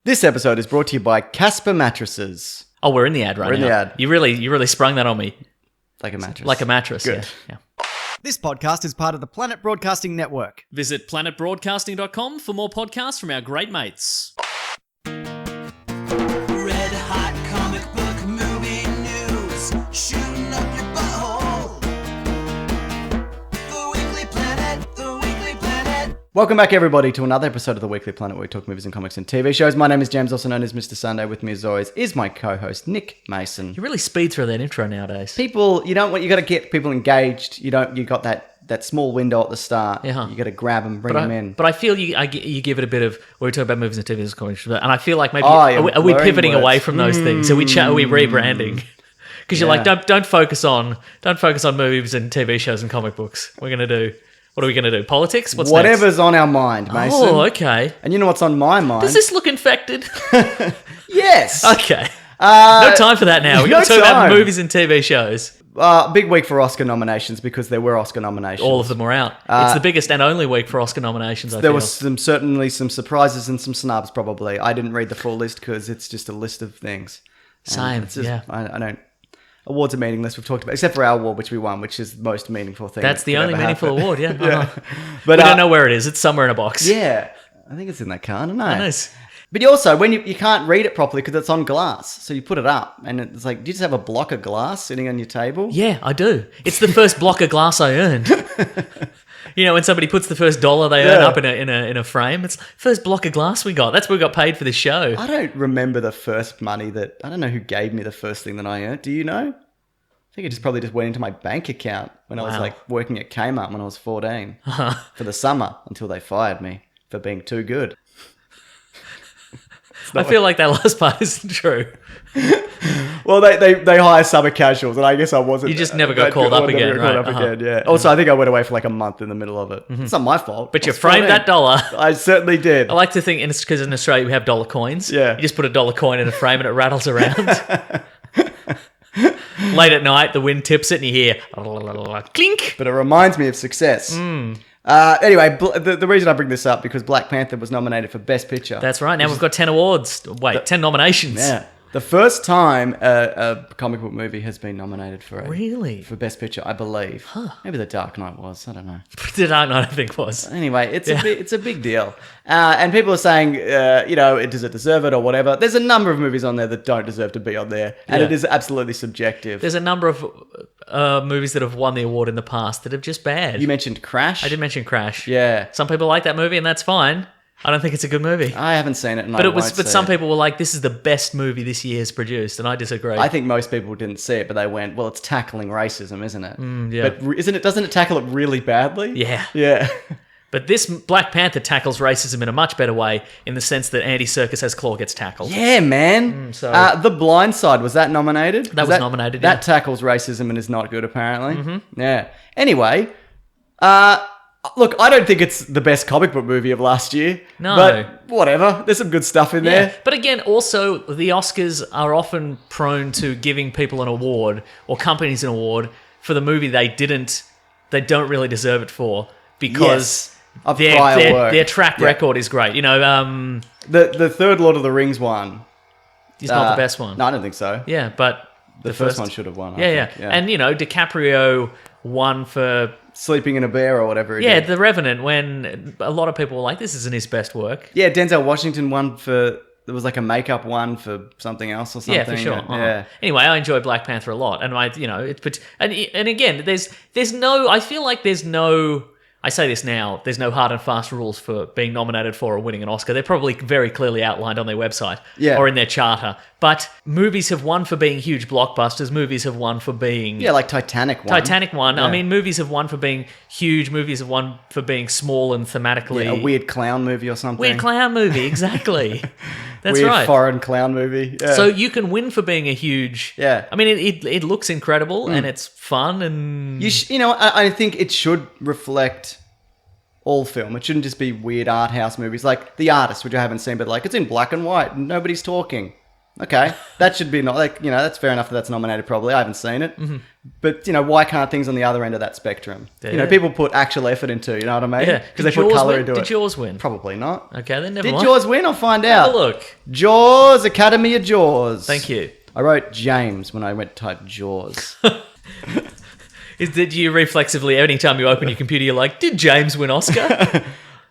This episode is brought to you by Casper Mattresses. Oh, we're in the ad right now. We're in the ad. You really sprung that on me. Like a mattress. Like a mattress, Good. yeah. This podcast is part of the Planet Broadcasting Network. Visit planetbroadcasting.com for more podcasts from our great mates. Red hot comic book movie news, shooting up your butthole. The Weekly Planet. Welcome back, everybody, to another episode of the Weekly Planet where we talk movies and comics and TV shows. My name is James, also known as Mr. Sunday. With me, as always, is my co-host, Nick Mason. You really speed through that intro nowadays. People, you got to get people engaged. You got that small window at the start. Yeah. You got to grab them, bring them in. But I feel you give it a bit of, we're talking about movies and TV and comics, and I feel like maybe, yeah, are we pivoting words. away from those things? Are we rebranding? Because you're like, don't focus on movies and TV shows and comic books. What are we going to do? Politics? Whatever's next? on our mind, Mason. Oh, okay. And you know what's on my mind? Does this look infected? Yes. Okay. No time for that now. We're going to talk about movies and TV shows. Big week for Oscar nominations because there were Oscar nominations. All of them were out. It's the biggest and only week for Oscar nominations, I There feel. was certainly some surprises and some snubs, probably. I didn't read the full list because it's just a list of things. Same, yeah. I don't... Awards are meaningless, we've talked about, except for our award, which we won, which is the most meaningful thing. That's the only meaningful award, yeah. But we don't know where it is. It's somewhere in a box. Yeah. I think it's in that car, I don't know. Nice. But you also, when you can't read it properly because it's on glass, so you put it up, and it's like, do you just have a block of glass sitting on your table? Yeah, I do. It's the first block of glass I earned. You know, when somebody puts the first dollar they earn up in a frame, it's first block of glass we got. That's what we got paid for this show. I don't remember the first money I don't know who gave me the first thing that I earned. Do you know? I think it probably just went into my bank account when I was like working at Kmart when I was 14 for the summer until they fired me for being too good. I feel like that last part isn't true. Well, they hire summer casuals, and I guess I wasn't. You just never got called up again, right? Again, yeah. Also, I think I went away for like a month in the middle of it. It's not my fault. But you framed that dollar. I certainly did. I like to think, because in Australia we have dollar coins. Yeah. You just put a dollar coin in a frame and it rattles around. Late at night, the wind tips it and you hear clink. But it reminds me of success. Anyway, the reason I bring this up because Black Panther was nominated for Best Picture. That's right. Now we've got 10 awards. Wait, 10 nominations. Yeah. The first time a comic book movie has been nominated for for Best Picture, I believe. Maybe The Dark Knight was. I don't know. The Dark Knight, I think, was. Anyway, it's a big deal. And people are saying, does it deserve it or whatever. There's a number of movies on there that don't deserve to be on there. And it is absolutely subjective. There's a number of movies that have won the award in the past that are just bad. You mentioned Crash. I did mention Crash. Yeah. Some people like that movie and that's fine. I don't think it's a good movie. I haven't seen it, But some people were like, "This is the best movie this year's produced," and I disagree. I think most people didn't see it, but they went, "Well, it's tackling racism, isn't it?" Yeah. But doesn't it tackle it really badly? Yeah. Yeah. But this Black Panther tackles racism in a much better way, in the sense that Andy Serkis as Claw gets tackled. Yeah, man. The Blind Side, was that nominated? That was nominated. That tackles racism and is not good, apparently. Mm-hmm. Yeah. Anyway, look, I don't think it's the best comic book movie of last year. No. But whatever. There's some good stuff in there. But again, also, the Oscars are often prone to giving people an award, or companies an award, for the movie they don't really deserve it for, because their track record is great. You know, the third Lord of the Rings one is not the best one. No, I don't think so. Yeah, but the first one should have won. I think. And, DiCaprio won for Sleeping in a Bear or whatever he did. The Revenant, when a lot of people were like, this isn't his best work. Yeah, Denzel Washington won there was like a makeup one for something else or something. Yeah, for sure. Yeah. Anyway, I enjoy Black Panther a lot. And and again, I feel like I say this now, there's no hard and fast rules for being nominated for or winning an Oscar. They're probably very clearly outlined on their website or in their charter. But movies have won for being huge blockbusters. Movies have won for being... Yeah, like Titanic won. Yeah. I mean, movies have won for being huge. Movies have won for being small and thematically... Yeah, a weird clown movie or something. Weird clown movie, exactly. That's weird right. Foreign clown movie. Yeah. So you can win for being a huge... Yeah. I mean, it looks incredible and it's fun and... I think it should reflect all film. It shouldn't just be weird art house movies like The Artist, which I haven't seen, but like it's in black and white and nobody's talking. Okay, that should be not like that's fair enough that that's nominated. Probably I haven't seen it, but why can't things on the other end of that spectrum? Yeah. People put actual effort into. You know what I mean? Yeah. Because they put color into it. Did yours win? Probably not. Okay, then never Did mind. Jaws win? I'll find out. Have a look. Jaws, Academy of Jaws. Thank you. I wrote James when I went to type Jaws. Did you reflexively, any time you open your computer, you're like, did James win Oscar?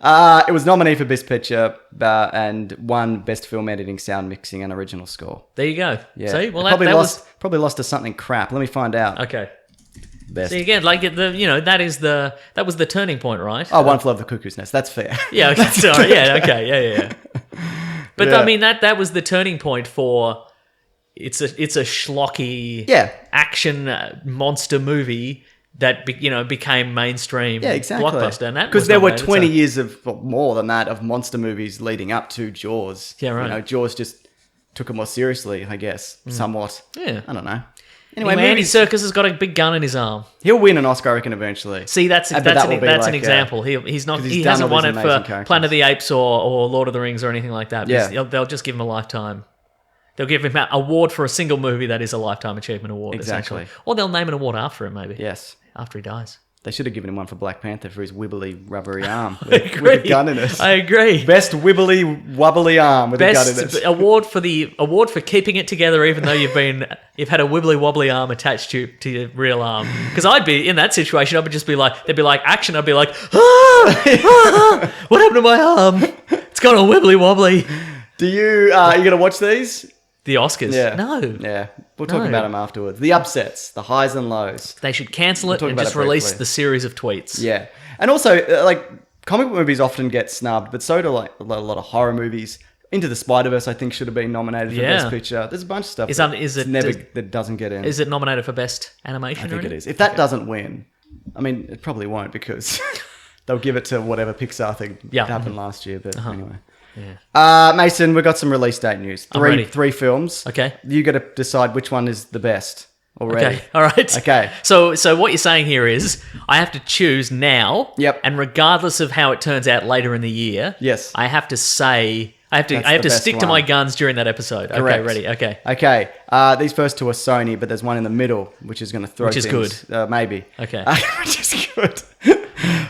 It was nominated for Best Picture and won Best Film Editing, Sound Mixing, and Original Score. There you go. Yeah. See, well, probably lost to something crap. Let me find out. Okay. Best. See again, like that was the turning point, right? Oh, One Flew Over the Cuckoo's Nest. That's fair. Yeah. Okay. Sorry. Yeah. Okay. Yeah. But Yeah. I mean that was the turning point for it's a schlocky action monster movie that became mainstream blockbuster, and that because was there were nominated, 20 so- years of more than that of monster movies leading up to Jaws. Yeah, right. Jaws just took it more seriously, I guess, somewhat. Yeah. I don't know. Anyway, Andy Serkis has got a big gun in his arm. He'll win an Oscar, I reckon, eventually. See, that's But an will be an like, example. He done hasn't all won these it amazing for characters. Planet of the Apes or Lord of the Rings or anything like that. Yeah. Because they'll just give him a lifetime. They'll give him an award for a single movie that is a lifetime achievement award. Exactly. Essentially. Or they'll name an award after him, maybe. Yes. After he dies. They should have given him one for Black Panther for his wibbly, rubbery arm I with agree. a gun in it. I agree. Best wibbly, wobbly arm with a gun in Best it. award for keeping it together, even though you've had a wibbly wobbly arm attached to your real arm. Because I'd be in that situation, I would just be like, they'd be like action. I'd be like, what happened to my arm? It's got a wibbly wobbly. Do you? Are you gonna watch these? The Oscars? Yeah. No. Yeah. We'll talk No. about them afterwards. The upsets, the highs and lows. They should cancel it talk and about just it release briefly. the series of tweets. Yeah. And also, comic book movies often get snubbed, but so do a lot of horror movies. Into the Spider-Verse, I think, should have been nominated for Yeah. Best Picture. There's a bunch of stuff that doesn't get in. Is it nominated for Best Animation? I think it is. If that doesn't win, I mean, it probably won't because they'll give it to whatever Pixar thing happened last year. But anyway. Yeah. Mason, we've got some release date news. I'm ready. Three films. Okay. You got to decide which one is the best already. Okay. All right. Okay. So what you're saying here is I have to choose now. Yep. And regardless of how it turns out later in the year. Yes. I have to say I have That's to the best stick to one. my guns during that episode. Okay. Correct. Ready. Okay. Okay. These first two are Sony, but there's one in the middle, which is going to throw Which is things. Maybe. Okay. Which is good.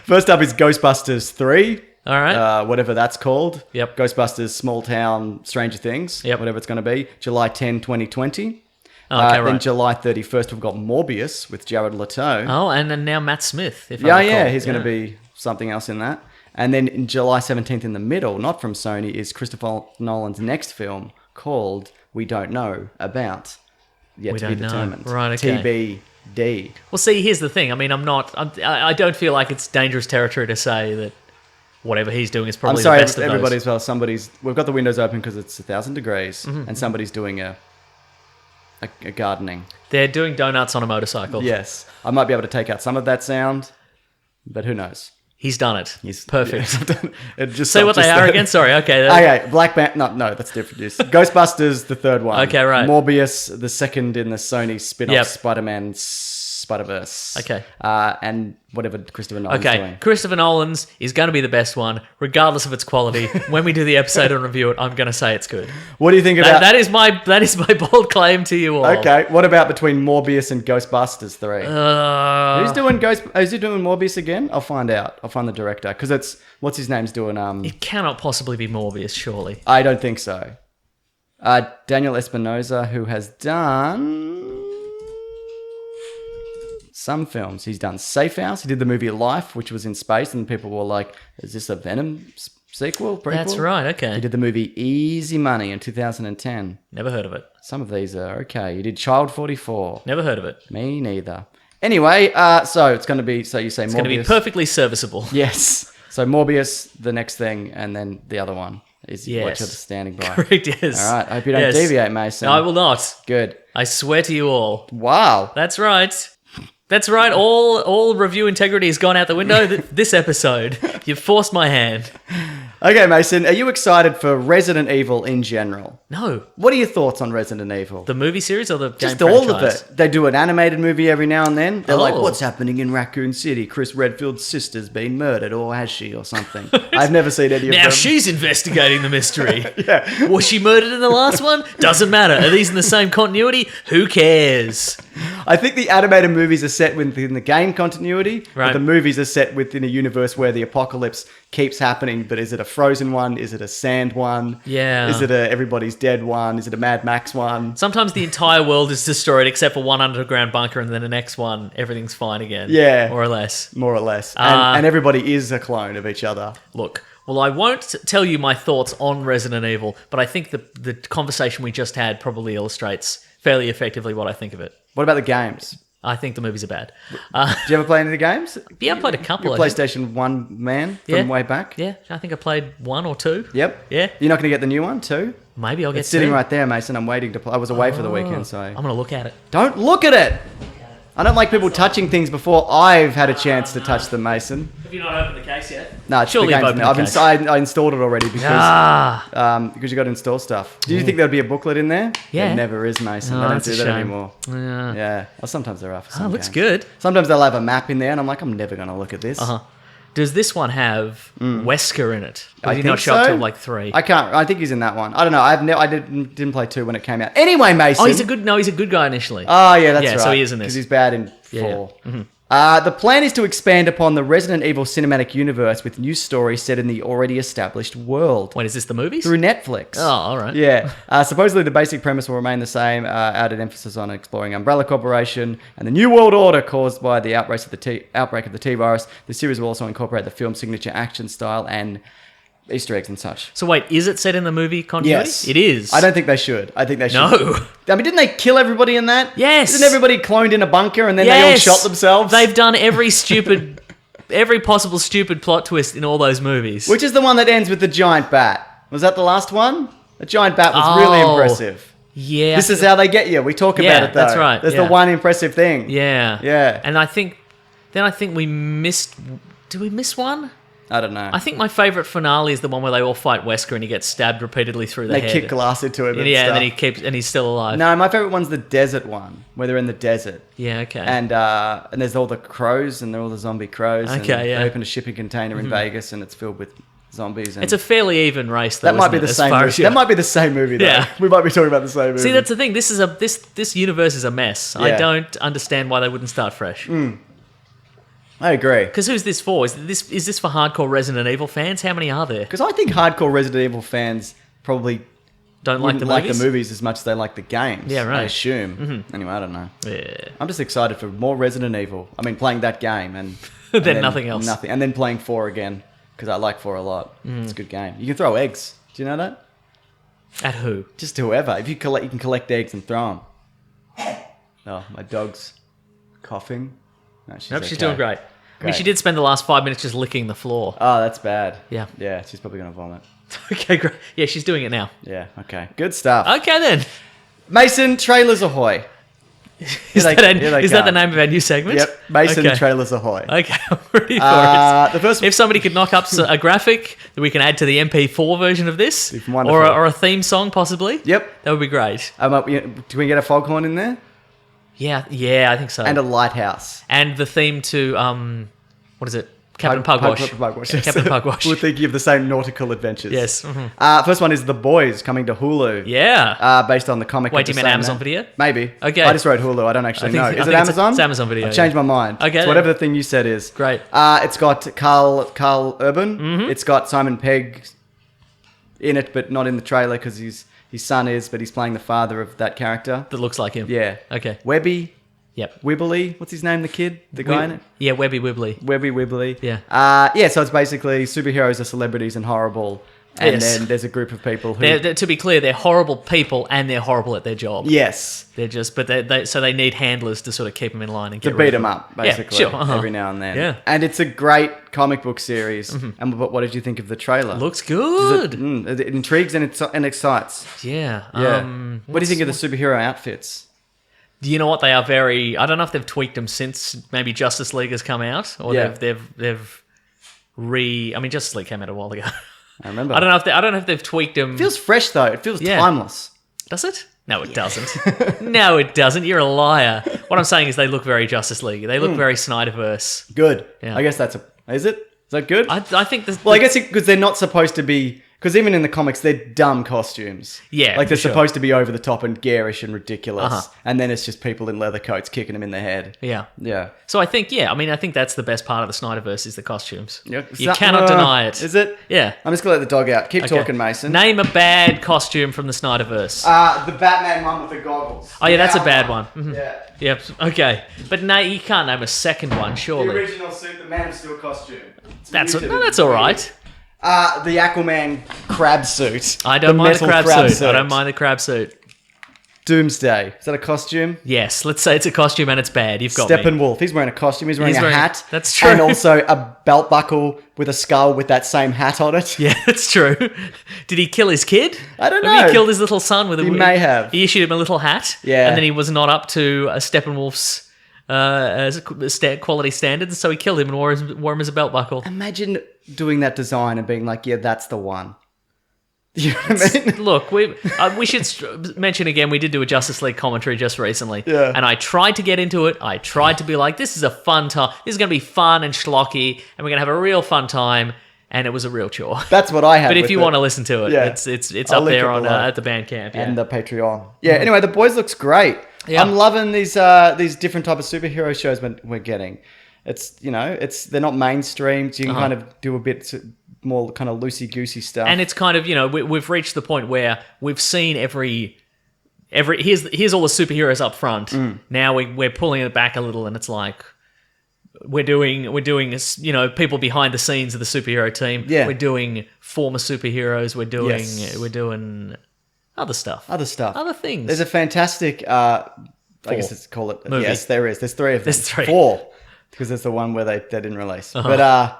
First up is Ghostbusters 3. All right. Whatever that's called. Yep. Ghostbusters Small Town Stranger Things. Yep. Whatever it's going to be. July 10, 2020. Okay, Then right. July 31st, we've got Morbius with Jared Leto. Oh, and then now Matt Smith. If I Yeah, recall. yeah, he's going to be something else in that. And then in July 17th in the middle, not from Sony, is Christopher Nolan's next film called We Don't Know About. Yet We to be Don't Know. determined. Right, okay. TBD. Well, see, here's the thing. I mean, I don't feel like it's dangerous territory to say that whatever he's doing is probably I'm sorry, the best of everybody those. as well. We've got the windows open because it's 1,000 degrees and somebody's doing a gardening. They're doing donuts on a motorcycle. Yes. I might be able to take out some of that sound, but who knows? He's done it. He's Perfect. Yeah. It just Say what they just are that. again? Sorry, okay. Okay, Black Panther. No, that's different news. Ghostbusters, the third one. Okay, right. Morbius, the second in the Sony spin-off Yep. Spider-Man Spider-Verse. Okay. And whatever Christopher Nolan's Okay, doing. Christopher Nolan's is going to be the best one, regardless of its quality. When we do the episode and review it, I'm going to say it's good. What do you think about... That is my bold claim to you all. Okay, what about between Morbius and Ghostbusters 3? Who's doing Morbius again? I'll find out. I'll find the director. Because it's... What's his name's doing... It cannot possibly be Morbius, surely. I don't think so. Daniel Espinosa, who has done... some films. He's done Safe House. He did the movie Life, which was in space, and people were like, is this a Venom sequel? Prequel? That's right, okay. He did the movie Easy Money in 2010. Never heard of it. Some of these are okay. He did Child 44. Never heard of it. Me neither. Anyway, so it's going to be, so you say Morbius. It's going to be perfectly serviceable. Yes. So Morbius, the next thing, and then the other one is what Yes. you're standing by. Correct, yes. All right. I hope you don't Yes. deviate, Mason. No, I will not. Good. I swear to you all. Wow. That's right. That's right. All review integrity has gone out the window this episode. You've forced my hand. Okay, Mason, are you excited for Resident Evil in general? No. What are your thoughts on Resident Evil? The movie series or the game Just all franchise? of it. They do an animated movie every now and then. They're like, Oh. what's happening in Raccoon City? Chris Redfield's sister's been murdered, or has she, or something. I've never seen any of Now them. she's investigating the mystery. Yeah. Was she murdered in the last one? Doesn't matter. Are these in the same continuity? Who cares? I think the animated movies are set within the game continuity, but Right. the movies are set within a universe where the apocalypse keeps happening. But is it a Frozen one? Is it a Sand one? Yeah. Is it a Everybody's Dead one? Is it a Mad Max one? Sometimes the entire world is destroyed except for one underground bunker, and then the next one, everything's fine again. Yeah. More or less. More or less. And everybody is a clone of each other. Look, well, I won't tell you my thoughts on Resident Evil, but I think the conversation we just had probably illustrates fairly effectively what I think of it. What about the games? I think the movies are bad. Did you ever play any of the games? Yeah, I played a couple. You're a I think. PlayStation 1 man from Yeah. way back? Yeah, I think I played one or two. Yep. Yeah. You're not going to get the new one too? Maybe I'll get It's sitting two. right there, Mason. I'm waiting to play. I was away for the weekend, so... I'm going to look at it. Don't look at it! I don't like people touching things before I've had a chance to touch them, Mason. Have you not opened the case yet? No, it's Surely the you've game's opened now. the case. I installed it already because Ah, you got to install stuff. Do you think there'd be a booklet in there? Yeah. There never is, Mason. Oh, They don't that's do a that shame. anymore. yeah. Yeah. Well, sometimes there are for some Oh, looks games. good. Sometimes they'll have a map in there, and I'm like, I'm never going to look at this. Uh-huh. Does this one have Wesker in it? Or I did he think not show up so. till like 3? I can't. I think he's in that one. I don't know. I didn't play 2 when it came out. Anyway, Mason. Oh, he's a good guy initially. Oh, yeah, that's Yeah, right. so he is in this. Because he's bad in 4. Yeah, yeah. The plan is to expand upon the Resident Evil cinematic universe with new stories set in the already established world. Wait, is this the movies? Through Netflix. Oh, all right. Yeah. Supposedly the basic premise will remain the same, added emphasis on exploring Umbrella Corporation and the New World Order caused by the outbreak of the T-virus. The series will also incorporate the film's signature action style and Easter eggs and such. So wait, is it set in the movie continuity? Yes. It is. I don't think they should. I think they should. No. I mean, didn't they kill everybody in that? Yes. Isn't everybody cloned in a bunker and then they all Yes. shot themselves? They've done every possible stupid plot twist in all those movies. Which is the one that ends with the giant bat? Was that the last one? The giant bat was really Oh. impressive. Yeah. This is how they get you. We talk Yeah, about it though. that's right, There's yeah. the one impressive thing. Yeah. Yeah. And I think we missed. Did we miss one? I don't know. I think my favourite finale is the one where they all fight Wesker and he gets stabbed repeatedly through the They head. kick glass into him and Yeah, stuff. and then he's still alive. No, my favorite one's the desert one, where they're in the desert. Yeah, okay. And there's all the crows and they're all the zombie crows. and Okay, yeah. They open a shipping container in Vegas and it's filled with zombies. And It's a fairly even race, though. that might be isn't the it, as same far movie. as you- That might be the same movie though. Yeah. We might be talking about the same movie. See, that's the thing. This universe is a mess. I Yeah. don't understand why they wouldn't start fresh. I agree. Because who's this for? Is this for hardcore Resident Evil fans? How many are there? Because I think hardcore Resident Evil fans probably Don't like wouldn't the like movies? the movies as much as they like the games. Yeah, right. I assume. Anyway, I don't know. Yeah. I'm just excited for more Resident Evil. I mean, playing that game and Then nothing else. Nothing, and then playing 4 again because I like 4 a lot. It's a good game. You can throw eggs. Do you know that? At who? Just to whoever. If you collect, you can collect eggs and throw them. Oh, my dog's coughing. No, she's Nope, she's okay. doing great. I mean, Great. she did spend the last 5 minutes just licking the floor. Oh, that's bad. Yeah. Yeah, she's probably gonna vomit. Okay, great. Yeah, she's doing it now. Yeah. Okay. Good stuff. Okay, then. Mason, trailers ahoy. Is they- that here they the come. name of our new segment? Yep. Mason, Okay. trailers ahoy. Okay, I'm ready for it. The first If somebody could knock up a graphic that we can add to the MP4 version of this, It'd be wonderful. or a theme song possibly, Yep. that would be great. Do we get a foghorn in there? Yeah, I think so. And a lighthouse. And the theme to what is it? Captain Pugwash. Pugwash. Yeah, Captain Pugwash. We're thinking of the same nautical adventures. Yes. Mhm. First one is The Boys coming to Hulu. Yeah. Based on the comic. Wait, of do you the mean same Amazon name. Video? Maybe. Okay. I just wrote Hulu. I don't actually know. I Is think it it's- Amazon? it's Amazon Video, I've changed yeah. my mind. Okay, It's then. whatever the thing you said is. Great. It's got Carl Urban. Mm-hmm. It's got Simon Pegg in it, but not in the trailer because his son is, but he's playing the father of that character. That looks like him. Yeah. Okay. Webby. Yep. Wibbly. What's his name? The kid? The guy in it? Yeah, Webby Wibbly. Webby Wibbly. Yeah. So it's basically superheroes are celebrities and horrible. And Yes. then there's a group of people who... To be clear, they're horrible people and they're horrible at their job. Yes. They're just, but they need handlers to sort of keep them in line and To get beat rid them of up, basically, Yeah, sure. Uh-huh. every now and then. Yeah. And it's a great comic book series. And what did you think of the trailer? Looks good. It intrigues and excites. Yeah. Yeah. What do you think of the superhero outfits? You know what? They are very. I don't know if they've tweaked them since maybe Justice League has come out, or Yeah. they've I mean, Justice League came out a while ago. I remember. I don't know if they've tweaked them. It feels fresh though. It feels timeless. Does it? No, it doesn't. No, it doesn't. You're a liar. What I'm saying is they look very Justice League. They look very Snyderverse. Good. Yeah. I guess is it? Is that good? I think this. Well, I guess because they're not supposed to be. Because even in the comics, they're dumb costumes. Yeah, like they're for sure. supposed to be over the top and garish and ridiculous, Uh-huh. and then it's just people in leather coats kicking them in the head. Yeah. Yeah. So I think, I think that's the best part of the Snyderverse is the costumes. Yeah. You cannot deny it. Is it? Yeah. I'm just gonna let the dog out. Keep Okay. talking, Mason. Name a bad costume from the Snyderverse. The Batman one with the goggles. Oh yeah, that's a The bad owl one. Mhm. Yeah. Yep. Okay, but no, you can't name a second one, The surely. original suit, the Man of Steel costume. It's That's muted. that's all right. The Aquaman crab suit. I don't mind the metal crab suit. I don't mind the crab suit. Doomsday. Is that a costume? Yes, let's say it's a costume and it's bad. You've got me. Steppenwolf. He's wearing a costume. He's wearing He's a wearing- hat. that's true. And also a belt buckle with a skull with that same hat on it. Yeah, that's true. Did he kill his kid? I don't Maybe know. he killed his little son with a. He may have. He issued him a little hat. Yeah. And then he was not up to Steppenwolf's quality standards, so he killed him and wore him as a belt buckle. Imagine doing that design and being like, yeah, that's the one. You know what I mean? Look, we should mention again, we did do a Justice League commentary just recently. Yeah. And I tried to get into it. I tried to be like, this is a fun time. This is going to be fun and schlocky, and we're going to have a real fun time. And it was a real chore. That's what I had. But if with you it. want to listen to it, Yeah. it's I'll up link there it on below. at the Bandcamp. Yeah. And the Patreon. Yeah, anyway, The Boys looks great. Yeah. I'm loving these different type of superhero shows we're getting. It's, they're not mainstream, so you can kind of do a bit more kind of loosey-goosey stuff. And it's kind of, we've reached the point where we've seen every here's all the superheroes up front. Now we're pulling it back a little, and it's like we're doing people behind the scenes of the superhero team. Yeah. We're doing former superheroes. We're doing Yes. other stuff. Other things. There's a fantastic, I guess let's call it. Movie. Yes, there is. There's three of them. There's three. 4. Because there's the one where they didn't release. But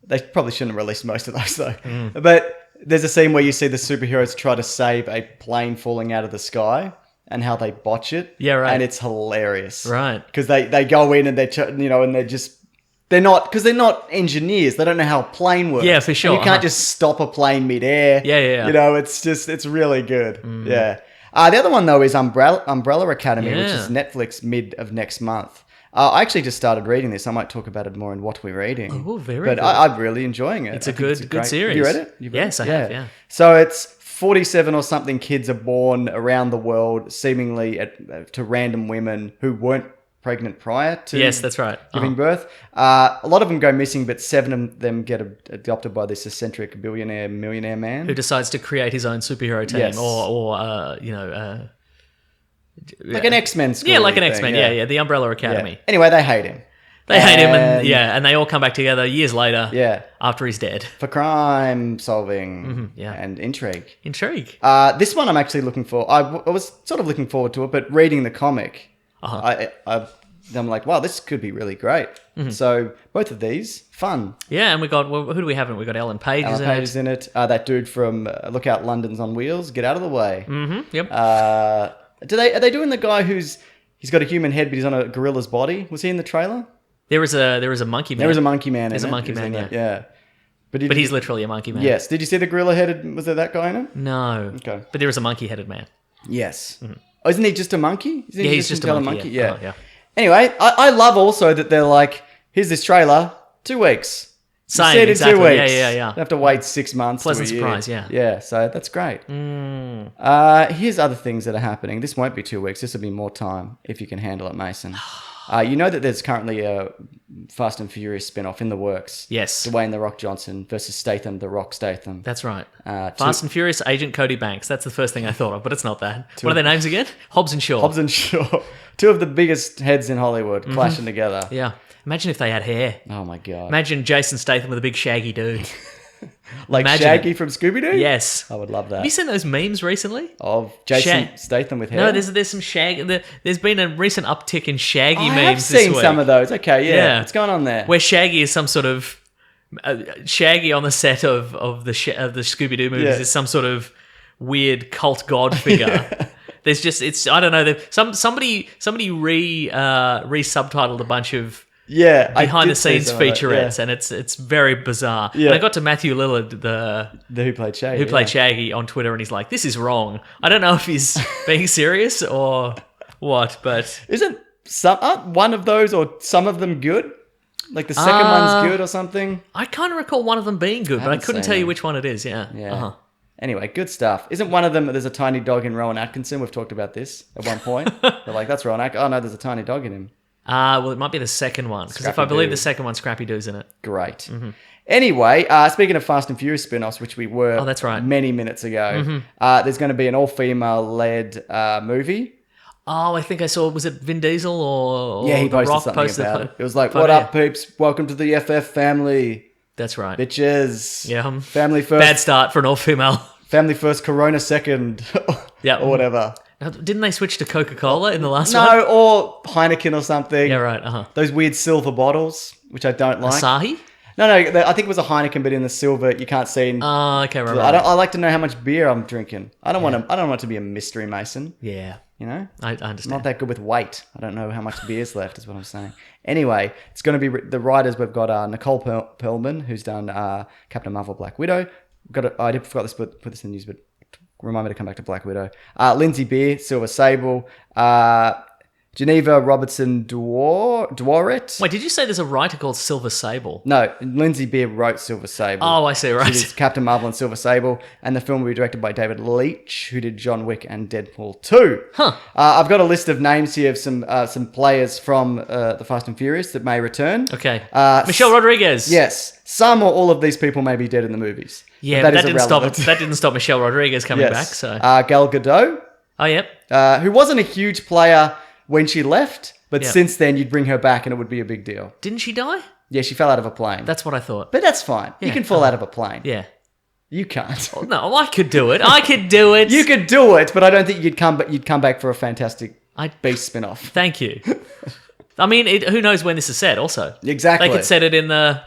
they probably shouldn't have released most of those, though. But there's a scene where you see the superheroes try to save a plane falling out of the sky and how they botch it. Yeah, right. And it's hilarious. Right. Because they go in and they're not engineers. They don't know how a plane works. Yeah, for sure. And you can't just stop a plane midair. Yeah. It's really good. Yeah. The other one, though, is Umbrella Academy, which Yeah. is Netflix mid of next month. I actually just started reading this. I might talk about it more in what we're reading. Oh, very But good. I'm really enjoying it. It's I a think good great- series. Have you read it? You've read Yes, it? I have, yeah. So it's 47 or something kids are born around the world, seemingly to random women who weren't pregnant prior to Yes, that's right. giving birth. A lot of them go missing, but 7 of them get adopted by this eccentric millionaire man. Who decides to create his own superhero team Yes. like an X-Men school. Yeah, like an thing, X-Men. Yeah. The Umbrella Academy. Yeah. Anyway, they hate him. They hate him, and they all come back together years later. Yeah. After he's dead. For crime solving yeah. and intrigue. Intrigue. This one I'm actually looking for. I was sort of looking forward to it, but reading the comic, I'm like, wow, this could be really great. So both of these, fun. Yeah, and who do we have? We got Ellen Page. Alan Page is in it. That dude from Look Out, London's on Wheels. Get out of the way. Yep. Are they doing the guy he's got a human head, but he's on a gorilla's body? Was he in the trailer? There is a monkey man. There was a monkey man. There's in a it. monkey He was man, in it, yeah. yeah. But he's literally a monkey man. Yes. Did you see the gorilla headed? Was there that guy in it? No. Okay. But there is a monkey-headed man. Yes. Oh, isn't he just a monkey? Isn't Yeah, he he's just a intelligent monkey. Yeah. Oh, yeah. Anyway, I love also that they're like, here's this trailer, 2 weeks. Same, You see it in exactly. 2 weeks. Yeah. You have to wait 6 months. Pleasant to a year. surprise, yeah. Yeah, so that's great. Here's other things that are happening. This won't be 2 weeks. This will be more time if you can handle it, Mason. You know that there's currently a Fast and Furious spin-off in the works. Yes. Dwayne The Rock Johnson versus Statham, The Rock Statham. That's right. Two- Fast and Furious Agent Cody Banks. That's the first thing I thought of, but it's not that. What are their names again? Hobbs and Shaw. Hobbs and Shaw. 2 of the biggest heads in Hollywood clashing together. Yeah. Imagine if they had hair. Oh my God. Imagine Jason Statham with a big shaggy dude. Like imagine Shaggy from Scooby-Doo? Yes. I would love that. Have you seen those memes recently? Of Jason Shag- Statham with hair? No, there's some shag. There's been a recent uptick in Shaggy I memes have this seen week. some of those. Okay, yeah. Yeah. What's going on there? Where Shaggy is some sort of Shaggy on the set of the Scooby Doo movies Yeah. is some sort of weird cult god figure. There's just I don't know. Somebody re subtitled a bunch of Yeah, I behind the did see scenes some of that, featurettes, and it's very bizarre. Yeah. And I got to Matthew Lillard, the who played Shaggy. who played Shaggy, on Twitter, and he's like, "This is wrong." I don't know if he's being serious or what, but Isn't aren't one of those or some of them good? Like the second one's good or something? I kind of recall one of them being good, but I haven't couldn't seen tell you them. which one it is. Yeah. Yeah. Uh-huh. Anyway, good stuff. Isn't one of them, there's a tiny dog in Rowan Atkinson? We've talked about this at one point. They're like, that's Rowan Atkinson. Oh, no, there's a tiny dog in him. Well, it might be the second one, because if I believe the second one, Scrappy Doo's in it. Great. Anyway, speaking of Fast and Furious spin-offs, which we were that's right. many minutes ago, there's going to be an all-female-led movie. Oh, I think I saw, was it Vin Diesel or Yeah, he The posted Rock something posted about a it. It was like, photo, what yeah. up, peeps? Welcome to the FF family. That's right. Bitches. Yeah. Family first. Bad start for an all-female. Family first, Corona second. Yeah. Or whatever. Now, didn't they switch to Coca-Cola in the last No, one? or Heineken or something. Yeah, right. Uh-huh. Those weird silver bottles, which I don't like. Asahi? No, I think it was a Heineken, but in the silver, you can't see. Oh, okay, right. I like to know how much beer I'm drinking. I don't want it to be a mystery, Mason. Yeah, You know, I I'm understand. not that good with weight. I don't know how much beer's left. Is what I'm saying. Anyway, it's going to be the writers. We've got Nicole Perlman, who's done Captain Marvel, Black Widow. I forgot to put this in the news, but remind me to come back to Black Widow. Lindsay Beer, Silver Sable. Geneva Robertson Dworet. Wait, did you say there's a writer called Silver Sable? No, Lindsay Beer wrote Silver Sable. Oh, I see, right. She did Captain Marvel and Silver Sable, and the film will be directed by David Leitch, who did John Wick and Deadpool 2. Huh. I've got a list of names here of some players from the Fast and Furious that may return. Okay. Michelle Rodriguez. Yes, some or all of these people may be dead in the movies. Yeah, but that is didn't stop irrelevant. That didn't stop Michelle Rodriguez coming Yes. back. So. Gal Gadot, Oh, yep. who wasn't a huge player when she left, but Yep. since then you'd bring her back and it would be a big deal. Didn't she die? Yeah, she fell out of a plane. That's what I thought. But that's fine. You Yeah. can fall out of a plane. Yeah. You can't. No, I could do it. I could do it. You could do it, but I don't think you'd come back for a fantastic Beast spin-off. Thank you. I mean, who knows when this is set? Also, Exactly. they could set it in the.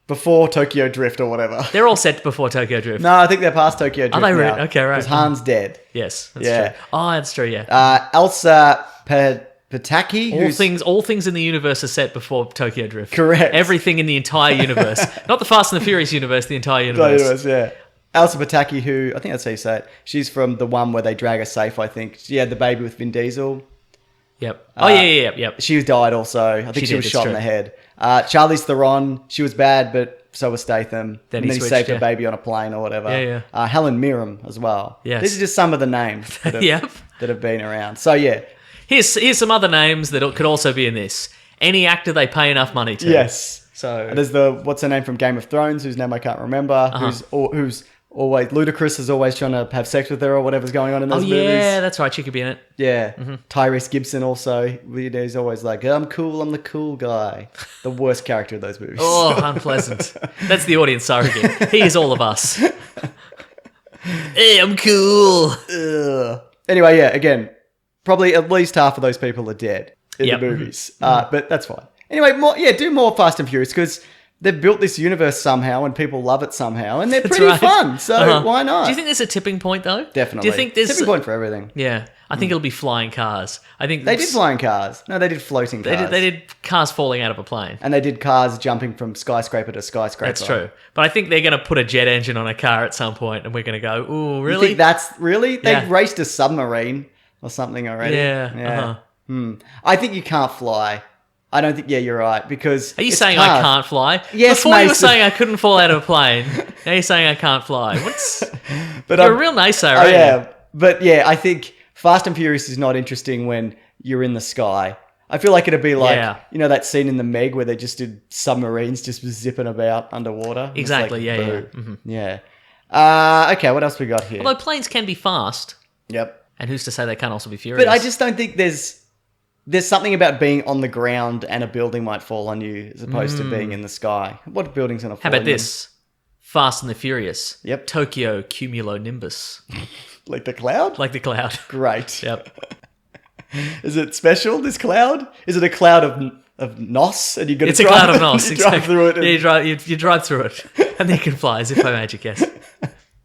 Before Tokyo Drift or whatever. They're all set before Tokyo Drift. No, I think they're past Tokyo Drift they now. really? Okay, right. Because Han's dead. Yes, that's Yeah. true. Oh, that's true. Yeah. Elsa Pataki, All things in the universe are set before Tokyo Drift. Correct. Everything in the entire universe, not the Fast and the Furious universe, the entire universe. yeah. Elsa Pataki, who I think that's how you say it. She's from the one where they drag her safe. I think she had the baby with Vin Diesel. Yep. Oh yep. She died also. I think she was did, shot that's in the true. head. Charlize Theron, she was bad, but so was Statham. Then and he then he switched, saved her yeah. baby on a plane or whatever. Yeah. Helen Mirren as well. Yes. These are just some of the names that have, Yep. that have been around. So yeah, Here's some other names that could also be in this. Any actor they pay enough money to. yes. So And there's what's her name from Game of Thrones, whose name I can't remember, Uh-huh. who's always Ludacris is always trying to have sex with her or whatever's going on in those movies. yeah, that's right. She could be in it. Yeah. Tyrese Gibson also. He's always like, I'm cool, I'm the cool guy. The worst character of those movies. Oh, unpleasant. That's the audience surrogate. He is all of us. Hey, I'm cool. Ugh. Anyway, yeah, again, probably at least half of those people are dead in Yep. the movies. But that's fine. Anyway, do more Fast and Furious because they've built this universe somehow and people love it somehow and they're That's pretty right. fun. So Uh-huh. why not? Do you think there's a tipping point though? Definitely. Do you think there's tipping point for everything? Yeah, I think it'll be flying cars. I think They did flying cars. No, they did floating cars. They did cars falling out of a plane. And they did cars jumping from skyscraper to skyscraper. That's true. But I think they're going to put a jet engine on a car at some point, and we're going to go, "Ooh, You really?" think that's really? They Yeah. raced a submarine or something already. Yeah, uh-huh. I think you can't fly. I don't think. Yeah, you're right. Because Are you it's saying I cars. can't fly? Yes, Before you were Mason. saying I couldn't fall out of a plane. Now you're saying I can't fly. But You're I'm- a real naysayer, I aren't you? am. But yeah, I think Fast and Furious is not interesting when you're in the sky. I feel like it'd be like, Yeah. you know, that scene in the Meg where they just did submarines just zipping about underwater. It's Exactly, like, yeah, yeah. boo. Yeah. Okay, what else we got here? Although planes can be fast, Yep. and who's to say they can't also be furious? But I just don't think there's something about being on the ground and a building might fall on you as opposed to being in the sky. What building's gonna fall How about on you? this? Fast and the Furious. Yep. Tokyo Cumulonimbus. Like the cloud? Like the cloud. Great. Yep. Is it special, this cloud? Is it a cloud of nos? And you're gonna It's a drive, cloud of nos. you drive Exactly. through it. Yeah, you drive through it. And then you can fly as if by magic, yes.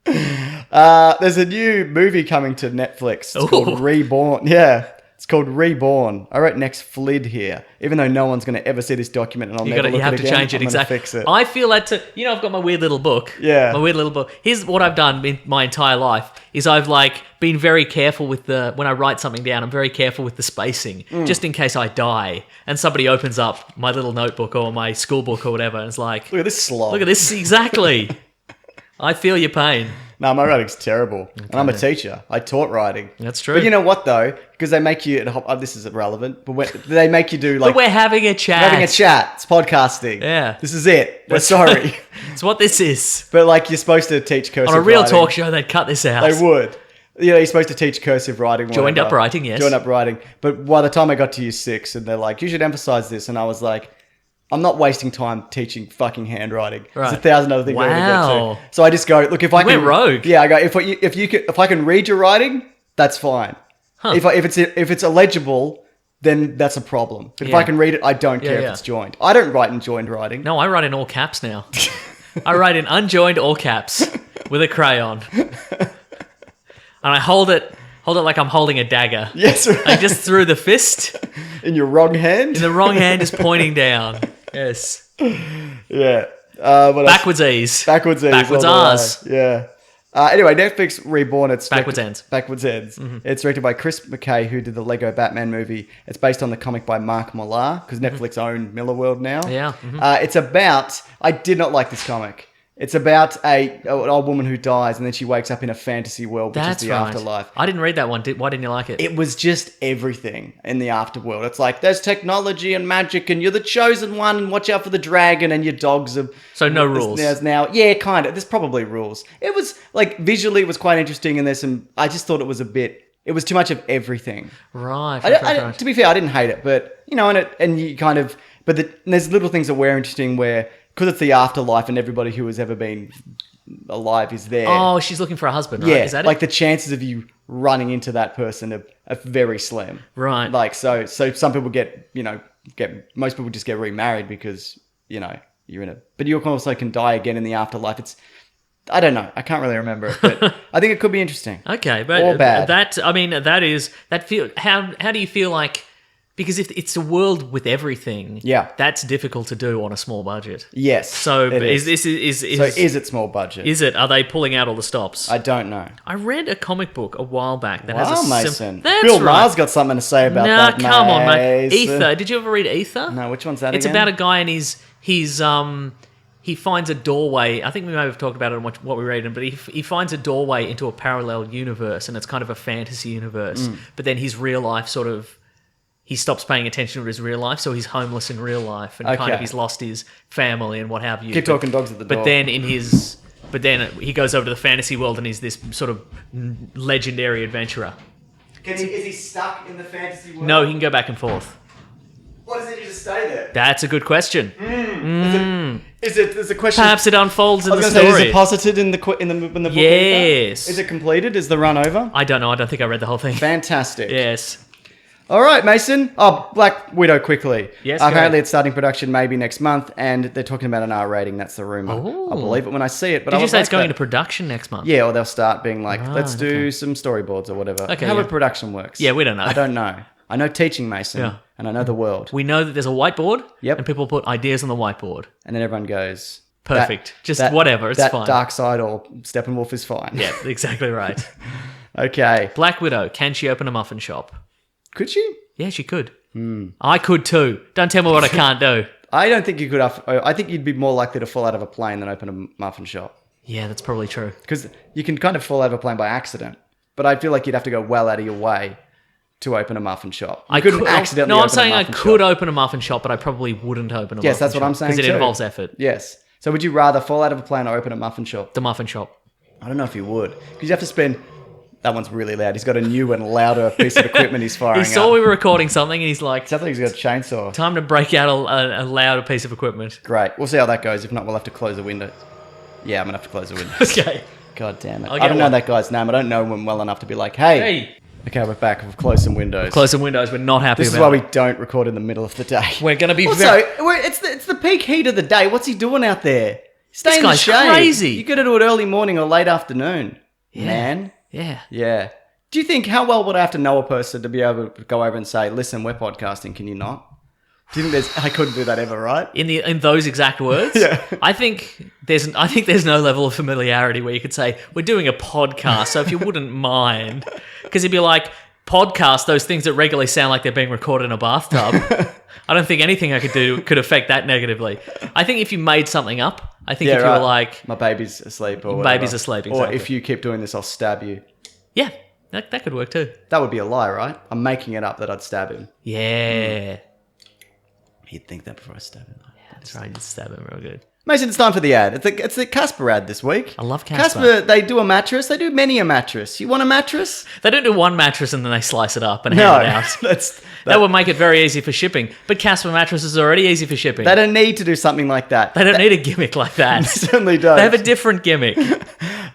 There's a new movie coming to Netflix. It's Ooh. called Reborn. Yeah. It's called Reborn. I wrote next Flid here, even though no one's going to ever see this document and I'll never look You have at it to again. change it, I'm exactly. Fix it. I feel that too. You know, I've got my weird little book. Yeah. My weird little book. Here's what I've done in my entire life is I've like been very careful with when I write something down, I'm very careful with the spacing, just in case I die and somebody opens up my little notebook or my school book or whatever and it's like, Look at this slob. look at this, exactly. I feel your pain. No, my writing's terrible. And I'm a teacher. I taught writing. That's true. But you know what, though? Because they make you... this is irrelevant. But they make you do, like... But we're having a chat. having a chat. It's podcasting. Yeah. This is it. We're sorry. It's what this is. But, like, you're supposed to teach cursive On a real writing. talk show, they'd cut this out. They would. You know, you're supposed to teach cursive writing. Joined whatever. up writing, yes. Joined up writing. But by the time I got to year 6, and they're like, you should emphasize this. And I was like... I'm not wasting time teaching fucking handwriting. Right. There's 1,000 other things I Wow. want to get to. So I just go, look, if I Went can... rogue. Yeah, I go, if I can read your writing, that's fine. Huh. If it's illegible, then that's a problem. But if Yeah. I can read it, I don't care yeah. if it's joined. I don't write in joined writing. No, I write in all caps now. I write in unjoined all caps with a crayon. And I hold it like I'm holding a dagger. Yes, right. I just threw the fist In your wrong hand? in the wrong hand, just pointing down. Yes. Yeah. What else? Backwards E's. Backwards E's. Backwards all the way. R's. Yeah. Anyway, Netflix Reborn. It's Backwards Ends. Backwards Ends. It's directed by Chris McKay, who did the Lego Batman movie. It's based on the comic by Mark Millar, because Netflix own Millarworld now. Yeah. It's about... I did not like this comic. It's about an old woman who dies, and then she wakes up in a fantasy world, which That's is the right. afterlife. I didn't read that one. Why didn't you like it? It was just everything in the afterworld. It's like, there's technology and magic, and you're the chosen one, and watch out for the dragon, and your dogs are... So no rules. There's now... Yeah, kind of. There's probably rules. It was, like, visually it was quite interesting, and there's some... I just thought it was a bit... It was too much of everything. Right. To be fair, I didn't hate it, but, you know, and you kind of... But there's little things that were interesting where... Because it's the afterlife, and everybody who has ever been alive is there. Oh, she's looking for a husband, right? Yeah, Is that like it? the chances of you running into that person are very slim. Right. Like, so some people most people just get remarried because, you know, you're in a... But you also can die again in the afterlife. It's... I don't know. I can't really remember it, but I think it could be interesting. Okay, but Or bad. how do you feel like... Because if it's a world with everything, Yeah. that's difficult to do on a small budget. Yes. So it is is. this Is it small budget? is it? Are they pulling out all the stops? I don't know. I read a comic book a while back that Wow, has a Mason. That's Bill right. Maher's got something to say about Nah, that, come on, mate. Mason. Ether. Did you ever read Ether? No, which one's that It's again? about a guy and he finds a doorway. I think we may have talked about it on what we read, but he finds a doorway into a parallel universe, and it's kind of a fantasy universe. But then his real life sort of... He stops paying attention to his real life, so he's homeless in real life, and kind of Okay. he's lost his family and what have you. Keep talking dogs at the door. But then he goes over to the fantasy world, and he's this sort of legendary adventurer. Is he stuck in the fantasy world? No, he can go back and forth. What does it do to stay there? That's a good question. There's a question... Perhaps it unfolds in I the was going to say, is story. it posited in the book? Yes. Is it completed? Is the run over? I don't know. I don't think I read the whole thing. Fantastic. Yes. All right, Mason. Oh, Black Widow quickly. Yes, go Apparently ahead. it's starting production maybe next month, and they're talking about an R rating. That's the rumor. Oh. I'll believe it when I see it. But Did I you would say like it's going that. into production next month? Yeah, or they'll start being like, let's Right, do some storyboards or whatever. Okay, How yeah. production works. Yeah, we don't know. I don't know. I know teaching, Mason, Yeah. and I know the world. We know that there's a whiteboard. Yep. And people put ideas on the whiteboard. And then everyone goes... Perfect. Just whatever, it's that fine. Dark Side or Steppenwolf is fine. Yeah, exactly right. Okay. Black Widow. Can she open a muffin shop? Could she? Yeah, she could. I could too. Don't tell me what I can't do. I don't think you could... I think you'd be more likely to fall out of a plane than open a muffin shop. Yeah, that's probably true. Because you can kind of fall out of a plane by accident. But I feel like you'd have to go well out of your way to open a muffin shop. You couldn't accidentally No, I'm open a saying I muffin could shop. open a muffin shop, but I probably wouldn't open a muffin shop. Yes, that's what I'm saying Because it too. involves effort. Yes. So would you rather fall out of a plane or open a muffin shop? The muffin shop. I don't know if you would. Because you have to spend... That one's really loud. He's got a new and louder piece of equipment he's firing He saw up. we were recording something and he's like, Sounds like he's got a chainsaw. time to break out a louder piece of equipment. Great. We'll see how that goes. If not, we'll have to close the window. Yeah, I'm going to have to close the window. Okay. God damn it. I'll I get don't know one. that guy's name. I don't know him well enough to be like, hey. Hey. Okay, we're back. We've closed some windows. Close some windows. We're not happy This is about why it. we don't record in the middle of the day. We're going to be Also, it's the peak heat of the day. What's he doing out there? Stay in the guy's shade. crazy. You got to do it early morning or late afternoon. Man. Yeah. Yeah. Do you think, how well would I have to know a person to be able to go over and say, listen, we're podcasting, can you not? Do you think I couldn't do that ever, right? In those exact words? Yeah. I think there's no level of familiarity where you could say, we're doing a podcast, so if you wouldn't mind. Because it'd be like, podcast, those things that regularly sound like they're being recorded in a bathtub. I don't think anything I could do could affect that negatively. I think if you made something up, I think if you were like... my baby's asleep or whatever. Baby's asleep, exactly. Or if you keep doing this, I'll stab you. Yeah, that could work too. That would be a lie, right? I'm making it up that I'd stab him. Yeah. He'd think that before I stab him. Yeah, that's right, you'd stab him real good. Mason, it's time for the ad. It's the Casper ad this week. I love Casper. Casper, they do a mattress. They do many a mattress. You want a mattress? They don't do one mattress and then they slice it up and hand it out. That would make it very easy for shipping. But Casper mattresses are already easy for shipping. They don't need to do something like that. They don't need a gimmick like that. They certainly don't. They have a different gimmick.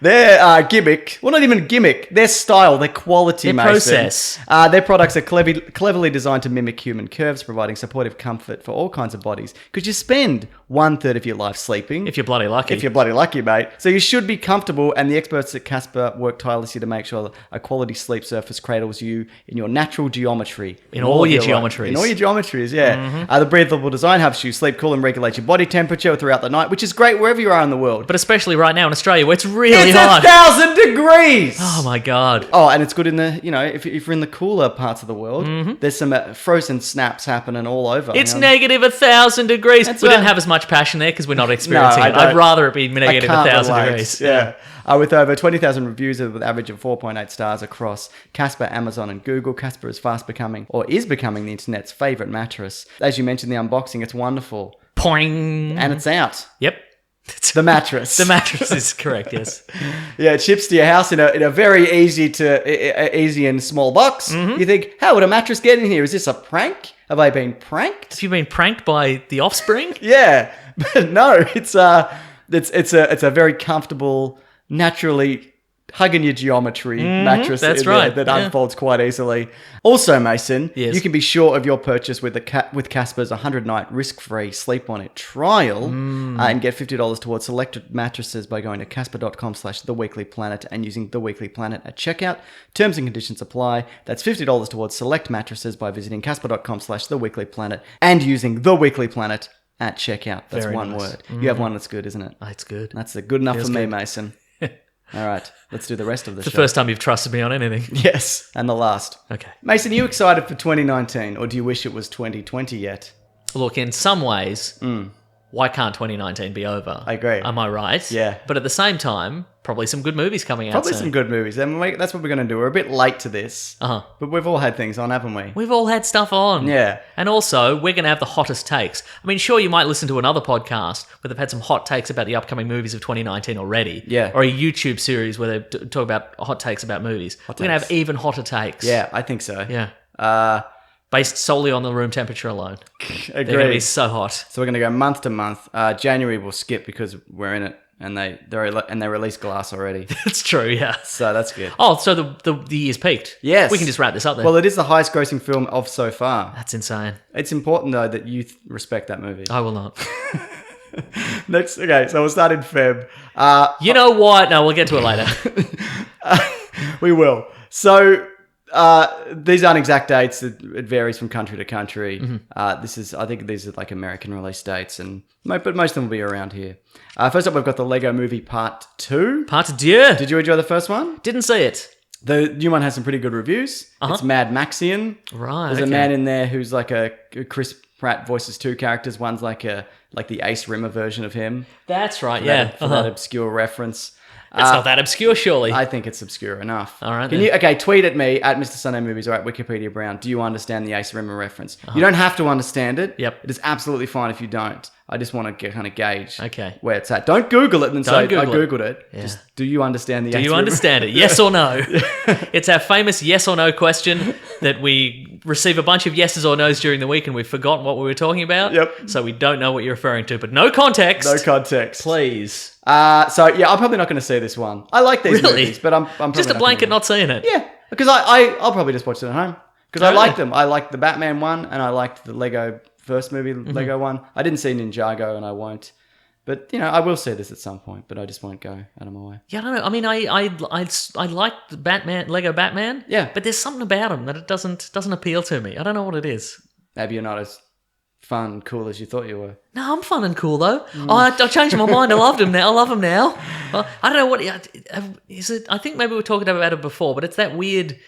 Their gimmick, well, not even gimmick, their style, their quality, Their Mason. process. Their products are cleverly designed to mimic human curves, providing supportive comfort for all kinds of bodies. Because you spend 1/3 of your life sleeping. If you're bloody lucky. If you're bloody lucky, mate. So you should be comfortable, and the experts at Casper work tirelessly to make sure that a quality sleep surface cradles you in your natural geometry. In all your life. geometries. In all your geometries, yeah. The breathable design helps you sleep cool and regulate your body temperature throughout the night, which is great wherever you are in the world. But especially right now in Australia where it's really It's hot. 1,000 degrees! Oh my God. Oh, and it's good in the, if you're in the cooler parts of the world, there's some frozen snaps happening all over. It's negative 1,000 degrees. That's We right. didn't have as much passion there because we're not experiencing I it. I'd don't. rather it be negative I can't 1,000 relate. degrees. Yeah. With over 20,000 reviews with an average of 4.8 stars across Casper, Amazon, and Google, Casper is becoming the internet's favorite mattress. As you mentioned, the unboxing, it's wonderful. Poing. And it's out. Yep. The mattress. The mattress is correct, yes. Yeah, it ships to your house in a very easy and small box. You think, how would a mattress get in here? Is this a prank? Have I been pranked? Have you been pranked by the offspring? Yeah, but no, it's a very comfortable, naturally hugging your geometry mattress that's in there right, that yeah. unfolds quite easily. Also, Mason, Yes. you can be sure of your purchase with Casper's 100-night risk-free sleep on it trial and get $50 towards selected mattresses by going to casper.com/theweeklyplanet and using The Weekly Planet at checkout. Terms and conditions apply. That's $50 towards select mattresses by visiting casper.com/theweeklyplanet and using The Weekly Planet at checkout. That's Very one nice. word. You have one that's good, isn't it? Oh, it's good. That's good enough Feels for me, good. Mason. All right, let's do the rest of the It's the show. first time you've trusted me on anything. Yes, and the last. Okay. Mason, are you excited for 2019, or do you wish it was 2020 yet? Look, in some ways, why can't 2019 be over? I agree. Am I right? Yeah. But at the same time, probably some good movies coming out Probably soon. some good movies. And that's what we're going to do. We're a bit late to this, but we've all had things on, haven't we? We've all had stuff on. Yeah. And also, we're going to have the hottest takes. I mean, sure, you might listen to another podcast where they've had some hot takes about the upcoming movies of 2019 already. Yeah. Or a YouTube series where they talk about hot takes about movies. We're going to have even hotter takes. Yeah, I think so. Yeah. Based solely on the room temperature alone. They're going to be Agreed. so hot. So we're going to go month to month. January we'll skip because we're in it, and they released Glass already. It's true, yeah. So that's good. Oh, so the year's peaked. Yes. We can just wrap this up then. Well, it is the highest grossing film of so far. That's insane. It's important, though, that you respect that movie. I will not. Okay, so we'll start in Feb. You know what? No, we'll get to it later. We will. So these aren't exact dates. It varies from country to country. I think these are like American release dates, but most of them will be around here. First up, we've got the Lego Movie Part 2. Part deux. Did you enjoy the first one? Didn't see it. The new one has some pretty good reviews. It's Mad Maxian. Right. There's okay. a man in there who's like a Chris Pratt voices two characters. One's like the Ace Rimmer version of him. That's right, yeah. For that obscure reference. It's not that obscure, surely. I think it's obscure enough. All right, Can then. you tweet at me at Mr. Sunday Movies or at Wikipedia Brown? Do you understand the Ace Rimmer reference? You don't have to understand it. Yep. It is absolutely fine if you don't. I just want to kind of gauge Okay. where it's at. Don't Google it and say, I Google it. Googled it. Yeah. Just, do you understand the Do Ace you Rimmer? understand it? Yes or no? It's our famous yes or no question that we receive a bunch of yeses or nos during the week and we've forgotten what we were talking about. Yep. So we don't know what you're referring to, but no context. No context. Please. So yeah, I'm probably not going to see this one. I like these Really? movies, but I'm probably Just a not blanket gonna- not seeing it. Yeah, because I'll probably just watch it at home because I Oh, like really? them. I liked the Batman one and I liked the Lego first movie Mm-hmm. Lego one. I didn't see Ninjago and I won't. But, I will see this at some point, but I just won't go out of my way. Yeah, I don't know. I mean, I like the Batman, Lego Batman. Yeah. But there's something about him that it doesn't appeal to me. I don't know what it is. Maybe you're not as fun and cool as you thought you were. No, I'm fun and cool though. I changed my mind. I love him now. I don't know what is it. I think maybe we were talking about it before, but it's that weird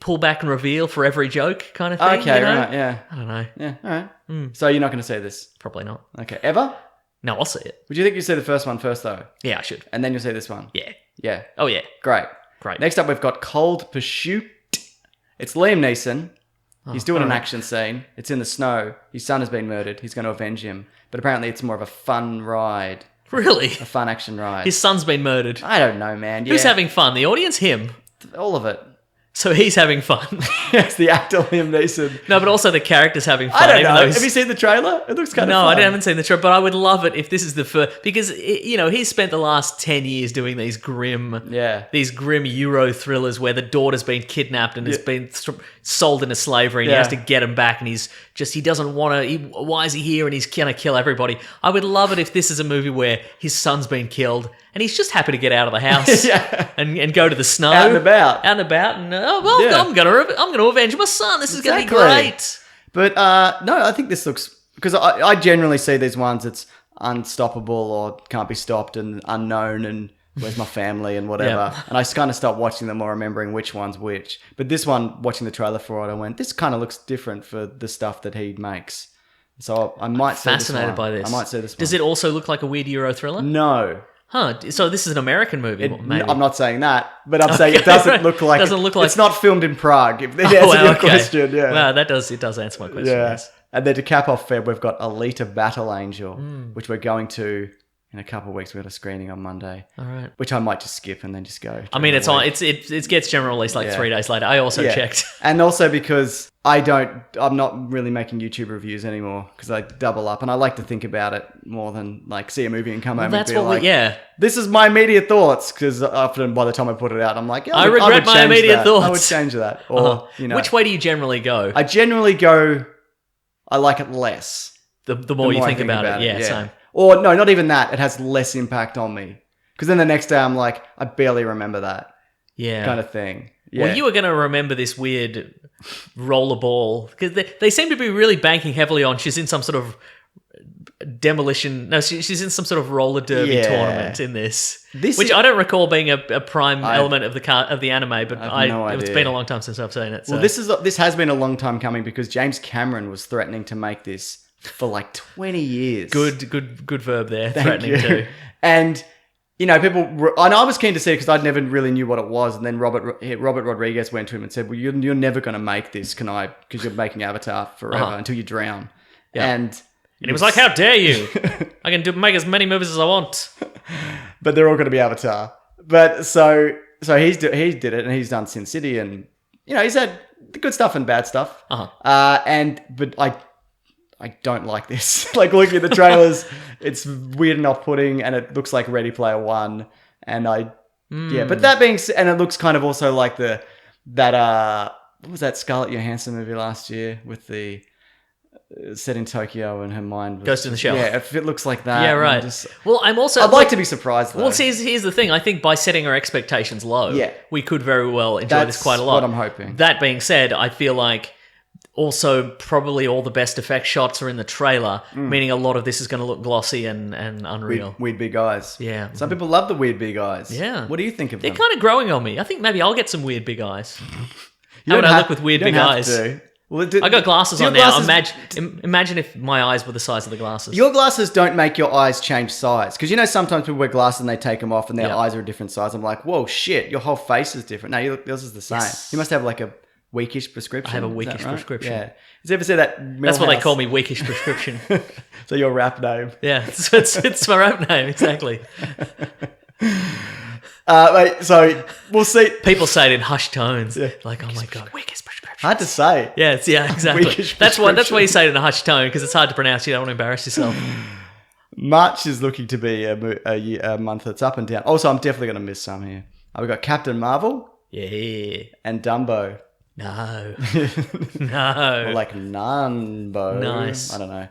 pull back and reveal for every joke kind of thing. Okay, right, yeah. I don't know. Yeah, all right. So you're not going to see this? Probably not. Okay, ever? No, I'll see it. Would you think you'd see the first one first, though? Yeah, I should. And then you'll see this one? Yeah. Yeah. Oh, yeah. Great. Great. Next up, we've got Cold Pursuit. It's Liam Neeson. He's doing an action scene. It's in the snow. His son has been murdered. He's going to avenge him. But apparently it's more of a fun ride. Really? A fun action ride. His son's been murdered. I don't know, man. Yeah. Who's having fun? The audience? Him? All of it. So he's having fun. Yes, the actor Liam Neeson. No, but also the character's having fun. I don't know. Have you seen the trailer? It looks kind of fun. No, I haven't seen the trailer, but I would love it if this is the first... Because, he's spent the last 10 years doing these grim Euro thrillers where the daughter's been kidnapped and has been sold into slavery and he has to get him back and he doesn't want to... Why is he here? And he's going to kill everybody. I would love it if this is a movie where his son's been killed and he's just happy to get out of the house and go to the snow. Out and about. And, I'm going to avenge my son. This is going to be great. But no, I think this looks... Because I generally see these ones that's unstoppable or can't be stopped and unknown and where's my family and whatever. Yeah. And I kind of stopped watching them or remembering which one's which. But this one, watching the trailer for it, I went, this kind of looks different for the stuff that he makes. So I might see this one. Fascinated by this. I might see this one. Does it also look like a weird Euro thriller? No. Huh. So this is an American movie, maybe? I'm not saying that, but I'm saying it doesn't look like... It's not filmed in Prague. If that answers your question, yeah. Wow, it does answer my question, yes. And then to cap off Feb, we've got Alita Battle Angel, which we're going to in a couple of weeks. We've got a screening on Monday. All right. Which I might just skip and then just go. I mean, it gets general release 3 days later. I also checked. And also because I'm not really making YouTube reviews anymore because I double up and I like to think about it more than see a movie and come home and be this is my immediate thoughts, because often by the time I put it out, I'm like, I regret my immediate thoughts. I would change that. Or, Which way do you generally go? I generally go, I like it less. The more you think about it. Yeah, same. Or no, not even that. It has less impact on me. Because then the next day I'm like, I barely remember that. Yeah. Kind of thing. Yeah. Well, you were going to remember this weird rollerball. Because they seem to be really banking heavily on she's in some sort of demolition. No, she's in some sort of roller derby tournament in this. Which I don't recall being a prime element of the anime, but it's been a long time since I've seen it. So. Well, this has been a long time coming because James Cameron was threatening to make this for 20 years. Good verb there. Thank threatening you. to. And people, and I was keen to see it because I never really knew what it was. And then Robert Rodriguez went to him and said, "Well, you're never going to make this, because you're making Avatar forever until you drown." Yeah. And he was like, "How dare you? I can make as many movies as I want." But they're all going to be Avatar. But so he did it, and he's done Sin City, and he's had good stuff and bad stuff. But I don't like this. Looking at the trailers, it's weird and off-putting, and it looks like Ready Player One. And but that being said, and it looks kind of also like what was that Scarlett Johansson movie last year with the set in Tokyo and her mind was Ghost in the Shell. Yeah, if it looks like that. Yeah, right. I'd like to be surprised though. Well, here's the thing. I think by setting our expectations low, we could very well enjoy this quite a lot. That's what I'm hoping. That being said, I feel like also probably all the best effect shots are in the trailer, meaning a lot of this is going to look glossy and unreal. Weird big eyes. Yeah. Some people love the weird big eyes. Yeah. What do you think of them? They're kind of growing on me. I think maybe I'll get some weird big eyes. How would I look with weird big eyes? Well, I got glasses on now. Imagine if my eyes were the size of the glasses. Your glasses don't make your eyes change size. Because sometimes people wear glasses and they take them off and their eyes are a different size. I'm like, whoa, shit, your whole face is different. No, yours is the same. Yes. You must have a weakish prescription. I have a weakish prescription. Yeah. Has you ever said that? That's what they call me, weakish prescription. So your rap name. Yeah, it's my rap name, exactly. So we'll see. People say it in hushed tones. Yeah. Oh my God. Weakest prescription. Hard to say. Yeah, exactly. That's why you say it in a hushed tone, because it's hard to pronounce. You don't want to embarrass yourself. March is looking to be a month that's up and down. Also, I'm definitely going to miss some here. We've got Captain Marvel. Yeah. And Dumbo. No. No. Or Nanbo. Nice. I don't know.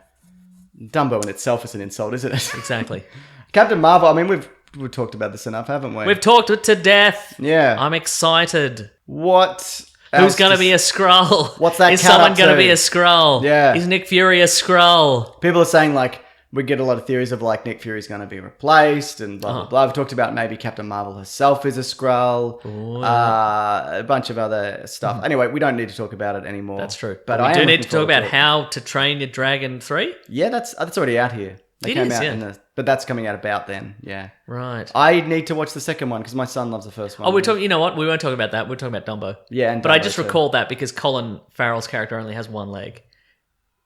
Dumbo in itself is an insult, isn't it? Exactly. Captain Marvel, I mean, we've talked about this enough, haven't we? We've talked it to death. Yeah. I'm excited. What? Who's going to be a Skrull? What's that Is cat someone up going to to? be a Skrull? Yeah. Is Nick Fury a Skrull? People are saying, like, we get a lot of theories of, like, Nick Fury's going to be replaced and blah, blah, blah. We've talked about maybe Captain Marvel herself is a Skrull. A bunch of other stuff. Anyway, we don't need to talk about it anymore. That's true. But we I do am need looking to talk forward about How to Train Your Dragon 3. Yeah, that's already out here. They It came is, out yeah. but that's coming out about then, yeah. Right. I need to watch the second one because my son loves the first one. Oh, we're talking. You know what? We won't talk about that. We're talking about Dumbo. Yeah, and but I Dumbo just too. recalled that because Colin Farrell's character only has one leg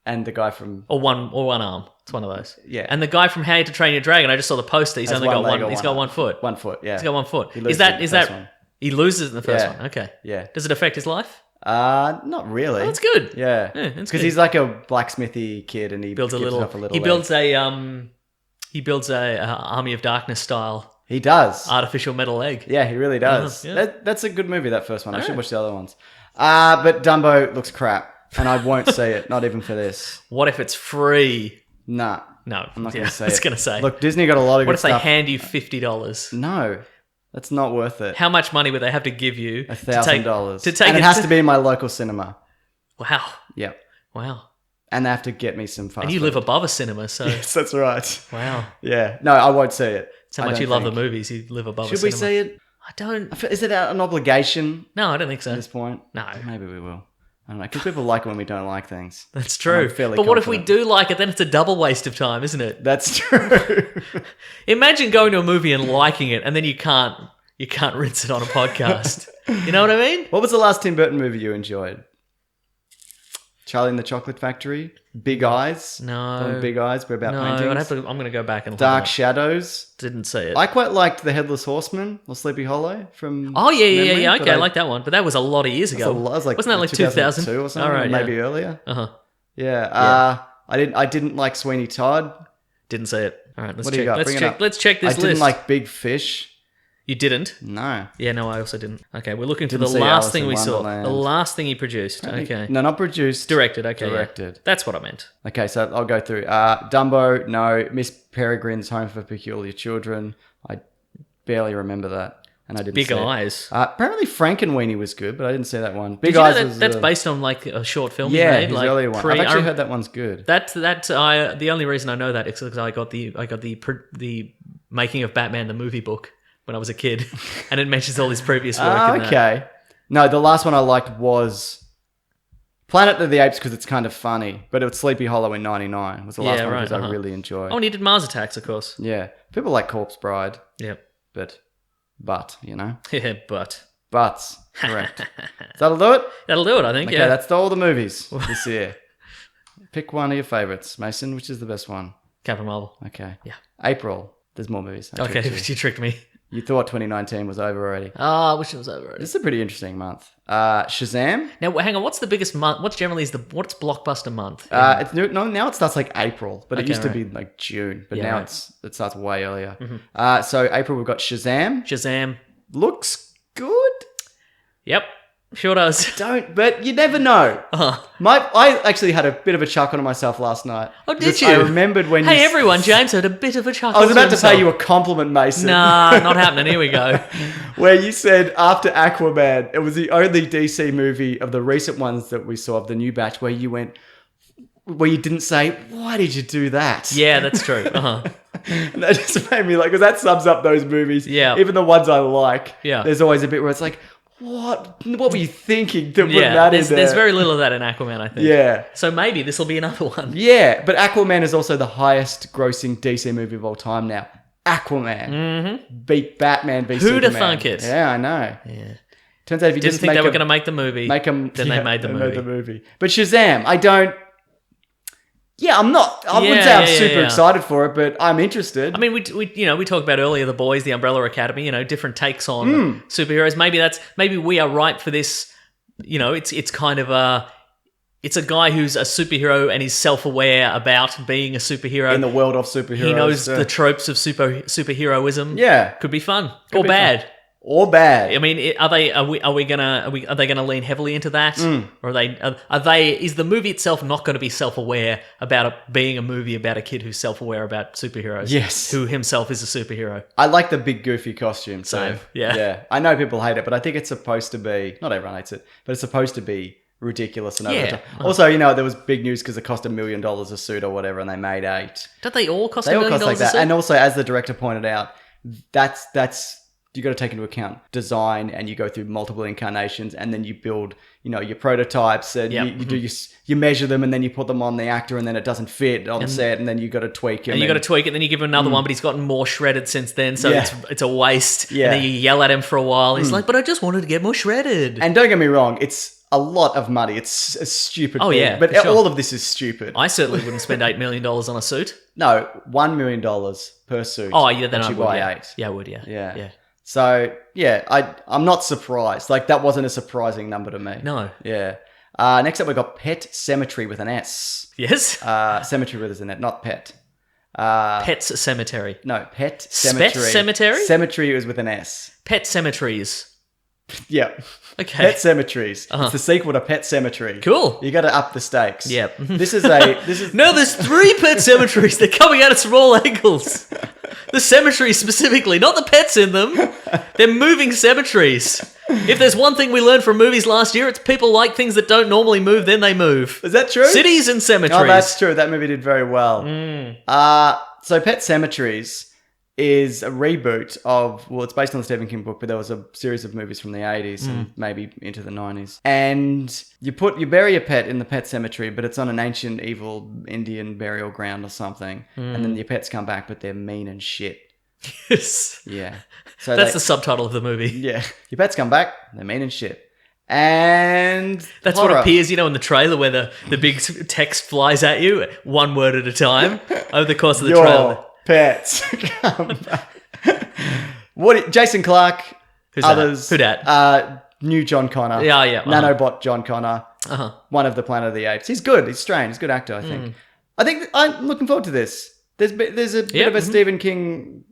And the guy from... or one arm. It's one of those. Yeah. And the guy from How to Train Your Dragon, I just saw the poster. He's Has only one got leg one. or He's one got arm. 1 foot. 1 foot, yeah. He's got 1 foot. He Is loses that in the is first that one. he loses in the first Yeah. one? Okay. Yeah. Does it affect his life? Not really. Oh, that's good. Yeah. Yeah, that's Because good. he's like a blacksmithy kid and he Builds a gives little. off a little He leg. builds a Army of Darkness style He does. artificial metal leg. Yeah, he really does. Yeah. That's a good movie, that first one. I should Alright. watch the other ones. But Dumbo looks crap. And I won't see it. Not even for this. What if it's free? Nah. No, I'm not yeah, going to say I was it. going to say. Look, Disney got a lot of what good if they stuff. hand you $50? No. That's not worth it. How much money would they have to give you? $1,000. To take and it has to be in my local cinema. Wow, Yep. wow. And they have to get me some fast And you food. live above a cinema, so Yes, that's right. wow. Yeah. No, I won't see it. That's how I much you don't love think. the movies. You live above a Should we cinema. see it? I don't. Is it an obligation No, I don't think so. at this point? No. Maybe we will. I don't know. Because people like it when we don't like things. That's true. I'm fairly But what if we confident. do like it? Then it's a double waste of time, isn't it? That's true. Imagine going to a movie and liking it, and then you can't rinse it on a podcast. You know what I mean? What was the last Tim Burton movie you enjoyed? Charlie and the Chocolate Factory? Big Eyes? No. Film Big Eyes, we're about No, paintings. I'm going to go back and Dark look. Shadows? Didn't see it. I quite liked The Headless Horseman or Sleepy Hollow from Oh yeah. memory, Okay, but I like that one, but that was a lot of years That ago. was like Wasn't that like 2000 or something? All right, maybe earlier. Uh huh. Yeah. I didn't like Sweeney Todd. Didn't see it. All right, let's What do you check. got? Let's Bring it check. up. Let's check this I didn't list. like Big Fish. You didn't? No. Yeah, no, I also didn't. Okay, we're looking for Didn't the see last Alice thing in we saw. Wonderland. The last thing he produced. Okay. No, not produced. Directed. Okay. yeah. Directed. That's what I meant. Okay, so I'll go through. Dumbo, no. Miss Peregrine's Home for Peculiar Children. I barely remember that. And I didn't Big see it. Eyes. Apparently Frankenweenie was good, but I didn't see that one. Big Did you know Eyes that, was... that's based on like a short film yeah, he made? his like earlier one. pre- I've actually I- heard that one's good. The only reason I know that is because I got the Making of Batman the movie book when I was a kid, and it mentions all his previous work. in that. Okay. No, the last one I liked was Planet of the Apes because it's kind of funny, but it was Sleepy Hollow in '99 was the last Yeah, one right, because I really enjoyed. Oh, and he did Mars Attacks, of course. Yeah, people like Corpse Bride, Yep. but you know, Yeah, but buts. Correct. So that'll do it. that'll do it. I think. Okay, yeah. that's all the movies this year. Pick one of your favorites, Mason. Which is the best one? Captain Marvel. Okay. Yeah. April. There's more movies. I Okay, tricked you tricked me. You thought 2019 was over already. Oh, I wish it was over already. This is a pretty interesting month. Shazam. Now, hang on. What's the biggest month? What's blockbuster month? It's now it starts like April, but it Okay, used to right. be like June, but Yeah, now right. it starts way earlier. So April we've got Shazam. Shazam. Looks good. Yep. Sure does. But you never know. Uh-huh. I actually had a bit of a chuckle to myself last night. Oh, did Because you? I remembered when Hey, you... everyone. James had a bit of a chuckle. I was about to himself. pay you a compliment, Mason. Nah, not happening. Here we go. Where you said after Aquaman, it was the only DC movie of the recent ones that we saw of the new batch where you didn't say, why did you do that? Yeah, that's true. Uh-huh. And that just made me like, because that sums up those movies. Yeah. Even the ones I like. Yeah. There's always a bit where it's like, what were you thinking to put Yeah, that in there? there's very little of that in Aquaman, I think. Yeah. So maybe this will be another one. Yeah, but Aquaman is also the highest grossing DC movie of all time now. Aquaman. Mm-hmm. Beat Batman v Who'da Superman. thunk it? Yeah, I know. Yeah. Turns out if you Didn't just think make they were a- going to make the movie. make them, Then they made the movie. But Shazam, I don't. Yeah, I'm not. I wouldn't Yeah, say I'm yeah, super yeah. excited for it, but I'm interested. I mean, we talked about earlier The Boys, The Umbrella Academy, different takes on superheroes. Maybe we are right for this. It's kind of it's a guy who's a superhero and he's self-aware about being a superhero. in the world of superheroes, he knows yeah. the tropes of superheroism. Yeah. Could be fun Could or be bad. fun. or bad. I mean, are they gonna lean heavily into that, or are they? Is the movie itself not going to be self-aware about being a movie about a kid who's self-aware about superheroes? Yes. Who himself is a superhero. I like the big goofy costume. Same, So, yeah. I know people hate it, but I think it's supposed to be. Not everyone hates it, but it's supposed to be ridiculous and over the Yeah. top. Also, there was big news because it cost $1 million a suit or whatever, and they made 8. Don't they all cost They $1 all million cost like a that. suit? And also, as the director pointed out, that's you got to take into account design, and you go through multiple incarnations, and then you build, your prototypes, and Yep. you do you measure them, and then you put them on the actor, and then it doesn't fit on the set, and then you got to tweak them. And you got to tweak it, then you give him another one, but he's gotten more shredded since then, so it's a waste. Yeah. And then you yell at him for a while. He's like, "But I just wanted to get more shredded." And don't get me wrong, it's a lot of money. It's a stupid Oh, thing. yeah, But for sure. all of this is stupid. I certainly wouldn't spend $8 million on a suit. No, $1 million per suit. Oh, yeah, then that I you would. buy Yeah. 8. Yeah, I would. Yeah. Yeah. So, I'm not surprised. Like, that wasn't a surprising number to me. No. Yeah. Next up, we got Pet Cemetery with an S. Yes. Cemetery with an S, not pet. Pets Cemetery. No, Pet Cemetery. Cemetery? Cemetery is with an S. Pet Cemeteries. Yeah. Okay. Pet Cemeteries. It's the sequel to Pet Cemetery. Cool. You got to up the stakes. Yep. This is No, there's 3 pet cemeteries. They're coming at us from all angles. The cemeteries specifically, not the pets in them. They're moving cemeteries. If there's one thing we learned from movies last year, it's people like things that don't normally move, then they move. Is that true? Cities and cemeteries. Oh, that's true. That movie did very well. So Pet Cemeteries is a reboot of, it's based on the Stephen King book, but there was a series of movies from the 80s and maybe into the 90s. And you bury a pet in the pet cemetery, but it's on an ancient evil Indian burial ground or something. And then your pets come back, but they're mean and shit. Yes. Yeah. So That's the subtitle of the movie. Yeah. Your pets come back, they're mean and shit. And That's horror. what appears, in the trailer where the big text flies at you, one word at a time, over the course of the Your trailer. pets come back. Jason Clarke, Who's others. That? Who dat? New John Connor. Yeah. Nanobot John Connor. One of the Planet of the Apes. He's good. He's strange. He's a good actor, I think. I think I'm looking forward to this. There's a bit of a Stephen King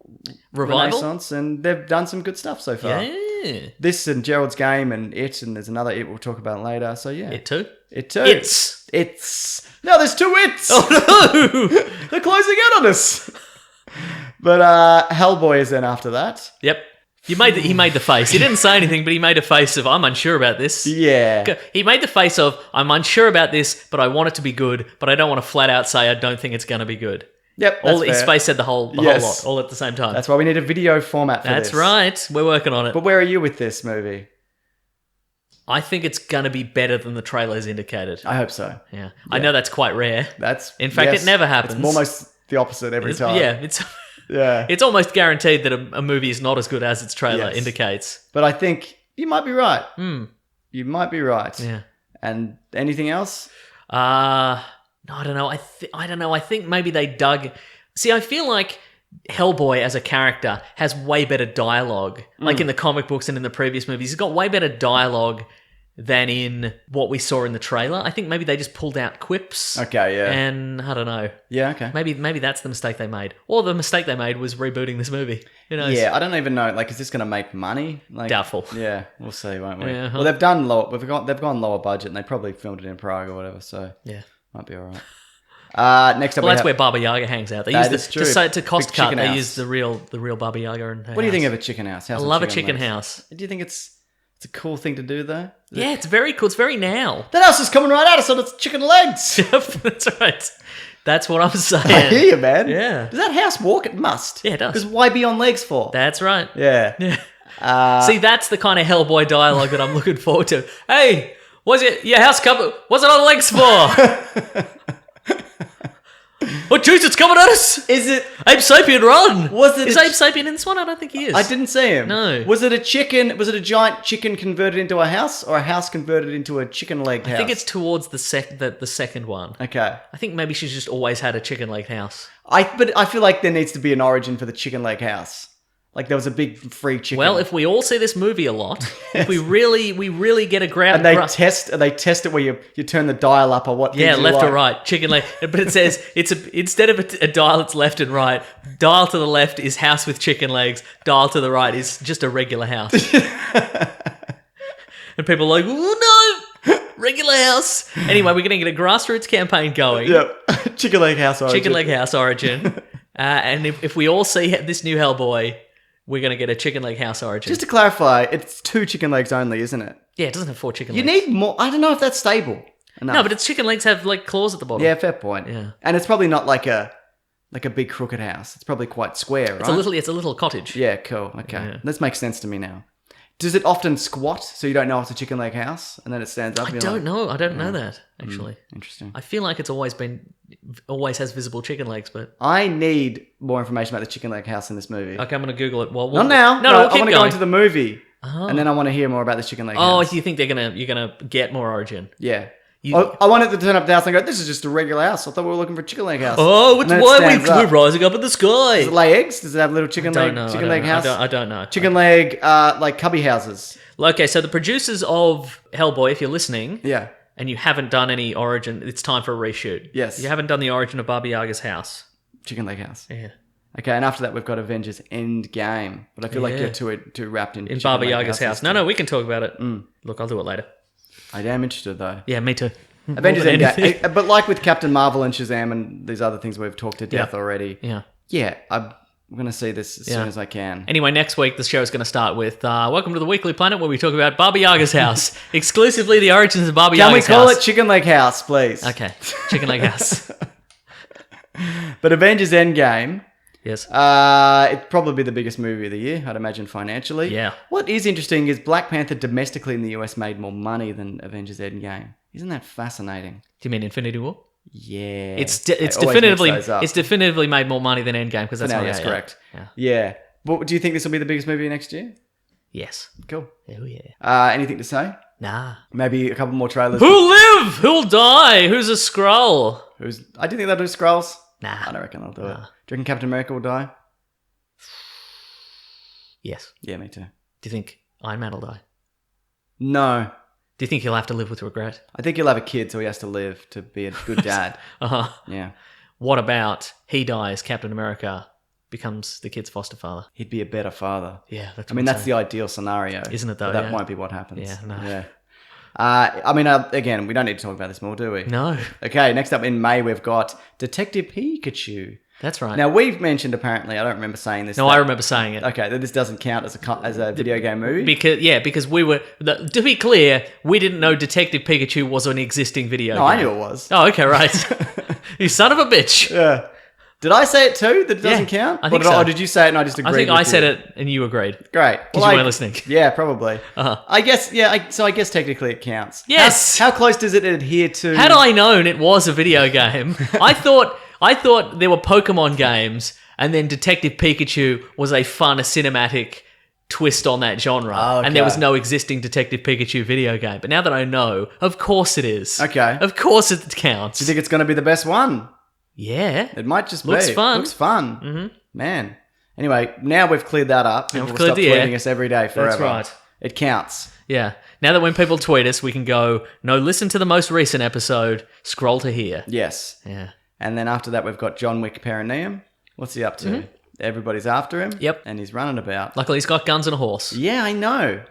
Revival? renaissance, and they've done some good stuff so far. Yeah. This and Gerald's Game and It, and there's another It we'll talk about later. So yeah. It too? It too. It's. No, there's 2 It's. Oh, no! They're closing in on us. But Hellboy is then after that. Yep. He made the face. He didn't say anything, but he made a face of, I'm unsure about this. Yeah. He made the face of, I'm unsure about this, but I want it to be good, but I don't want to flat out say I don't think it's going to be good. Yep. All That's his fair. face said the whole lot, all at the same time. That's why we need a video format for this. That's right. We're working on it. But where are you with this movie? I think it's going to be better than the trailers indicated. I hope so. Yeah. I know that's quite rare. In fact, it never happens. It's almost the opposite every time. Yeah, it's almost guaranteed that a movie is not as good as its trailer indicates. But I think you might be right. You might be right. Yeah. And anything else? No, I don't know. I don't know. I think maybe they dug. See, I feel like Hellboy as a character has way better dialogue. Like in the comic books and in the previous movies, he's got way better dialogue than in what we saw in the trailer. I think maybe they just pulled out quips. Okay, yeah. And I don't know. Yeah, okay. Maybe that's the mistake they made. Or the mistake they made was rebooting this movie. Who knows? Yeah, I don't even know. Like, is this going to make money? Like, Doubtful. Yeah, we'll see, won't we? Yeah, Well, they've done they've gone lower budget, and they probably filmed it in Prague or whatever. So yeah, might be all right. Next up, well, that's where Baba Yaga hangs out. They use is true. to cost Big cut. chicken They house. use the real Baba Yaga. And What do you think of a chicken house? I love a chicken house. Do you think it's a cool thing to do, though? Yeah, it's very cool. It's very now. That house is coming right at us on its chicken legs. Yep, that's right. That's what I'm saying. I hear you, man. Yeah. Does that house walk? It must. Yeah, it does. Because why be on legs for? That's right. Yeah. Yeah. See, that's the kind of Hellboy dialogue that I'm looking forward to. Hey, what's your house covered? What's it on legs for? Oh, jeez, it's coming at us! Is it? Ape Sapien, run! Was it Is a Ape Sapien in this one? I don't think he is. I didn't see him. No. Was it a chicken? Was it a giant chicken converted into a house, or a house converted into a chicken-legged house? I think it's towards the second one. Okay. I think maybe she's just always had a chicken-legged house. But I feel like there needs to be an origin for the chicken leg house. Like there was a big free chicken. Well, if we all see this movie a lot, if we really get a grab, and they test it where you turn the dial up or what? yeah, things you left like. or right, chicken leg. But it says instead of a dial, it's left and right. Dial to the left is house with chicken legs. Dial to the right is just a regular house. And people are like, oh no, regular house. Anyway, we're going to get a grassroots campaign going. Yep. Chicken leg house origin. Chicken leg house origin. And if we all see this new Hellboy, we're going to get a chicken leg house origin. Just to clarify, it's 2 chicken legs only, isn't it? Yeah, it doesn't have 4 chicken You legs. need more. I don't know if that's stable enough. No, but its chicken legs have like claws at the bottom. Yeah, fair point. Yeah. And it's probably not like a big crooked house. It's probably quite square, right? It's a little cottage. Yeah, cool. Okay. Yeah. This makes sense to me now. Does it often squat so you don't know it's a chicken leg house and then it stands up? I don't know. I don't know that, actually. Interesting. I feel like it's always has visible chicken legs, but... I need more information about the chicken leg house in this movie. Okay, I'm going to Google it. Well, Not now. No, I we'll want keep to go going. into the movie. Oh. And then I want to hear more about the chicken leg Oh, house. you think you're gonna get more origin? Yeah. You- I wanted to turn up the house and go, this is just a regular house. I thought we were looking for a chicken leg house. Oh, And it's then it why stands we're up. rising up in the sky. Does it lay eggs? Does it have little chicken leg house? I don't know. Chicken leg, like cubby houses. Okay, so the producers of Hellboy, if you're listening, Yeah. and you haven't done any origin, it's time for a reshoot. Yes. You haven't done the origin of Baba Yaga's house. Chicken leg house. Yeah. Okay, and after that we've got Avengers Endgame. But I feel like Yeah. you're too wrapped in In chicken Baba leg Yaga's houses house. No, we can talk about it. Look, I'll do it later. I am interested though. Yeah, me too. Avengers More than anything. Endgame. But like with Captain Marvel and Shazam and these other things we've talked to death already. Yeah. Yeah, I'm going to see this as soon as I can. Anyway, next week the show's going to start with Welcome to the Weekly Planet, where we talk about Baba Yaga's house. Exclusively the origins of Baba Can we Yaga's call house. it Chicken Leg House, please? Okay, Chicken Leg House. But Avengers Endgame, Yes. it'd probably be the biggest movie of the year, I'd imagine, financially. Yeah. What is interesting is Black Panther domestically in the US made more money than Avengers Endgame. Isn't that fascinating? Do you mean Infinity War? Yeah. It's I always mix definitively those up. it's definitively made more money than Endgame because that's now, how that's correct. Yeah. Yeah. But do you think this will be the biggest movie next year? Yes. Cool. Oh yeah. Anything to say? Nah. Maybe a couple more trailers. Who'll live? Who'll die? Who's a Skrull? I do think they'll do Skrulls. Nah. I don't reckon they'll do it. Do you reckon Captain America will die? Yes. Yeah, me too. Do you think Iron Man will die? No. Do you think he'll have to live with regret? I think he'll have a kid, so he has to live to be a good dad. Uh-huh. Yeah. What about he dies, Captain America becomes the kid's foster father? He'd be a better father. Yeah, that's I mean, that's the ideal scenario. Isn't it, though? But that Yeah. won't be what happens. Yeah, no. Yeah. Again, we don't need to talk about this more, do we? No, Okay, next up in May, we've got Detective Pikachu. that's right. Now, we've mentioned, apparently, I don't remember saying this. no, I remember saying it. Okay, that this doesn't count as a video game movie. Because we were, to be clear, we didn't know Detective Pikachu was an existing video game. I knew it was. Oh, okay, right. You son of a bitch. Yeah. Did I say it too, that it doesn't Yeah, count? I think Or so. did you say it and I just agreed I think with I said you? it and you agreed. Great. Because you weren't listening. Yeah, probably. Uh-huh. I guess, yeah, so I guess technically it counts. Yes. How close does it adhere to... Had I known it was a video game, I thought there were Pokemon games and then Detective Pikachu was a fun cinematic twist on that genre. Oh, okay. And there was no existing Detective Pikachu video game. But now that I know, of course it is. Okay. Of course it counts. Do you think it's going to be the best one? Yeah. It might just Looks be. fun. Looks fun. Mm-hmm. Man. Anyway, now we've cleared that up. People we've will cleared stop the air. tweeting us every day forever. right. It counts. Yeah. Now that when people tweet us, we can go, no, listen to the most recent episode, scroll to here. Yes. Yeah. And then after that, we've got John Wick Perineum. What's he up to? Everybody's after him. Yep. And he's running about. Luckily, he's got guns and a horse. Yeah, I know.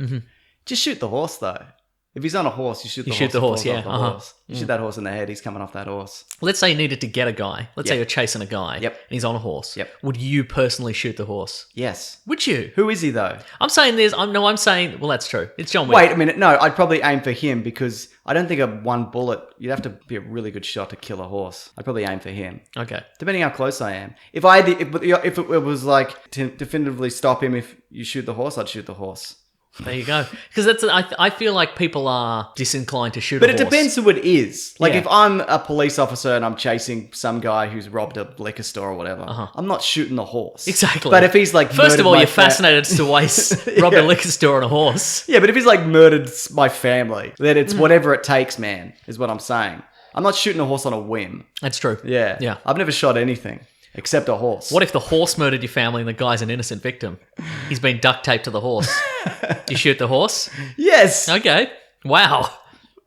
Just shoot the horse, though. If he's on a horse, you shoot the You horse. shoot the he horse, falls yeah, off the uh-huh. horse. You shoot that horse in the head, he's coming off that horse. Let's say you needed to get a guy. Let's say Yep. you're chasing a guy. Yep. And he's on a horse. Yep. Would you personally shoot the horse? Yes. Would you? Who is he, though? I'm saying I'm saying, well, that's true. It's John Wick. Wait a minute. No, I'd probably aim for him because I don't think a one bullet, you'd have to be a really good shot to kill a horse. I'd probably aim for him. Okay. Depending how close I am. If it was like to definitively stop him if you shoot the horse, I'd shoot the horse. There you go. Because I feel like people are disinclined to shoot But a it horse. depends who it is. Like Yeah. if I'm a police officer and I'm chasing some guy who's robbed a liquor store or whatever, I'm not shooting the horse. Exactly. But if he's like First of murdered all, my you're fascinated as to why he's robbed a liquor store on a horse. Yeah, but if he's like murdered my family, then it's whatever it takes, man, is what I'm saying. I'm not shooting a horse on a whim. That's true. Yeah. Yeah. I've never shot anything. Except a horse. What if the horse murdered your family and the guy's an innocent victim? He's been duct taped to the horse. You shoot the horse? Yes. Okay. Wow.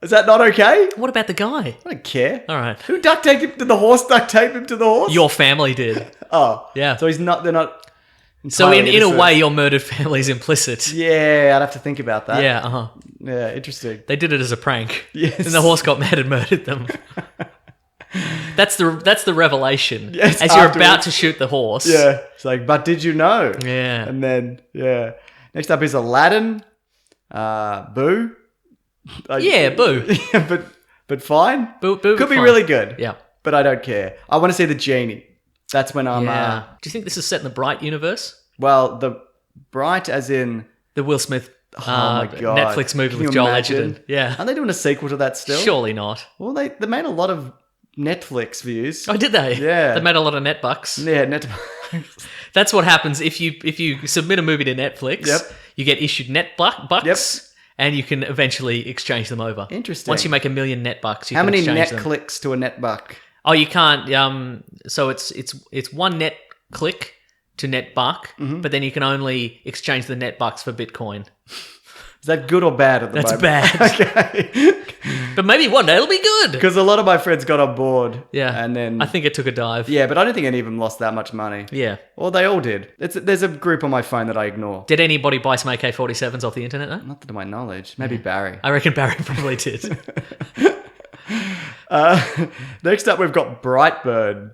Is that not okay? What about the guy? I don't care. All right. Who duct taped him? Did the horse duct tape him to the horse? Your family did. Oh. Yeah. So they're not... So in a innocent. way, your murdered family is implicit. Yeah, I'd have to think about that. Yeah, uh-huh. Yeah, interesting. They did it as a prank. Yes. And the horse got mad and murdered them. That's the revelation. Yes, as you're afterwards. about to shoot the horse. Yeah. It's like, but did you know? Yeah. And then, yeah. Next up is Aladdin. Boo. Yeah, boo. Yeah, but fine. Boo Could be fine. really good. Yeah. But I don't care. I want to see the genie. That's when I'm... Yeah. Do you think this is set in the Bright universe? well, the Bright as in... The Will Smith Oh my God. Netflix movie Can with you Joel imagine? Edgerton. Yeah. Are they doing a sequel to that still? Surely not. Well, they made a lot of Netflix views. Oh, did they? Yeah. They made a lot of net bucks. Yeah, That's what happens if you submit a movie to Netflix. Yep. You get issued net bucks. Yep. And you can eventually exchange them over. Interesting. Once you make $1 million net bucks, you How can many exchange net them. clicks to a net buck? Oh, you can't. So it's one net click to net buck, Mm-hmm. but then you can only exchange the net bucks for Bitcoin. Is that good or bad at the That's moment? bad. Okay. But maybe one day it'll be good. Because a lot of my friends got on board. Yeah. And then... I think it took a dive. Yeah, but I don't think any of them lost that much money. Yeah. Or they all did. There's a group on my phone that I ignore. Did anybody buy some AK-47s off the internet though? Not to my knowledge. Maybe Barry. I reckon Barry probably did. Next up, we've got Brightburn.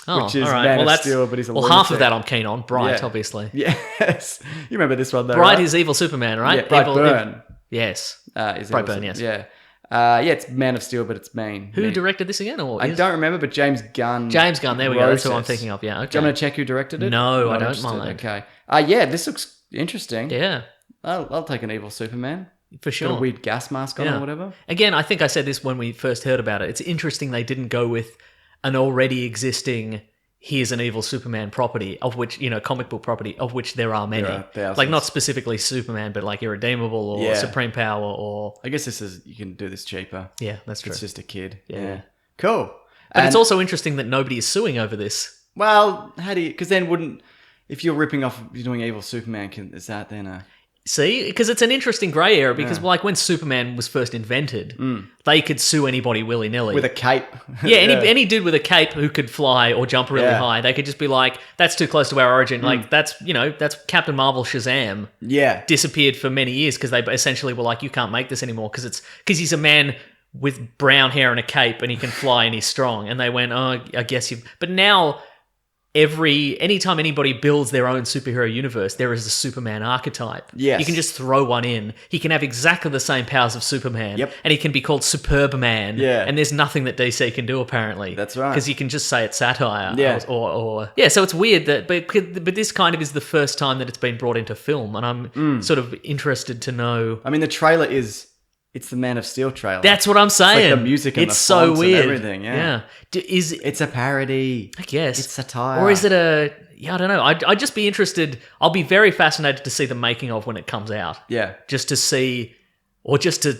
Oh, Which is all right. Man well, of that's Steel, but he's a well, half of lunatic. that I'm keen on. Bright, Yeah. obviously. Yes. You remember this one though, Bright right? is evil Superman, right? Yeah, Brightburn. Yes. Is Brightburn, awesome. yes. Yeah. Yeah, it's Man of Steel, but it's mean. Who directed this again? Or I is- don't remember, but James Gunn. James Gunn. There we go. That's wrote who I'm it. thinking of. Yeah. Okay. Do you want to check who directed it? No, I Not don't interested. mind. Okay. Yeah, this looks interesting. Yeah, I'll take an evil Superman. for Got a sure. weird gas mask on Yeah. or whatever. Again, I think I said this when we first heard about it. It's interesting they didn't go with an already existing here's an evil Superman property, of which, comic book property, of which there are many. There are thousands. Like, not specifically Superman, but like Irredeemable or Yeah. Supreme Power or... I guess you can do this cheaper. Yeah, that's true. It's just a kid. Yeah. Cool. But it's also interesting that nobody is suing over this. Well, how do you... Because then if you're ripping off, you're doing evil Superman, is that then a... See? Because it's an interesting grey area because, like, when Superman was first invented, they could sue anybody willy-nilly. With a cape. Yeah, any dude with a cape who could fly or jump really Yeah. high, they could just be like, that's too close to our origin. Like, that's Captain Marvel Shazam Yeah. disappeared for many years because they essentially were like, you can't make this anymore because he's a man with brown hair and a cape and he can fly and he's strong. And they went, oh, I guess you've... But now... anytime anybody builds their own superhero universe, there is a Superman archetype. Yes. You can just throw one in. He can have exactly the same powers of Superman. Yep. And he can be called Superb Man. Yeah. And there's nothing that DC can do, apparently. That's right. Because you can just say it's satire. Yeah. Yeah, so it's weird that... But this kind of is the first time that it's been brought into film. And I'm sort of interested to know... I mean, the trailer is... It's the Man of Steel trailer. That's what I'm saying. the music and it's the so fonts and weird. everything, yeah. It's a parody. I guess. It's satire. Or is it a... Yeah, I don't know. I'd just be interested... I'll be very fascinated to see the making of when it comes out. Yeah. Just to see... Or just to...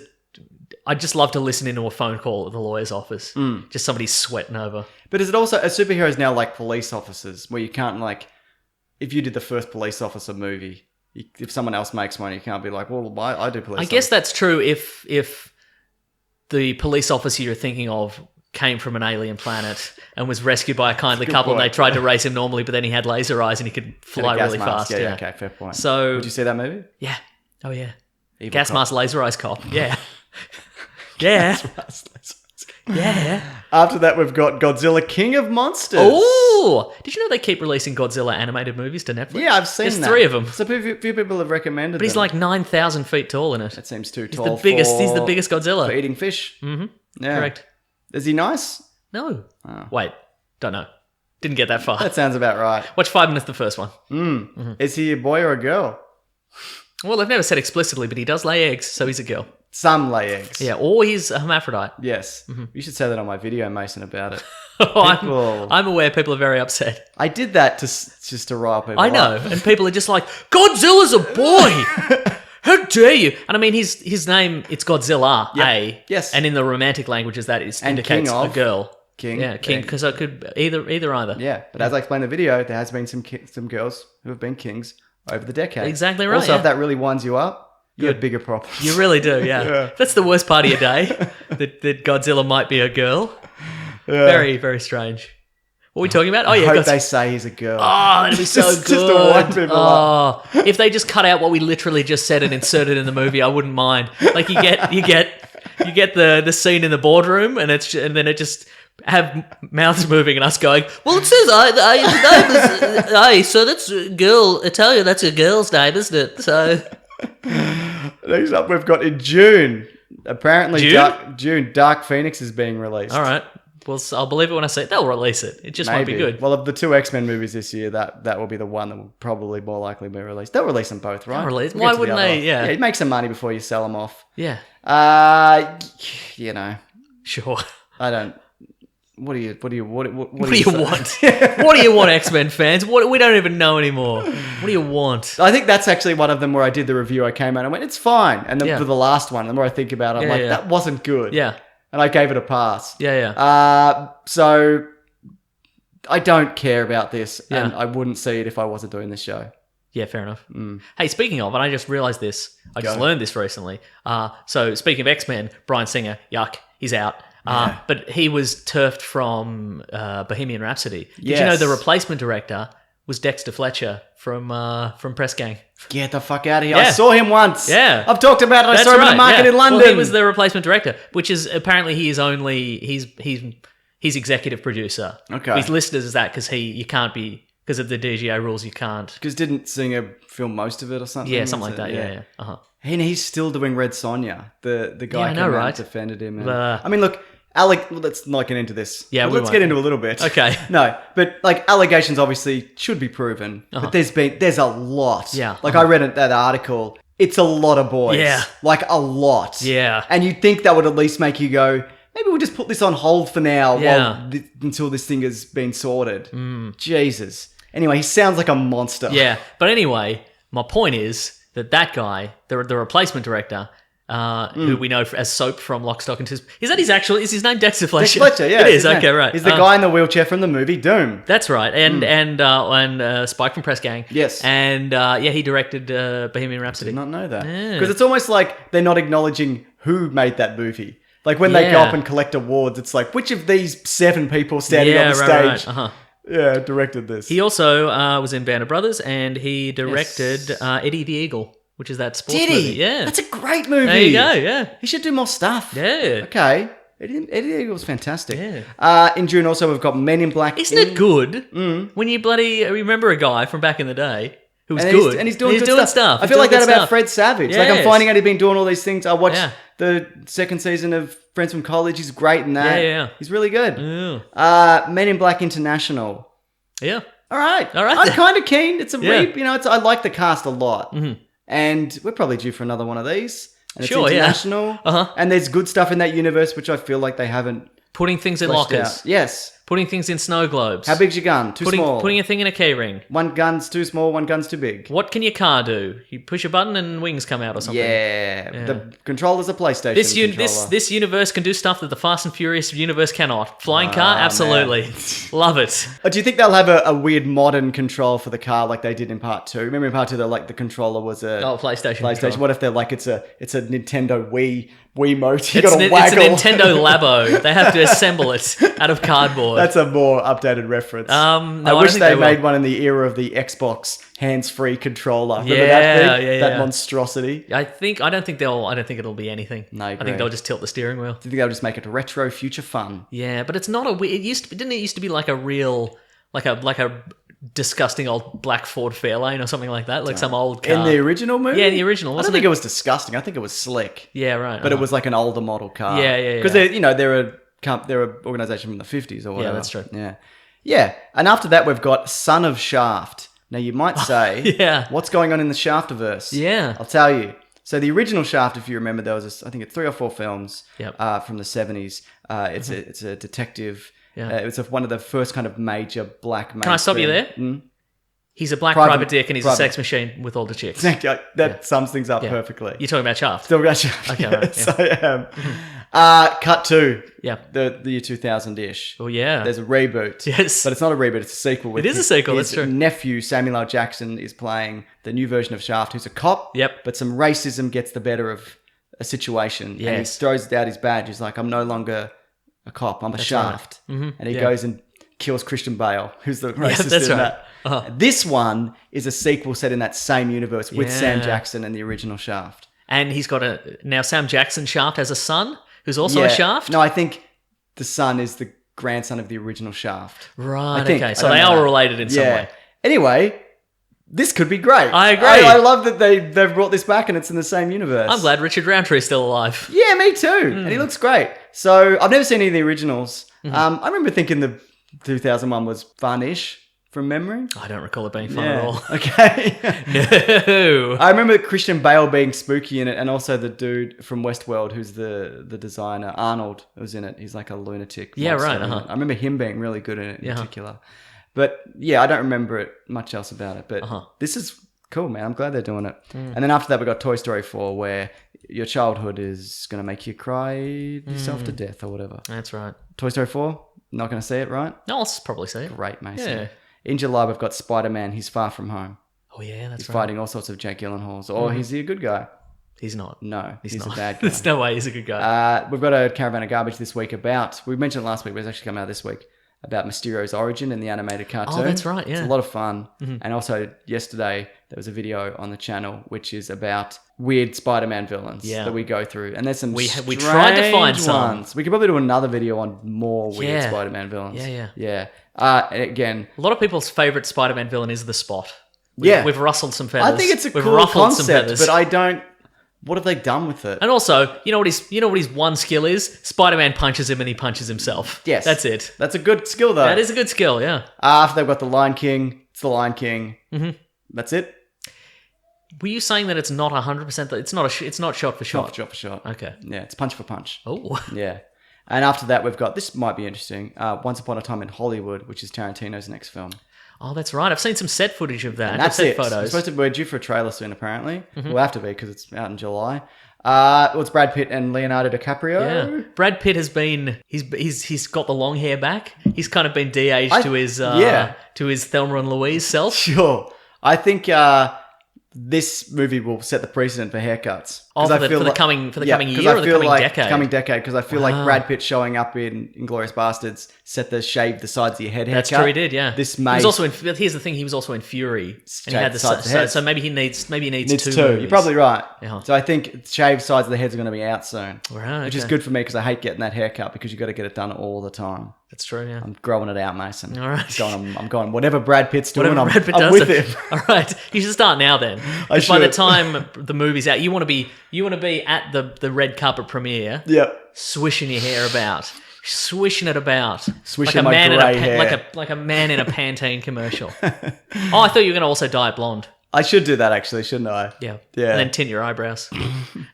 I'd just love to listen into a phone call at the lawyer's office. Just somebody sweating over. But is it also... Are superheroes now like police officers where you can't like... If you did the first police officer movie... If someone else makes one, you can't be like, well, I do police I guess officer. that's true if the police officer you're thinking of came from an alien planet and was rescued by a kindly couple and they point. tried to race him normally, but then he had laser eyes and he could Had a fly gas really mask. fast. Yeah, okay, fair point. So... Would you see that movie? Yeah. Oh, yeah. Evil Gas cop. mask laser eyes cop. Yeah. Yeah. Yeah. After that, we've got Godzilla King of Monsters. Oh! Did you know they keep releasing Godzilla animated movies to Netflix? Yeah, I've seen There's that. 3 of them. So few people have recommended But he's them. like 9,000 feet tall in it. That seems too He's tall the biggest. He's the for- biggest Godzilla. For eating fish. Mm-hmm. Yeah. Correct. Is he nice? No. Oh. Wait. Don't know. Didn't get that far. That sounds about right. Watch 5 minutes the first one. Is he a boy or a girl? Well, they've never said explicitly, but he does lay eggs, so he's a girl. Some lay eggs. Yeah, or he's a hermaphrodite. Yes. You should say that on my video, Mason, about it. I'm aware people are very upset. I did that just to rile people I know, up. and people are just like, Godzilla's a boy! How dare you? And I mean, his name, it's Godzilla, Yep. A. Yes. And in the romantic languages, that is And indicates king a of. girl. king. Yeah, king, because it could either. Yeah, but as I explained in the video, there has been some girls who have been kings over the decades. Exactly right. Also, if that really winds you up, you have bigger problems. You really do, yeah. That's the worst part of your day, that Godzilla might be a girl. Yeah. Very, very strange. What are we talking about? Oh, yeah. I hope they say he's a girl. Oh, that'd be so Just good. to wind people up. If they just cut out what we literally just said and insert it in the movie, I wouldn't mind. Like you get the scene in the boardroom, and then it just have mouths moving and us going, well, it says so that's a girl. I tell you, that's a girl's name, isn't it? So Next up, we've got in June. Apparently, June? Dark Phoenix is being released. all right. Well, I'll believe it when I see it. They'll release it. It just won't be good. Well, of the 2 X-Men movies this year, that will be the one that will probably more likely be released. They'll release them both, right? release- We'll why get to the wouldn't other they? one. Yeah. Yeah, make some money before you sell them off. Yeah, You know, sure. I don't. What do you What do you say? want? What do you want, X-Men fans? What we don't even know anymore. What do you want? I think that's actually one of them where I did the review. I came out and went, it's fine. And then Yeah. for the last one, the more I think about it, I'm like, that wasn't good. Yeah, And I gave it a pass. yeah. So I don't care about this, Yeah. and I wouldn't see it if I wasn't doing this show. Yeah, fair enough. Hey, speaking of, and I just realized this. I just Go. learned this recently. So speaking of X-Men, Bryan Singer, yuck, he's out. But he was turfed from Bohemian Rhapsody. Did you know Yes. the replacement director was Dexter Fletcher from Press Gang? Get the fuck out of here. Yeah. I saw him once. Yeah. I've talked about it. I That's saw him in right, the market yeah. in London. Well, he was the replacement director, which is apparently he's executive producer. Okay. He's listed as that because you can't be, because of the DGA rules, you can't. Because didn't Singer film most of it or something? Yeah, something like that. Yeah. Uh-huh. And he's still doing Red Sonja. The guy Yeah, I know, came out right? and defended him. And, The- I mean, look, let's not get into this. Yeah, But we let's won't. get into a little bit. Okay. No, but like allegations obviously should be proven. But there's a lot. Yeah. Like I read that article. It's a lot of boys. Yeah. Like a lot. Yeah. And you'd think that would at least make you go, maybe we'll just put this on hold for now Yeah. until this thing has been sorted. Jesus. Anyway, he sounds like a monster. Yeah, but anyway, my point is that guy, the replacement director, who we know as Soap from Lock, Stock and Two Smoking, is his name Dexter Fletcher? Dexter Fletcher, yeah. It it's is, his name. okay, right. He's the guy in the wheelchair from the movie Doom. That's right, and Spike from Press Gang. Yes. And he directed Bohemian Rhapsody. Did not know that. Yeah. Because it's almost like they're not acknowledging who made that movie. Like when they go Yeah. up and collect awards, it's like, which of these 7 people standing on the stage Right. Uh-huh. directed this? He also was in Band of Brothers, and he directed Eddie the Eagle, which is that sports Did movie. he? Yeah. That's a great movie. There you go, yeah. He should do more stuff. Yeah. Okay. Eddie Eagle's fantastic. Yeah. In June also we've got Men in Black. Isn't it good when you bloody remember a guy from back in the day who was good? And he's doing good stuff. stuff. I He's feel like doing that good about stuff. Fred Savage. Like I'm Yes. finding out he's been doing all these things. I watched Yeah. the second season of Friends from College. He's great in that. Yeah. He's really good. Yeah. Men in Black International. Yeah. All right. All right. I'm kind of keen. It's a Yeah. I like the cast a lot. And we're probably due for another one of these. And Sure, it's yeah. international. Uh-huh. And there's good stuff in that universe, which I feel like they haven't Putting things in fleshed lockers. out. Yes. Putting things in snow globes. How big's your gun? Too small. Putting a thing in a key ring. One gun's too small, one gun's too big. What can your car do? You push a button and wings come out or something. Yeah. The controller's a PlayStation This controller. universe can do stuff that the Fast and Furious universe cannot. Flying car, absolutely. Love it. Do you think they'll have a weird modern control for the car like they did in Part 2? Remember in Part 2, the controller was a PlayStation. PlayStation. controller. What if they're like it's a Nintendo Wiimote? You It's, got to it's a waggle. Nintendo Labo. They have to assemble it out of cardboard. That's a more updated reference. No, I I wish don't think they they will. made one in the era of the Xbox hands-free controller. Remember Yeah, that thing? yeah, That yeah. monstrosity. I don't think it'll be anything. No, I I agree. think they'll just tilt the steering wheel. Do you think they'll just make it retro future fun? Yeah, but it's not didn't it used to be like a real, like a disgusting old black Ford Fairlane or something like that, like some old car. In the original movie? Yeah, the original, I don't wasn't think it? it was disgusting. I think it was slick. Yeah, right. But it was like an older model car. Yeah. Because they're an organisation from the 50s or whatever. that's true. Yeah. And after that, we've got Son of Shaft. Now, you might say, Yeah. what's going on in the Shaftiverse? Yeah. I'll tell you. So the original Shaft, if you remember, there was, I think, 3 or 4 films Yep. from the 70s. It's a detective. Yeah. It was one of the first kind of major black mainstream. Can I stop you there? He's a black private dick and he's a sex machine with all the chicks. That sums things up perfectly. You're talking about Shaft. Still got you. Okay, right, Yes, I am. Cut to Yeah. the year 2000-ish. Oh, yeah. There's a reboot. Yes. But it's not a reboot, it's a sequel. It is a sequel, his that's true. nephew, Samuel L. Jackson, is playing the new version of Shaft, who's a cop. Yep. But some racism gets the better of a situation. And he Yes. throws out his badge. He's like, I'm no longer a cop, I'm a Shaft. right. Mm-hmm. And he Yeah. goes and kills Christian Bale, who's the racist that's in right. that. Uh-huh. This one is a sequel set in that same universe with Sam Yeah. Jackson and the original Shaft. And he's got now Sam Jackson Shaft has a son who's also a Shaft? No, I think the son is the grandson of the original Shaft. Right, I think. okay. I So don't they know are that. related in some way. Anyway, this could be great. I agree. I love that they've brought this back and it's in the same universe. I'm glad Richard Roundtree's still alive. Yeah, me too. And Hmm. he looks great. So I've never seen any of the originals. Mm-hmm. I remember thinking the 2001 was fun-ish from memory. I don't recall it being fun at all. Okay. No. I remember Christian Bale being spooky in it, and also the dude from Westworld, who's the designer, Arnold, was in it. He's like a lunatic. Yeah, monster right, in it. uh-huh. I remember him being really good in it in Yeah. particular. But yeah, I don't remember it much else about it. But Uh-huh. this is cool, man. I'm glad they're doing it. And then after that, we got Toy Story 4, where your childhood is going to make you cry yourself to death or whatever. That's right. Toy Story 4, not going to see it, right? No, I'll probably say it. Great, Mason. Yeah. In July, we've got Spider-Man, He's Far From Home. Oh, yeah, that's He's right. fighting all sorts of Jake Gyllenhaals. Or is he a good guy? He's not. No, he's not. a bad guy. There's no way he's a good guy. We've got a Caravan of Garbage this week we mentioned it last week, but it's actually come out this week, about Mysterio's origin in the animated cartoon. Oh, that's right, yeah. It's a lot of fun. And also, yesterday, there was a video on the channel, which is about weird Spider-Man villains Yeah. that we go through. And there's some We tried to find strange some. ones. We could probably do another video on more weird Yeah. Spider-Man villains. Yeah. Yeah. Again, A lot of people's favourite Spider-Man villain is the Spot. Yeah. We've rustled some feathers. I think it's a We've cool ruffled some concept, feathers. but I don't... What have they done with it? And also, you know what his one skill is? Spider-Man punches him and he punches himself. Yes. That's it. That's a good skill, though. That is a good skill, yeah. After they've got the Lion King, it's the Lion King. Mm-hmm. That's it. Were you saying that it's not 100%? That it's not shot for shot. Shot for shot. Okay. Yeah, it's punch for punch. Oh. Yeah. And after that, we've got, this might be interesting, Once Upon a Time in Hollywood, which is Tarantino's next film. Oh, that's right. I've seen some set footage of that. And that's set it. photos. We're due for a trailer soon, apparently. We'll have to be because it's out in July. Well, it's Brad Pitt and Leonardo DiCaprio. Yeah, Brad Pitt has been he's got the long hair back. He's kind of been de-aged to his to his Thelma and Louise self. Sure. I think this movie will set the precedent for haircuts. Oh, for the coming year or the coming decade? Coming decade, because I feel like Brad Pitt showing up in Inglourious Bastards set the shave the sides of your head haircut. That's true, he did. Yeah, This he may was also in. Here's the thing: he was also in Fury, and he had the sides of the head. so maybe he needs two. It's two. Movies. You're probably right. Yeah. So I think shaved sides of the heads are going to be out soon, Right, which is okay. good for me because I hate getting that haircut because you got to get it done all the time. That's true. Yeah. I'm growing it out, Mason. All right. I'm going. Whatever Brad Pitt's doing, Whatever Brad Pitt I'm does. with him. All right, you should start now. Then, I 'Cause by the should. time the movie's out, you want to be at the red carpet premiere, Yep. swishing your hair about, swishing it about, Swishing like a my man grey hair. like a man in a Pantene commercial. Oh, I thought you were going to also dye it blonde. I should do that actually, shouldn't I? Yeah, Yeah. And then tint your eyebrows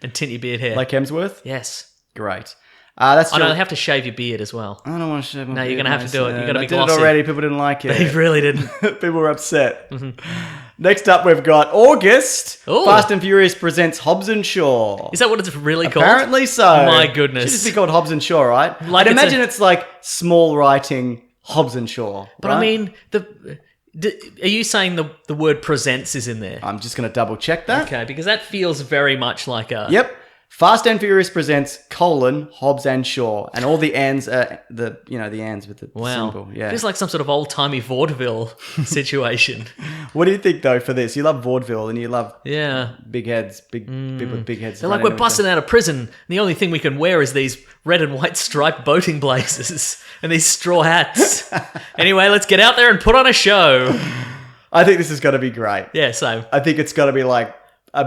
and tint your beard hair. Like Hemsworth? yes. Great. That's I know your- they have to shave your beard as well. I don't want to shave my No, you're beard, gonna have to do it. Mason. You gotta be I did glossy. it already. People didn't like it. They really didn't. People were upset. Next up, we've got August. Ooh. Fast and Furious presents Hobbs and Shaw. Is that what it's really called? Apparently so. My goodness. Should just be called Hobbs and Shaw, right? Like I'd it's imagine it's like small writing Hobbs and Shaw. But right? I mean, are you saying the word presents is in there? I'm just going to double check that. Okay, because that feels very much like a. Yep. Fast and Furious presents Hobbs and Shaw, and all the ands are the ands with the Wow. symbol. Yeah. Feels like some sort of old timey vaudeville situation. What do you think though for this? You love vaudeville and you love Yeah. big heads, people with big heads. They're like, we're busting out of prison. And the only thing we can wear is these red and white striped boating blazers and these straw hats. Anyway, let's get out there and put on a show. I think this is going to be great. Yeah, same. I think it's going to be like a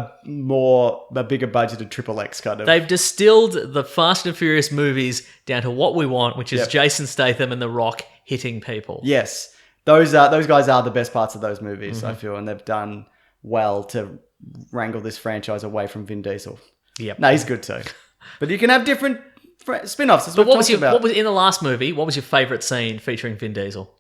bigger budgeted Triple X kind of. They've distilled the Fast and Furious movies down to what we want, which is Yep. Jason Statham and The Rock hitting people. Yes, those guys are the best parts of those movies. Mm-hmm. I feel, and they've done well to wrangle this franchise away from Vin Diesel. Yep. No, he's good too, but you can have different spin-offs. That's But what what was about. in the last movie? What was your favorite scene featuring Vin Diesel?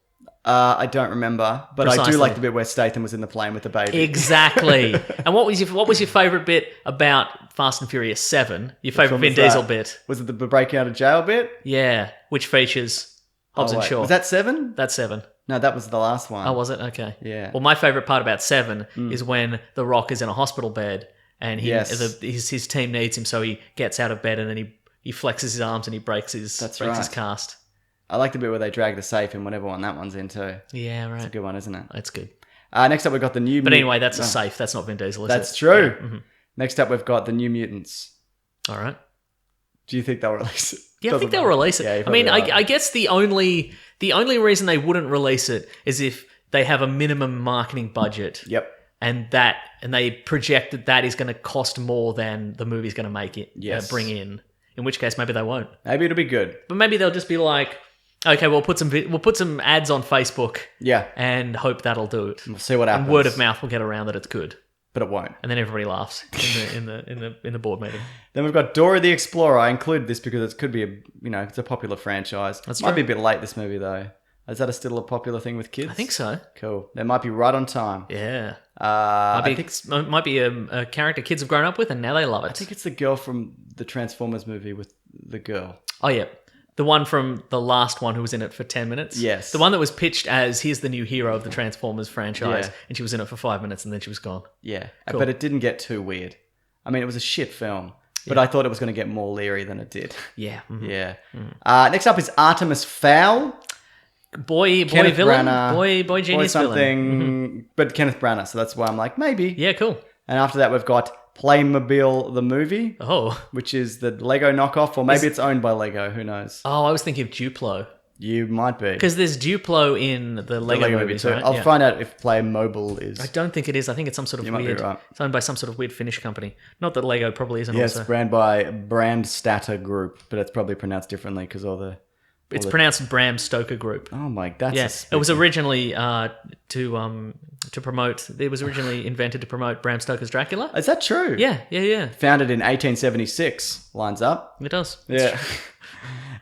I don't remember, but I do Precisely. like the bit where Statham was in the plane with the baby. Exactly. And what was your favourite bit about Fast and Furious 7? Your favourite one Vin was that? Diesel bit? Was it the breaking out of jail bit? Yeah, which features Hobbs and wait. Shaw. Was that 7? That's 7. No, that was the last one. Oh, was it? Okay. Yeah. Well, my favourite part about 7 is when The Rock is in a hospital bed and Yes. his team needs him, so he gets out of bed and then he flexes his arms and he breaks his That's his right. cast. I like the bit where they drag the safe in, whatever one that one's in too. Yeah, right. It's a good one, isn't it? That's good. Next up, we've got the new... But anyway, that's a safe. That's not Vin Diesel, is That's it? true. Yeah. Mhm. Next up, we've got the New Mutants. All right. Do you think they'll release it? Yeah, I think they'll release it. Yeah, I mean, probably are. I guess the only reason they wouldn't release it is if they have a minimum marketing budget. Yep. And they project that is going to cost more than the movie's going to make it Yes. bring in. In which case, maybe they won't. Maybe it'll be good. But maybe they'll just be like, okay, we'll put some ads on Facebook Yeah. and hope that'll do it. We'll see what happens. And word of mouth will get around that it's good, But it won't. and then everybody laughs in the board meeting. Then we've got Dora the Explorer. I included this because it could be it's a popular franchise. That's Might true. be a bit late, this movie, though. Is that still a popular thing with kids? I think so. Cool. They might be right on time. Yeah, I think might be a character kids have grown up with, and now they love it. I think it's the girl from the Transformers movie with the girl. Oh yeah, the one from the last one who was in it for 10 minutes. Yes. The one that was pitched as here's the new hero of the Transformers franchise, Yeah. and she was in it for 5 minutes, and then she was gone. Yeah. Cool. But it didn't get too weird. I mean, it was a shit film. But I thought it was going to get more leery than it did. Yeah. Mhm. Yeah. Next up is Artemis Fowl. Boy Kenneth villain. Branagh. Boy genius something. villain. But Kenneth Branagh. So that's why I'm like, maybe. Yeah, cool. And after that, we've got Playmobil the movie, Oh. which is the Lego knockoff. Or maybe it's owned by Lego. Who knows? Oh, I was thinking of Duplo. You might be. Because there's Duplo in the Lego movies, too. right? I'll Yeah. find out if Playmobil is. I don't think it is. I think it's some sort of You might be weird... right. It's owned by some sort of weird Finnish company. Not that Lego probably isn't Yes, also. brand by Brandstatter Group, but it's probably pronounced differently because all the. It's pronounced Bram Stoker Group. Oh my, that's Yes, it was originally to promote. It was originally invented to promote Bram Stoker's Dracula. Is that true? Yeah. Founded in 1876. Lines up. It does. Yeah.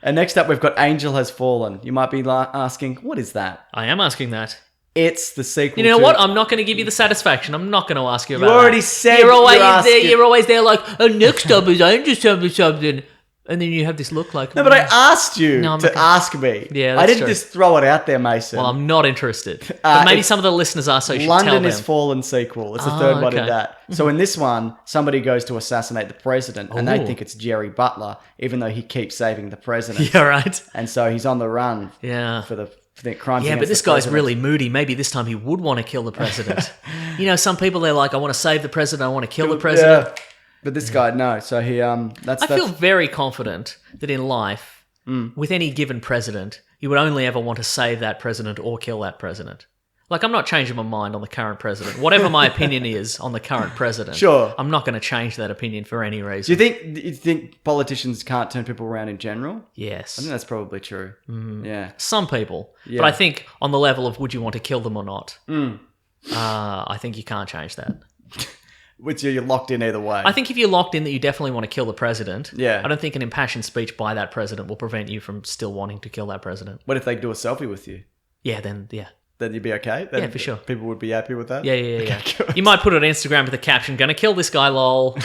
And next up, we've got Angel Has Fallen. You might be asking, what is that? I am asking that. It's the sequel. You know to... what? I'm not going to give you the satisfaction. I'm not going to ask you about. You already that. said you're always you're asking- You're always there, like, oh, next up is Angel something, and then you have this look like. No, but I asked you No, I'm to not gonna- ask me. Yeah, I that's didn't true. just throw it out there, Mason. Well, I'm not interested. But maybe it's some of the listeners are, so you should tell London them. is Fallen sequel. It's the Oh, third one in okay. that. So in this one, somebody goes to assassinate the president, and they Ooh. think it's Jerry Butler, even though he keeps saving the president. Yeah, right. And so he's on the run Yeah. for the crimes. Yeah, against but this the guy's president. really moody. Maybe this time he would want to kill the president. Some people, they're like, I want to save the president, I want to kill the president. Yeah. But this guy, no. So he that's I feel very confident that in life, with any given president, you would only ever want to save that president or kill that president. Like, I'm not changing my mind on the current president. Whatever my opinion is on the current president, Sure. I'm not going to change that opinion for any reason. Do you think politicians can't turn people around in general? Yes. I think that's probably true. Yeah. Some people. Yeah. But I think on the level of would you want to kill them or not, I think you can't change that. Which you're locked in either way. I think if you're locked in that you definitely want to kill the president, Yeah. I don't think an impassioned speech by that president will prevent you from still wanting to kill that president. What if they do a selfie with you? Yeah, then, yeah. Then you'd be okay? Then Yeah, for sure. People would be happy with that? Yeah. good. You might put it on Instagram with a caption, gonna kill this guy, lol.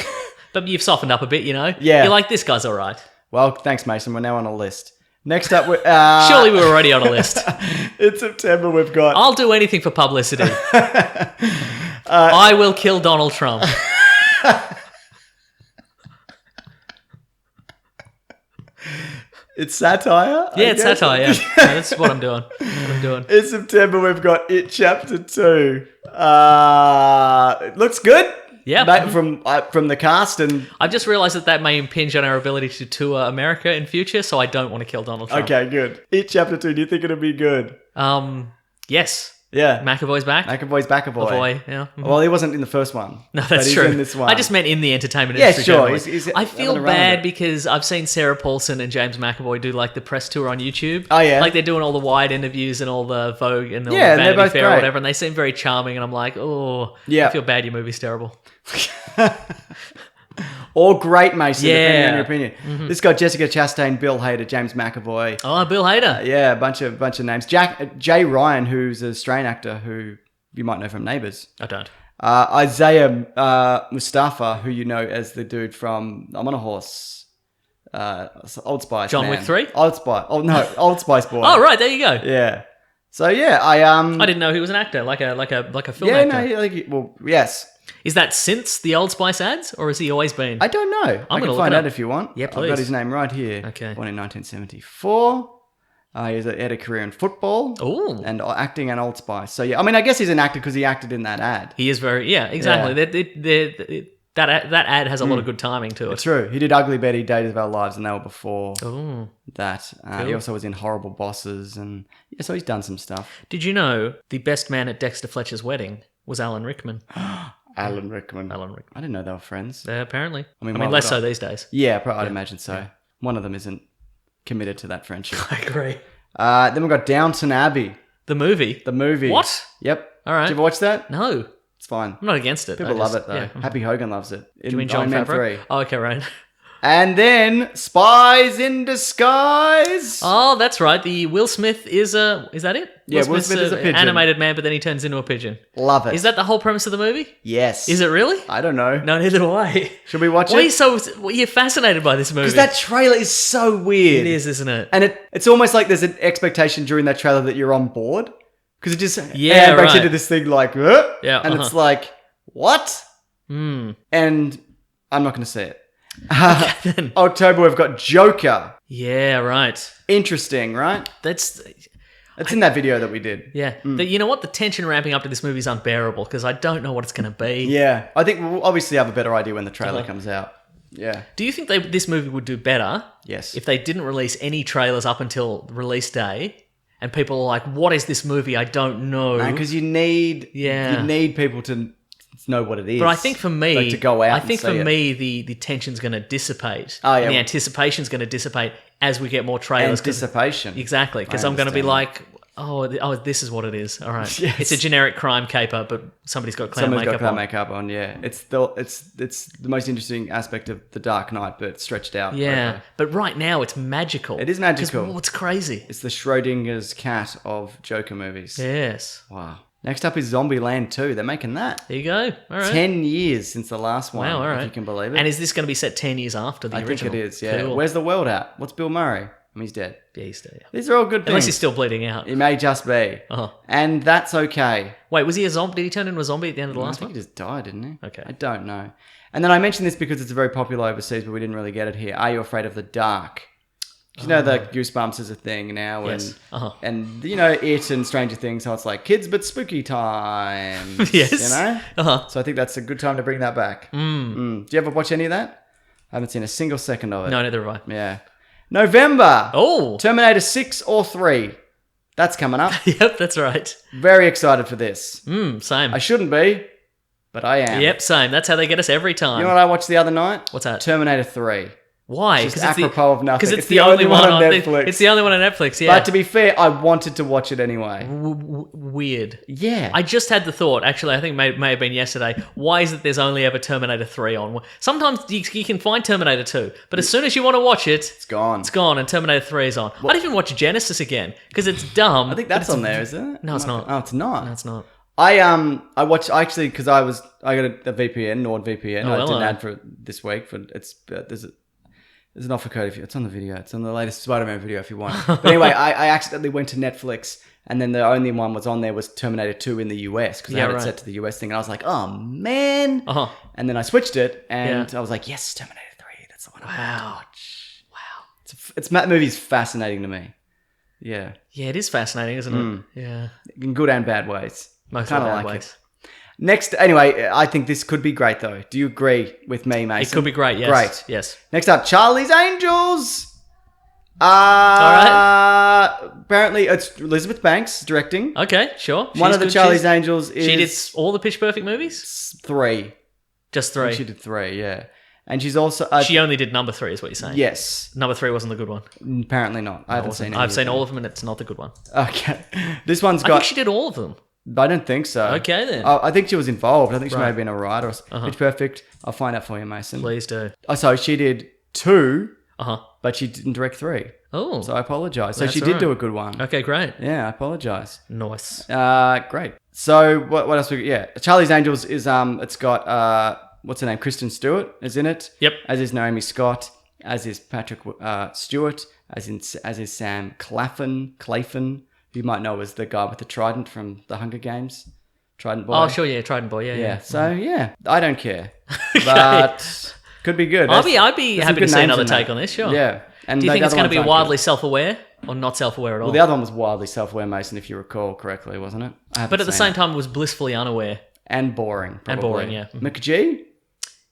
But you've softened up a bit, Yeah. You're like, this guy's all right. Well, thanks, Mason. We're now on a list. Next up, Surely we were already on a list. in September, we've got... I'll do anything for publicity. I will kill Donald Trump. It's satire? I Yeah, it's guess. satire, yeah. Yeah, that's what I'm doing. In September, we've got It Chapter 2. It looks good. Yeah. Mate, from the cast and... I've just realised that may impinge on our ability to tour America in future, so I don't want to kill Donald Trump. Okay, good. It Chapter 2, do you think it'll be good? Yes. Yeah. McAvoy's back. McAvoy's back a boy. Boy, yeah. Mhm. Well, he wasn't in the first one. No, but that's he's true. in this one. I just meant in the entertainment Yeah, industry. sure. generally. He's I having feel a run bad with it. because I've seen Sarah Paulson and James McAvoy do like the press tour on YouTube. Oh, yeah? Like they're doing all the wide interviews and all the Vogue and all Yeah, the and they're Vanity both Fair or great. whatever, and they seem very charming. And I'm like, oh, Yeah. I feel bad. Your movie's terrible. or great Mason, depending on Yeah. your opinion. This got Jessica Chastain, Bill Hader, James McAvoy. Oh, Bill Hader. Yeah, a bunch of names. Jay Ryan, who's an Australian actor who you might know from Neighbours. I don't. Isaiah Mustafa, who you know as the dude from I'm on a Horse. Old Spice. John man. Wick 3? Old Spice. Oh no, Old Spice boy. Oh, right, there you go. Yeah. So yeah, I didn't know he was an actor, like a film yeah, actor. well, yes. Is that since the Old Spice ads, or has he always been? I don't know. I gonna can look find it out up. if you want. Yeah, I've please. got his name right here. Okay. Born in 1974. He had a career in football. Ooh. And acting and Old Spice. So yeah, I mean, I guess he's an actor because he acted in that ad. He is very, yeah, exactly. That ad has a lot of good timing to it. True. He did Ugly Betty, Days of Our Lives, and they were before Ooh. that. He also was in Horrible Bosses, and yeah, so he's done some stuff. Did you know the best man at Dexter Fletcher's wedding was Alan Rickman? Alan Rickman. Alan Rickman. I didn't know they were friends. Apparently. I mean why less would so I? these days. Yeah, I'd imagine so. One of them isn't committed to that friendship. I agree. Then we've got Downton Abbey, The movie. the movie. What? Yep. All right. Did you ever watch that? No, It's fine. I'm not against it. People I love just- it though. Yeah. Happy Hogan loves it. Do you mean John Iron Man Favreau? 3. Oh, okay, right. And then Spies in Disguise. Oh, that's right. The Will Smith is that it? Yeah, Will Smith is a pigeon. Animated man, but then he turns into a pigeon. Love it. Is that the whole premise of the movie? Yes. Is it really? I don't know. No, neither do I. Should we watch Why are you it? so you're fascinated by this movie? Because that trailer is so weird. it is, isn't it? And it's almost like there's an expectation during that trailer that you're on board. Because it just Yeah, breaks right. into this thing like, Yeah, and it's like, what? And I'm not going to say it. Then. October, we've got Joker. Yeah, right. Interesting, right? That's It's in that video that we did. yeah. You know what? The tension ramping up to this movie is unbearable because I don't know what it's going to be. Yeah. I think we'll obviously have a better idea when the trailer Uh-huh. comes out. Yeah. Do you think this movie would do better Yes. if they didn't release any trailers up until release day, and people are like, "What is this movie? I don't know." Because you need people to know what it is. But I think for me, Like, to go out I and think see for it. me, the tension's going to dissipate. Oh, yeah. And the anticipation's going to dissipate as we get more trailers. 'cause- Anticipation. Exactly, because I I'm going to be understand like, oh, this is what it is. All right, Yes. it's a generic crime caper, but somebody's got clown Someone's makeup got clown on. makeup on, yeah. It's the most interesting aspect of The Dark Knight, but it's stretched out. Yeah, over. but right now it's magical. It is magical. 'Cause, it's crazy. It's the Schrodinger's cat of Joker movies. Yes. Wow. Next up is Zombieland 2. They're making that. There you go. All right. 10 years since the last one, Wow, all right. if you can believe it. And is this going to be set 10 years after the I think original? it is, yeah. Cool. Where's the world at? What's Bill Murray? I mean, he's dead. Yeah, he's there. These are all good Unless things. he's still bleeding out. It may just be. Uh-huh. And that's okay. Wait, was he a zombie? Did he turn into a zombie at the end of the I last think one? he just died, didn't he? Okay. I don't know. And then I mentioned this because it's very popular overseas, but we didn't really get it here. Are You Afraid of the Dark? You know that Goosebumps is a thing now, Yes. and Uh-huh. and you know It and Stranger Things, so it's like kids but spooky times. Yes. You know? Uh-huh. So I think that's a good time to bring that back. Do you ever watch any of that? I haven't seen a single second of it. No, neither have I. Yeah. November. Oh! Terminator 6 or 3. That's coming up. Yep, that's right. Very excited for this. Same. I shouldn't be, but I am. Yep, same. That's how they get us every time. You know what I watched the other night? What's that? Terminator 3. Why? Just apropos of nothing. Because it's the only one on Netflix. It's the only one on Netflix, yeah. But to be fair, I wanted to watch it anyway. Weird. Yeah. I just had the thought, actually, I think it may have been yesterday, why is it there's only ever Terminator 3 on? Sometimes you can find Terminator 2, but as soon as you want to watch it, It's gone. it's gone and Terminator 3 is on. I'd even watch Genesis again, because it's dumb. I think that's on there, isn't it? No, it's not. Oh, it's not. No, it's not. I watched actually because I got a VPN, NordVPN. Oh, I well, did an ad for it this week. There's an offer code if it's on the video. It's on the latest Spider-Man video if you want it. But anyway, I accidentally went to Netflix and then the only one was on there was Terminator 2 in the US because I had it set to the US thing. And I was like, oh man. Uh-huh. And then I switched it and Yeah. I was like, yes, Terminator 3. That's the one I want to Wow. watch. Wow. That movie's fascinating to me. Yeah. Yeah, it is fascinating, isn't it? Yeah. In good and bad ways. Most Kinda of the bad like ways. it. Next, anyway, I think this could be great though. Do you agree with me, Mason? It could be great, yes. Great. Yes. Next up, Charlie's Angels. right. Apparently, it's Elizabeth Banks directing. Okay, sure. One She's of the good. Charlie's Angels is She did all the Pitch Perfect movies? 3. Just 3. She did 3, yeah. And she's also She only did number 3, is what you're saying. yes. Number 3 wasn't the good one. Apparently not. I haven't seen. I've seen all of them, and it's not the good one. Okay. This one's I got. think she did all of them. But I don't think so. Okay, then. I think she was involved. I think she may Right. have been a writer. Pitch Perfect. I'll find out for you, Mason. Please do. Oh, so she did 2, Uh-huh. but she didn't direct 3. Oh. So I apologise. So That's she did all do a right. good one. Okay, great. Yeah, I apologise. Nice. Great. So what else? Charlie's Angels is it's got what's her name? Kristen Stewart is in it. Yep. As is Naomi Scott. As is Patrick Stewart. As is Sam Claflin, who you might know as the guy with the trident from the Hunger Games. Trident Boy. Oh, sure, yeah, Trident Boy, Yeah. So I don't care, but could be good. I'd be There's happy some to good see names another in take that. on this, sure. Yeah. And Do you the think it's other going to be ones aren't wildly good. self-aware or not self-aware at all? Well, the other one was wildly self-aware, Mason, if you recall correctly, wasn't it? But at the same time, it was blissfully unaware. and boring, probably. And boring, yeah. Mhm. McGee,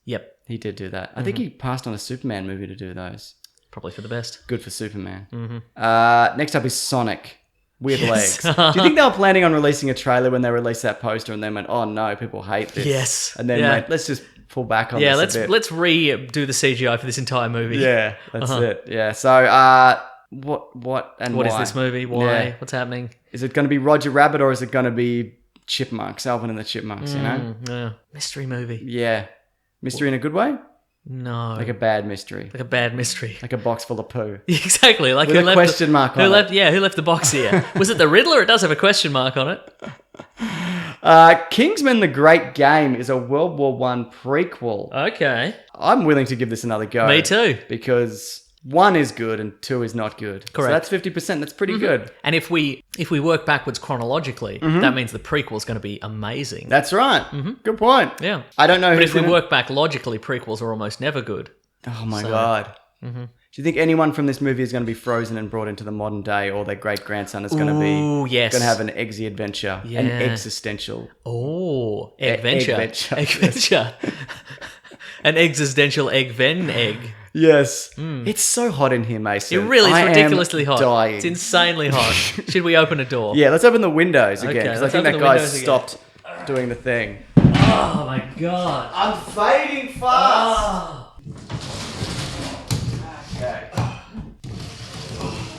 Yep, he did do that. I think he passed on a Superman movie to do those. probably for the best. Good for Superman. Mm-hmm. Next up is Sonic. Weird Yes. legs. Do you think they were planning on releasing a trailer when they released that poster and then went, oh no, people hate this? Yes. And then Yeah. went, let's just pull back on Yeah, this a bit. let's redo the CGI for this entire movie. Yeah, that's it. Yeah. So, what and What is why? this movie? Why? Yeah. What's happening? Is it going to be Roger Rabbit or is it going to be Chipmunks, Alvin and the Chipmunks, you know? Yeah. Mystery movie. Yeah. Mystery in a good way? No. Like a bad mystery. Like a bad mystery. Like a box full of poo. Exactly. Like With who a left question mark who on left, it. Yeah, who left the box here? Was it the Riddler? It does have a question mark on it. Kingsman the Great Game is a World War One prequel. Okay. I'm willing to give this another go. Me too. Because 1 is good and 2 is not good. Correct. So that's 50%. That's pretty good. And if we work backwards chronologically, that means the prequel's going to be amazing. That's right. Good point. Yeah. I don't know But who's if we in it. work back logically, prequels are almost never good. Oh my God. Do you think anyone from this movie is going to be frozen and brought into the modern day, or their great grandson is going to be Ooh, yes. going to have an eggsy adventure, an Yeah. existential? Oh, Eggventure. Eggventure. Eggventure. An existential egg. Yes. It's so hot in here, Mason. It really is I am ridiculously hot. Dying. It's insanely hot. Should we open a door? Yeah, let's open the windows again Okay, because I let's think open that the guy windows again. stopped doing the thing. Oh my god. I'm fading fast. Oh. Okay.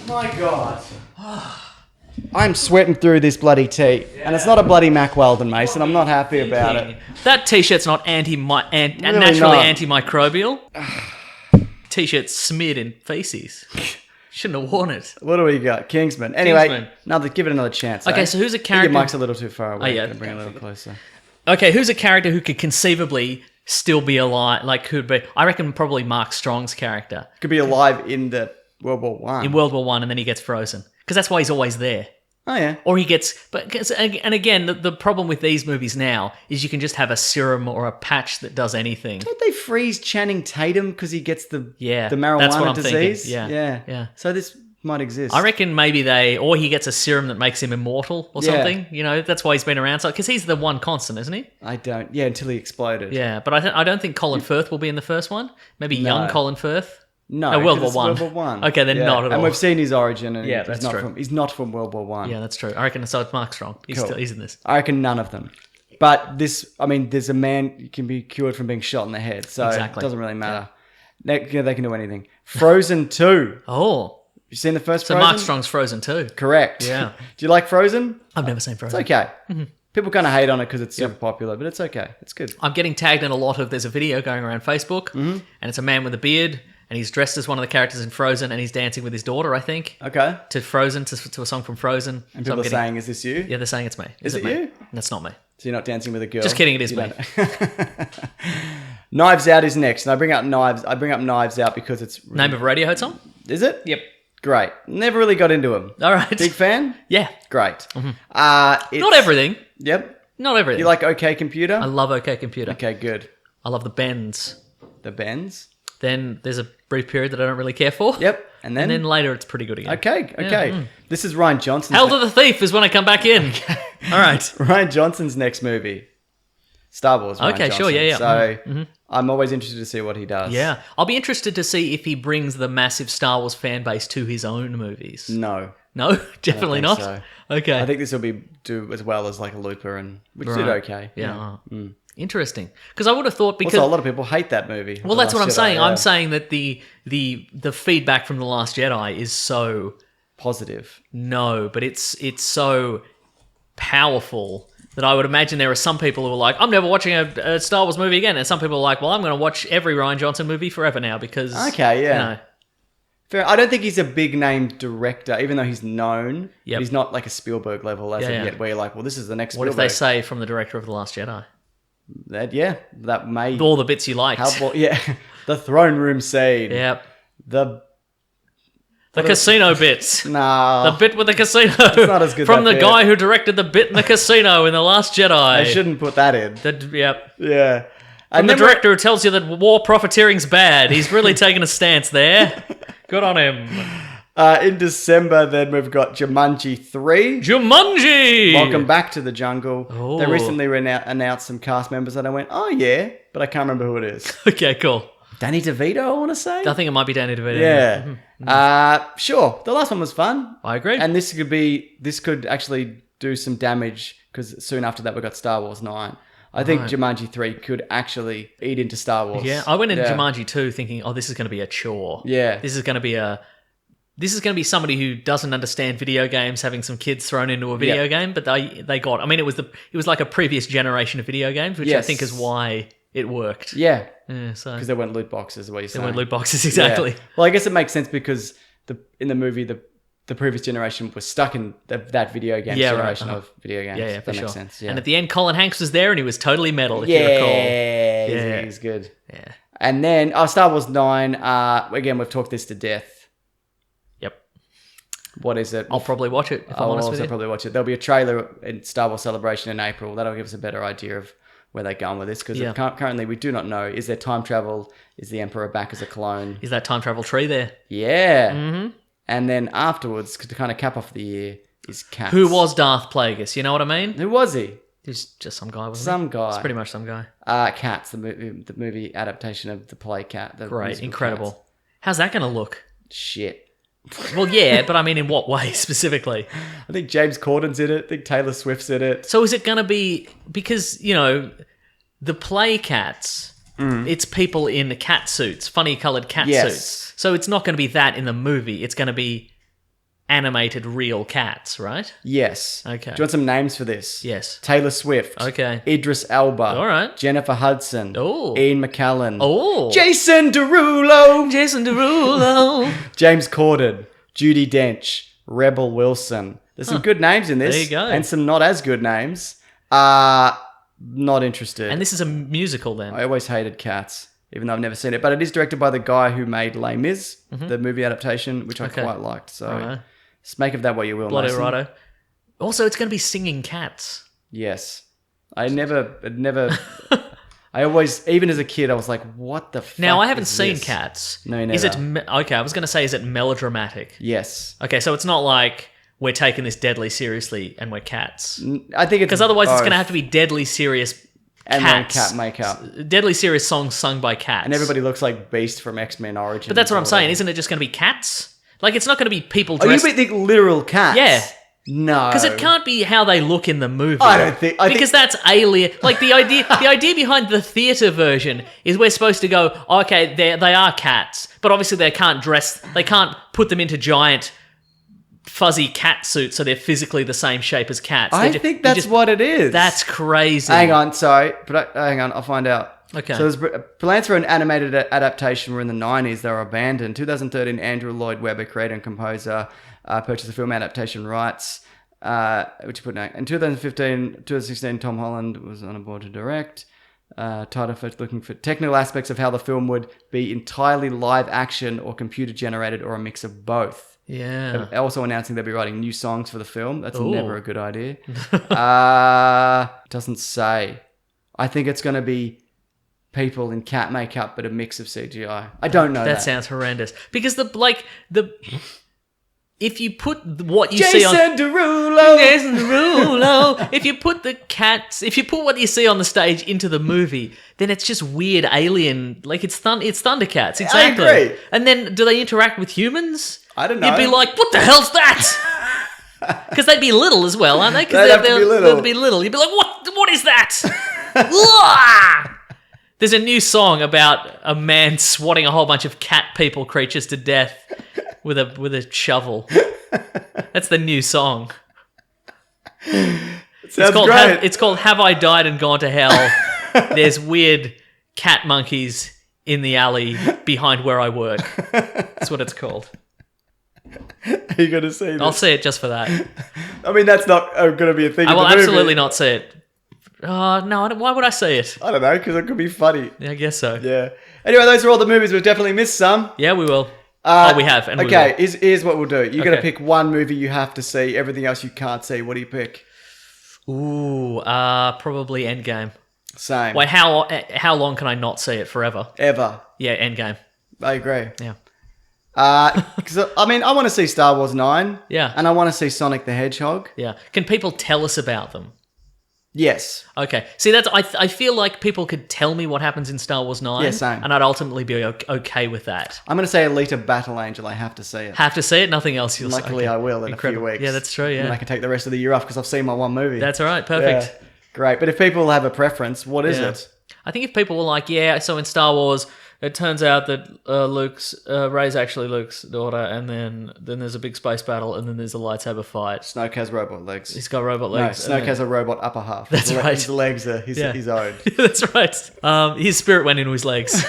My God. I'm sweating through this bloody tea, and it's not a bloody Mac Weldon, Mason. I'm not happy about it. That t-shirt's not naturally not. antimicrobial. T-shirt's smeared in feces. Shouldn't have worn it. What do we got? Kingsman. Anyway, Kingsman. give it another chance. Okay, eh? so who's a I think character? Your mic's a little too far away. Oh, yeah. Bring it a little closer. Okay, who's a character who could conceivably still be alive? Like, could be? I reckon probably Mark Strong's character Could be alive in the World War One. in World War One, and then he gets frozen because that's why he's always there. Oh yeah. Or he gets, and again, the problem with these movies now is you can just have a serum or a patch that does anything. Don't they freeze Channing Tatum because he gets the Yeah, marijuana that's what I'm disease? thinking. Yeah. So this might exist. I reckon maybe or he gets a serum that makes him immortal or Yeah. something. You know, that's why he's been around. So because he's the one constant, isn't he? I don't. Yeah, until he exploded. Yeah, but I don't think Colin Firth will be in the first one. Maybe young Colin Firth. No, Oh, World 'cause it's War One. World War One. Okay, then not at all. And we've seen his origin, and Yeah, he's that's not true. he's not from World War One. Yeah, that's true. I reckon so. It's Mark Strong. Cool. He's in this. I reckon none of them. But there's a man who can be cured from being shot in the head, so Exactly. it doesn't really matter. They can do anything. Frozen 2. Oh, You seen the first so Frozen? Mark Strong's Frozen too. Correct. Yeah. Do you like Frozen? I've never seen Frozen. It's okay. People kind of hate on it because it's super popular, but it's okay. It's good. I'm getting tagged in a lot of. There's a video going around Facebook, and it's a man with a beard, and he's dressed as one of the characters in Frozen, and he's dancing with his daughter, I think, Okay. to Frozen, to a song from Frozen. And So I'm people are getting- saying, is this you? yeah, they're saying it's me. Is it it me? you? That's not me. So you're not dancing with a girl? Just kidding, it is You me. don't- Knives Out is next, and I bring up Knives Out because it's... Name of a Radiohead song? Is it? Yep. Great. Never really got into them. All right. Big fan? Yeah. Great. Not everything. Yep. Not everything. You like OK Computer? I love OK Computer. Okay, good. I love the Bends. The Bends? Then there's a brief period that I don't really care for. Yep. And And then? then later it's pretty good again. Okay. This is Ryan Johnson's... Hell to the Thief is when I come back in. All right. Ryan Johnson's next movie. Star Wars. Ryan Okay, sure, Johnson. yeah. So I'm always interested to see what he does. Yeah. I'll be interested to see if he brings the massive Star Wars fan base to his own movies. No. No? Definitely think not? so. Okay. I think this will do as well as like a Looper, and which did Right. okay. Yeah. Interesting. Because I would have thought because... Also, a lot of people hate that movie. well, The that's what I'm Last Jedi, saying. yeah. I'm saying that the feedback from The Last Jedi is so... Positive. No, but it's so... powerful that I would imagine there are some people who are like, I'm never watching a Star Wars movie again. And some people are like, well, I'm going to watch every Rian Johnson movie forever now because... Okay, yeah. You know, Fair. I don't think he's a big name director, even though he's known. Yep. He's not like a Spielberg level as of yet, where you're like, well, this is the next what Spielberg. if they say from the director of The Last Jedi? That may... All the bits you liked. The throne room scene. Yep. The casino bits. Nah. The bit with the casino. It's not as good From that the bit. guy who directed the bit in the casino in The Last Jedi. I shouldn't put that in. Yep. Yeah. From the director who tells you that war profiteering's bad. He's really taken a stance there. Good on him. In December, then we've got Jumanji 3. Jumanji! Welcome back to the jungle. Oh. They recently announced some cast members and I went, oh yeah, but I can't remember who it is. Okay, cool. Danny DeVito, I want to say? I think it might be Danny DeVito. Yeah. Sure. The last one was fun. I agree. And this could actually do some damage because soon after that we got Star Wars 9. I think Jumanji 3 could actually eat into Star Wars. Yeah, I went into Jumanji 2 thinking, oh, this is going to be a chore. Yeah. This is going to be somebody who doesn't understand video games having some kids thrown into a video game, but they got. I mean, it was like a previous generation of video games, which I think is why it worked. Yeah. So Because there weren't loot boxes, is what you're saying. there weren't loot boxes, exactly. Yeah. Well, I guess it makes sense because in the movie the previous generation was stuck in that video game generation of video games. Yeah, for that sure. makes sense. Yeah. And at the end, Colin Hanks was there, and he was totally metal. If you recall. Yeah, he's good. Yeah. And then Star Wars 9. Again, we've talked this to death. Yep. What is it? I'll probably watch it. If I'm honest with you. Probably watch it. There'll be a trailer in Star Wars Celebration in April. That'll give us a better idea of where they're going with this because currently we do not know. Is there time travel? Is the Emperor back as a clone? Is that time travel tree there? Yeah. Mm-hmm. And then afterwards, to kind of cap off the year, is Cats. Who was Darth Plagueis? You know what I mean? Who was he? He's just some guy, wasn't he? Some guy. It's pretty much some guy. Cats, the movie adaptation of the play Cat. Great, incredible. Cats. How's that going to look? Shit. Well, yeah, but I mean, in what way specifically? I think James Corden's in it. I think Taylor Swift's in it. So is it going to be... Because, the play Cats... It's people in cat suits, funny coloured cat suits. So it's not going to be that in the movie. It's going to be animated real cats, right? Yes. Okay. Do you want some names for this? Yes. Taylor Swift. Okay. Idris Elba. All right. Jennifer Hudson. Oh. Ian McKellen. Oh. Jason Derulo. James Corden. Judi Dench. Rebel Wilson. There's some good names in this. There you go. And some not as good names. Not interested. And this is a musical then? I always hated Cats, even though I've never seen it. But it is directed by the guy who made Les Mis, the movie adaptation, which I quite liked. So just make of that what you will, Bloody Mason. righto. Also, it's going to be singing cats. Yes. I always, even as a kid, I was like, what the fuck Now, I haven't is seen this? Cats. No, never. Is it... Okay, I was going to say, is it melodramatic? Yes. Okay, so it's not like... We're taking this deadly seriously and we're cats. I think it's because otherwise it's both. going to have to be deadly serious and cats. cat makeup. Deadly serious songs sung by cats. And everybody looks like Beast from X-Men Origins. But that's what I'm saying. Isn't it just going to be cats? Like, it's not going to be people dressed... Oh, you think literal cats? Yeah. No. Because it can't be how they look in the movie. I don't think... because that's alien. Like, the idea behind the theatre version is we're supposed to go, okay, they are cats, but obviously they can't put them into giant... fuzzy cat suits so they're physically the same shape as cats. I think that's what it is. That's crazy. Hang on, sorry. Hang on, I'll find out. Okay. So there's plans for an animated adaptation were in the 90s. They were abandoned. 2013, Andrew Lloyd Webber, creator and composer, purchased the film adaptation rights, which put in 2016, Tom Holland was on board to direct. Title for looking for technical aspects of how the film would be entirely live action or computer generated or a mix of both. Yeah. Also announcing they'll be writing new songs for the film. That's never a good idea. Doesn't say. I think it's going to be people in cat makeup, but a mix of CGI. I don't know. That sounds horrendous. Because if you put what you see on Jason Derulo, if you put what you see on the stage into the movie, then it's just weird alien. Like it's Thundercats. Exactly. I agree. And then do they interact with humans? I don't know. You'd be like, what the hell's that? Because they'd be little as well, aren't they? They'd have to be little. They'd be little. You'd be like, what is that? There's a new song about a man swatting a whole bunch of cat people creatures to death with a shovel. That's the new song. Sounds great. It's called Have I Died and Gone to Hell? There's weird cat monkeys in the alley behind where I work. That's what it's called. Are you going to see this? I'll see it just for that. I mean, that's not going to be a thing. I in will the movie. absolutely not see it. No, why would I see it? I don't know, because it could be funny. Yeah, I guess so. Yeah. Anyway, those are all the movies. We've definitely missed some. Yeah, we will. We have. And okay, we will. here's what we'll do. You're going to Okay. pick one movie you have to see. Everything else you can't see. What do you pick? Ooh, probably Endgame. Same. Wait, how long can I not see it? Forever? Ever. Yeah, Endgame. I agree. Yeah. Because I mean, I want to see Star Wars 9. Yeah. And I want to see Sonic the Hedgehog. Yeah. Can people tell us about them? Yes. Okay. See, that's I feel like people could tell me what happens in Star Wars 9. Yeah, same. And I'd ultimately be okay with that. I'm going to say Alita Battle Angel. I have to see it. Have to see it, nothing else. You'll Luckily, okay. I will in Incredible. a few weeks. Yeah, that's true, yeah. And then I can take the rest of the year off because I've seen my one movie. That's all right. Perfect. Yeah. Great. But if people have a preference, what is Yeah. it? I think if people were like, yeah, so in Star Wars, it turns out that Rey's actually Luke's daughter, and then there's a big space battle, and then there's a lightsaber fight. Snoke has robot legs. He's got robot No, legs. Snoke has a robot upper half. That's right. His legs are his own. That's right. His spirit went into his legs.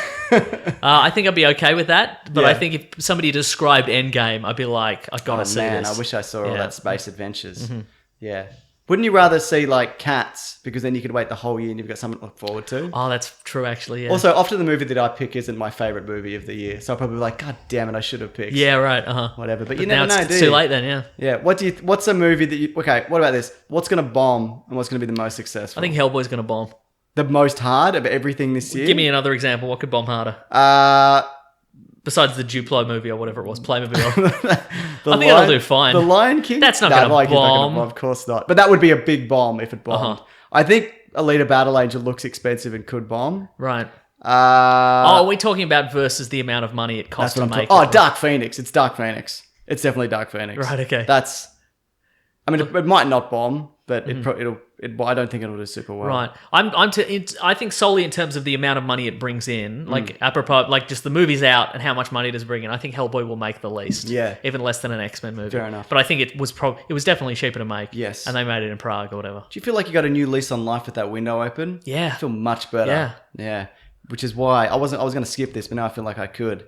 I think I'd be okay with that, but Yeah. I think if somebody described Endgame, I'd be like, I've got to see Man, this. I wish I saw all Yeah. that space adventures. Yeah. Wouldn't you rather see like Cats, because then you could wait the whole year and you've got something to look forward to? Oh, that's true, actually. Yeah. Also, often the movie that I pick isn't my favourite movie of the year, so I'll probably be like, God damn it, I should have picked. Yeah, right. Whatever, but you now never know, it's do too you? late then. Yeah. Yeah. What's a movie that you? Okay. What about this? What's going to bomb and what's going to be the most successful? I think Hellboy's gonna bomb. the most hard of everything this year. Give me another example. What could bomb harder? Besides the Duplo movie or whatever it was, Playmobil. I think it'll do fine. The Lion King. That's not gonna Lion King's not bomb. Of course not. But that would be a big bomb if it bombed. I think Alita Battle Angel looks expensive and could bomb. Right. Oh, Are we talking about versus the amount of money it costs to make? Oh, Dark Phoenix. It's Dark Phoenix. It's definitely Dark Phoenix. Right, okay. That's. I mean, it might not bomb, but it'll. I don't think it'll do super well. Right. I think solely in terms of the amount of money it brings in, like apropos, like just the movie's out and how much money it does bring in. I think Hellboy will make the least. Yeah. Even less than an X-Men movie. Fair enough. But I think it was definitely cheaper to make. Yes. And they made it in Prague or whatever. Do you feel like you got a new lease on life with that window open? Yeah. I feel much better. Yeah. Yeah. Which is why I was going to skip this, but now I feel like I could.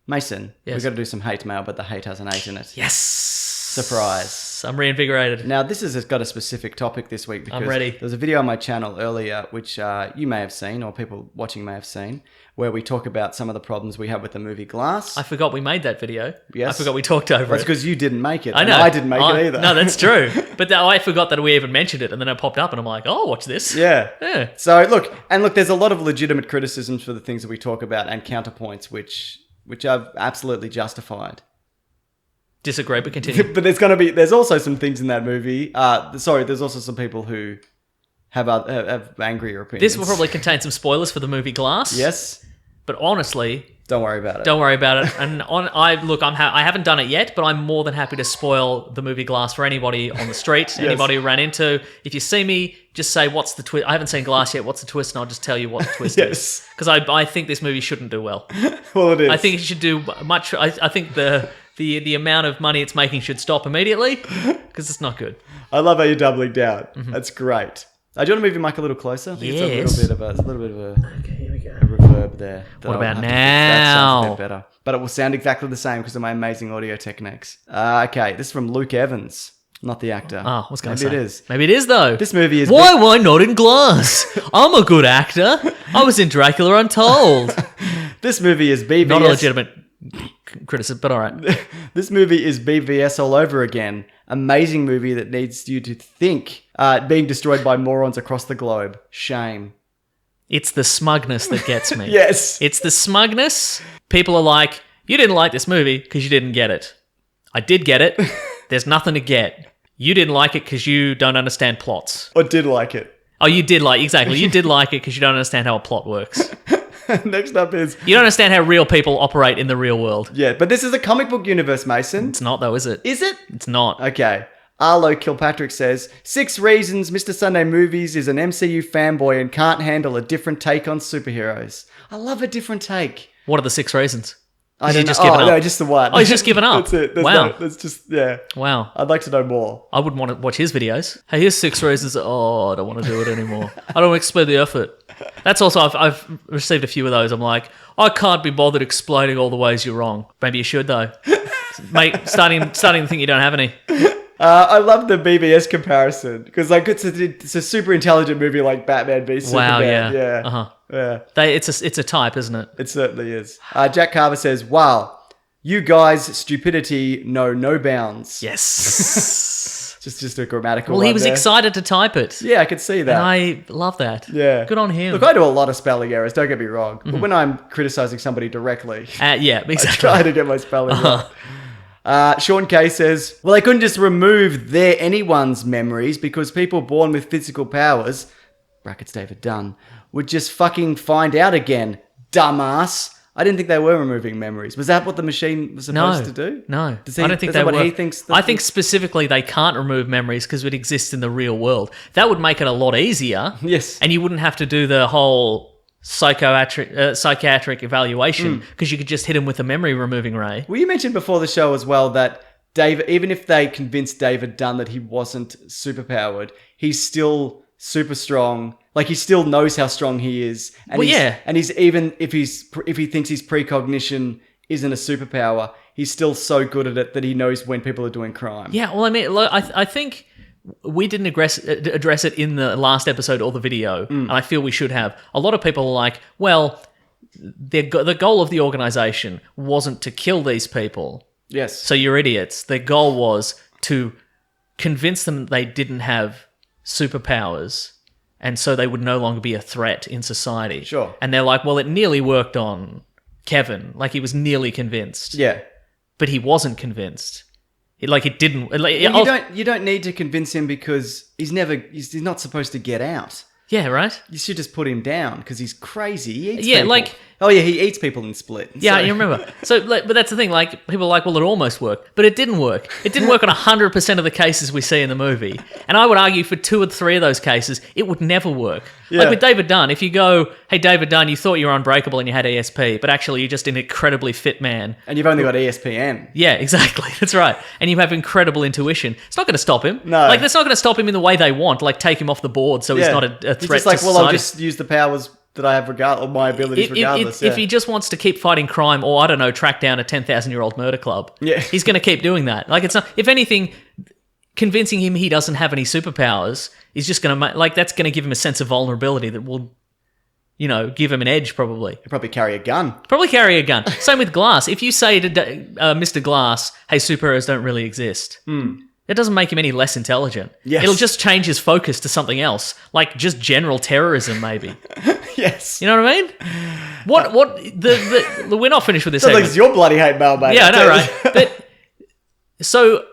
Mason, Yes. we've got to do some hate mail, but the hate has an 8 in it. Yes. Surprise. I'm reinvigorated. Now, this has got a specific topic this week because I'm ready. there was a video on my channel earlier, which you may have seen, or people watching may have seen, where we talk about some of the problems we have with the movie Glass. I forgot we made that video. Yes. I forgot we talked over That's it. because you didn't make it. I and know. I didn't make it either. No, that's true. But I forgot that we even mentioned it, and then it popped up, and I'm like, oh, watch this. Yeah. Yeah. So look, there's a lot of legitimate criticisms for the things that we talk about and counterpoints, which are absolutely justified. Disagree, but continue. But there's also some things in that movie. There's also some people who have angrier opinions. This will probably contain some spoilers for the movie Glass. Yes. But honestly, Don't worry about it. don't worry about it. And I haven't done it yet, but I'm more than happy to spoil the movie Glass for anybody on the street, anybody who ran into. If you see me, just say, what's the twist? I haven't seen Glass yet. What's the twist? And I'll just tell you what the twist Yes. is. Because I think this movie shouldn't do well. Well, it is. I think it should do much. I think the amount of money it's making should stop immediately because it's not good. I love how you're doubling down. That's great. Do you want to move your mic a little closer? I think Yes. it's a little bit of a Okay, here we go. a reverb there. that What I'll about have to fix. That sounds a now? bit better. But it will sound exactly the same because of my amazing audio techniques. Okay, this is from Luke Evans, not the actor. Oh, I was going to Maybe say. it is. Maybe it is, though. This movie is... Why am I not in Glass? I'm a good actor. I was in Dracula Untold. This movie is BVS... Not a legitimate criticism, but all right. This movie is BVS all over again. Amazing movie that needs you to think. Being destroyed by morons across the globe. Shame. It's the smugness that gets me. Yes. It's the smugness. People are like, you didn't like this movie because you didn't get it. I did get it. There's nothing to get. You didn't like it because you don't understand plots. Or did like it. Oh, you did like, exactly. You did like it because you don't understand how a plot works. Next up is... You don't understand how real people operate in the real world. Yeah, but this is a comic book universe, Mason. It's not, though, is it? Is it? It's not. Okay. Arlo Kilpatrick says, 6 reasons Mr. Sunday Movies is an MCU fanboy and can't handle a different take on superheroes. I love a different take. What are the 6 reasons? Has he just given up? No, just the one. Oh, he's just given up. That's it. Wow. That's just, yeah. Wow. I'd like to know more. I wouldn't want to watch his videos. Hey, here's 6 reasons. Oh, I don't want to do it anymore. I don't want to expend the effort. That's also, I've received a few of those. I'm like, I can't be bothered explaining all the ways you're wrong. Maybe you should, though. Mate, starting to think you don't have any. I love the BBS comparison because like it's a super intelligent movie like Batman v Superman. Wow, yeah. Yeah. Uh-huh. Yeah. It's a type, isn't it? It certainly is. Jack Carver says, wow, you guys, stupidity know no bounds. Yes. just a grammatical Well, one he was there. excited to type it. Yeah, I could see that. And I love that. Yeah. Good on him. Look, I do a lot of spelling errors, don't get me wrong. But when I'm criticizing somebody directly, Yeah, exactly. I try to get my spelling right. Sean Kay says, well, they couldn't just remove anyone's memories because people born with physical powers, brackets David Dunn, would just fucking find out again, dumbass. I didn't think they were removing memories. Was that what the machine was supposed to do? No. Does he, I don't think is they that were. what he thinks? I think specifically they can't remove memories because it exists in the real world. That would make it a lot easier. Yes. And you wouldn't have to do the whole psychiatric evaluation because you could just hit him with a memory removing ray. Well, you mentioned before the show as well that David, even if they convinced David Dunn that he wasn't superpowered, he's still super strong. Like he still knows how strong he is. And Well, he's, yeah. And he's even if he thinks his precognition isn't a superpower, he's still so good at it that he knows when people are doing crime. Yeah, well, I mean, I think we didn't address it in the last episode or the video, and I feel we should have. A lot of people are like, well, the goal of the organization wasn't to kill these people. Yes. So you're idiots. Their goal was to convince them they didn't have superpowers, and so they would no longer be a threat in society. Sure. And they're like, well, it nearly worked on Kevin. Like, he was nearly convinced. Yeah. But he wasn't convinced. It didn't... Well, you don't need to convince him because he's not supposed to get out. Yeah, right? You should just put him down because he's crazy. He eats Yeah, people. like... Oh yeah, he eats people in Split. Yeah, So- you remember. So, like, but that's the thing. Like, people are like, well, it almost worked, but it didn't work. It didn't work on 100% of the cases we see in the movie. And I would argue for 2 or 3 of those cases, it would never work. Yeah. Like with David Dunn, if you go, hey, David Dunn, you thought you were unbreakable and you had ESP, but actually you're just an incredibly fit man. And you've only got ESPN. Yeah, exactly. That's right. And you have incredible intuition. It's not going to stop him. No. Like, that's not going to stop him in the way they want, like take him off the board so he's not a He's threat just like, to well, society. I'll just use the powers that I have or my abilities regardless. If he just wants to keep fighting crime or, I don't know, track down a 10,000-year-old murder club, he's going to keep doing that. Like, it's not... If anything, convincing him he doesn't have any superpowers is just going to... Like, that's going to give him a sense of vulnerability that will, give him an edge, probably. He'll probably carry a gun. Probably carry a gun. Same with Glass. If you say to Mr. Glass, hey, superheroes don't really exist... It doesn't make him any less intelligent. Yes. It'll just change his focus to something else, like just general terrorism, maybe. Yes. You know what I mean? We're not finished with this Sounds like segment. it's your bloody hate mail, mate. Yeah, I know, right? But so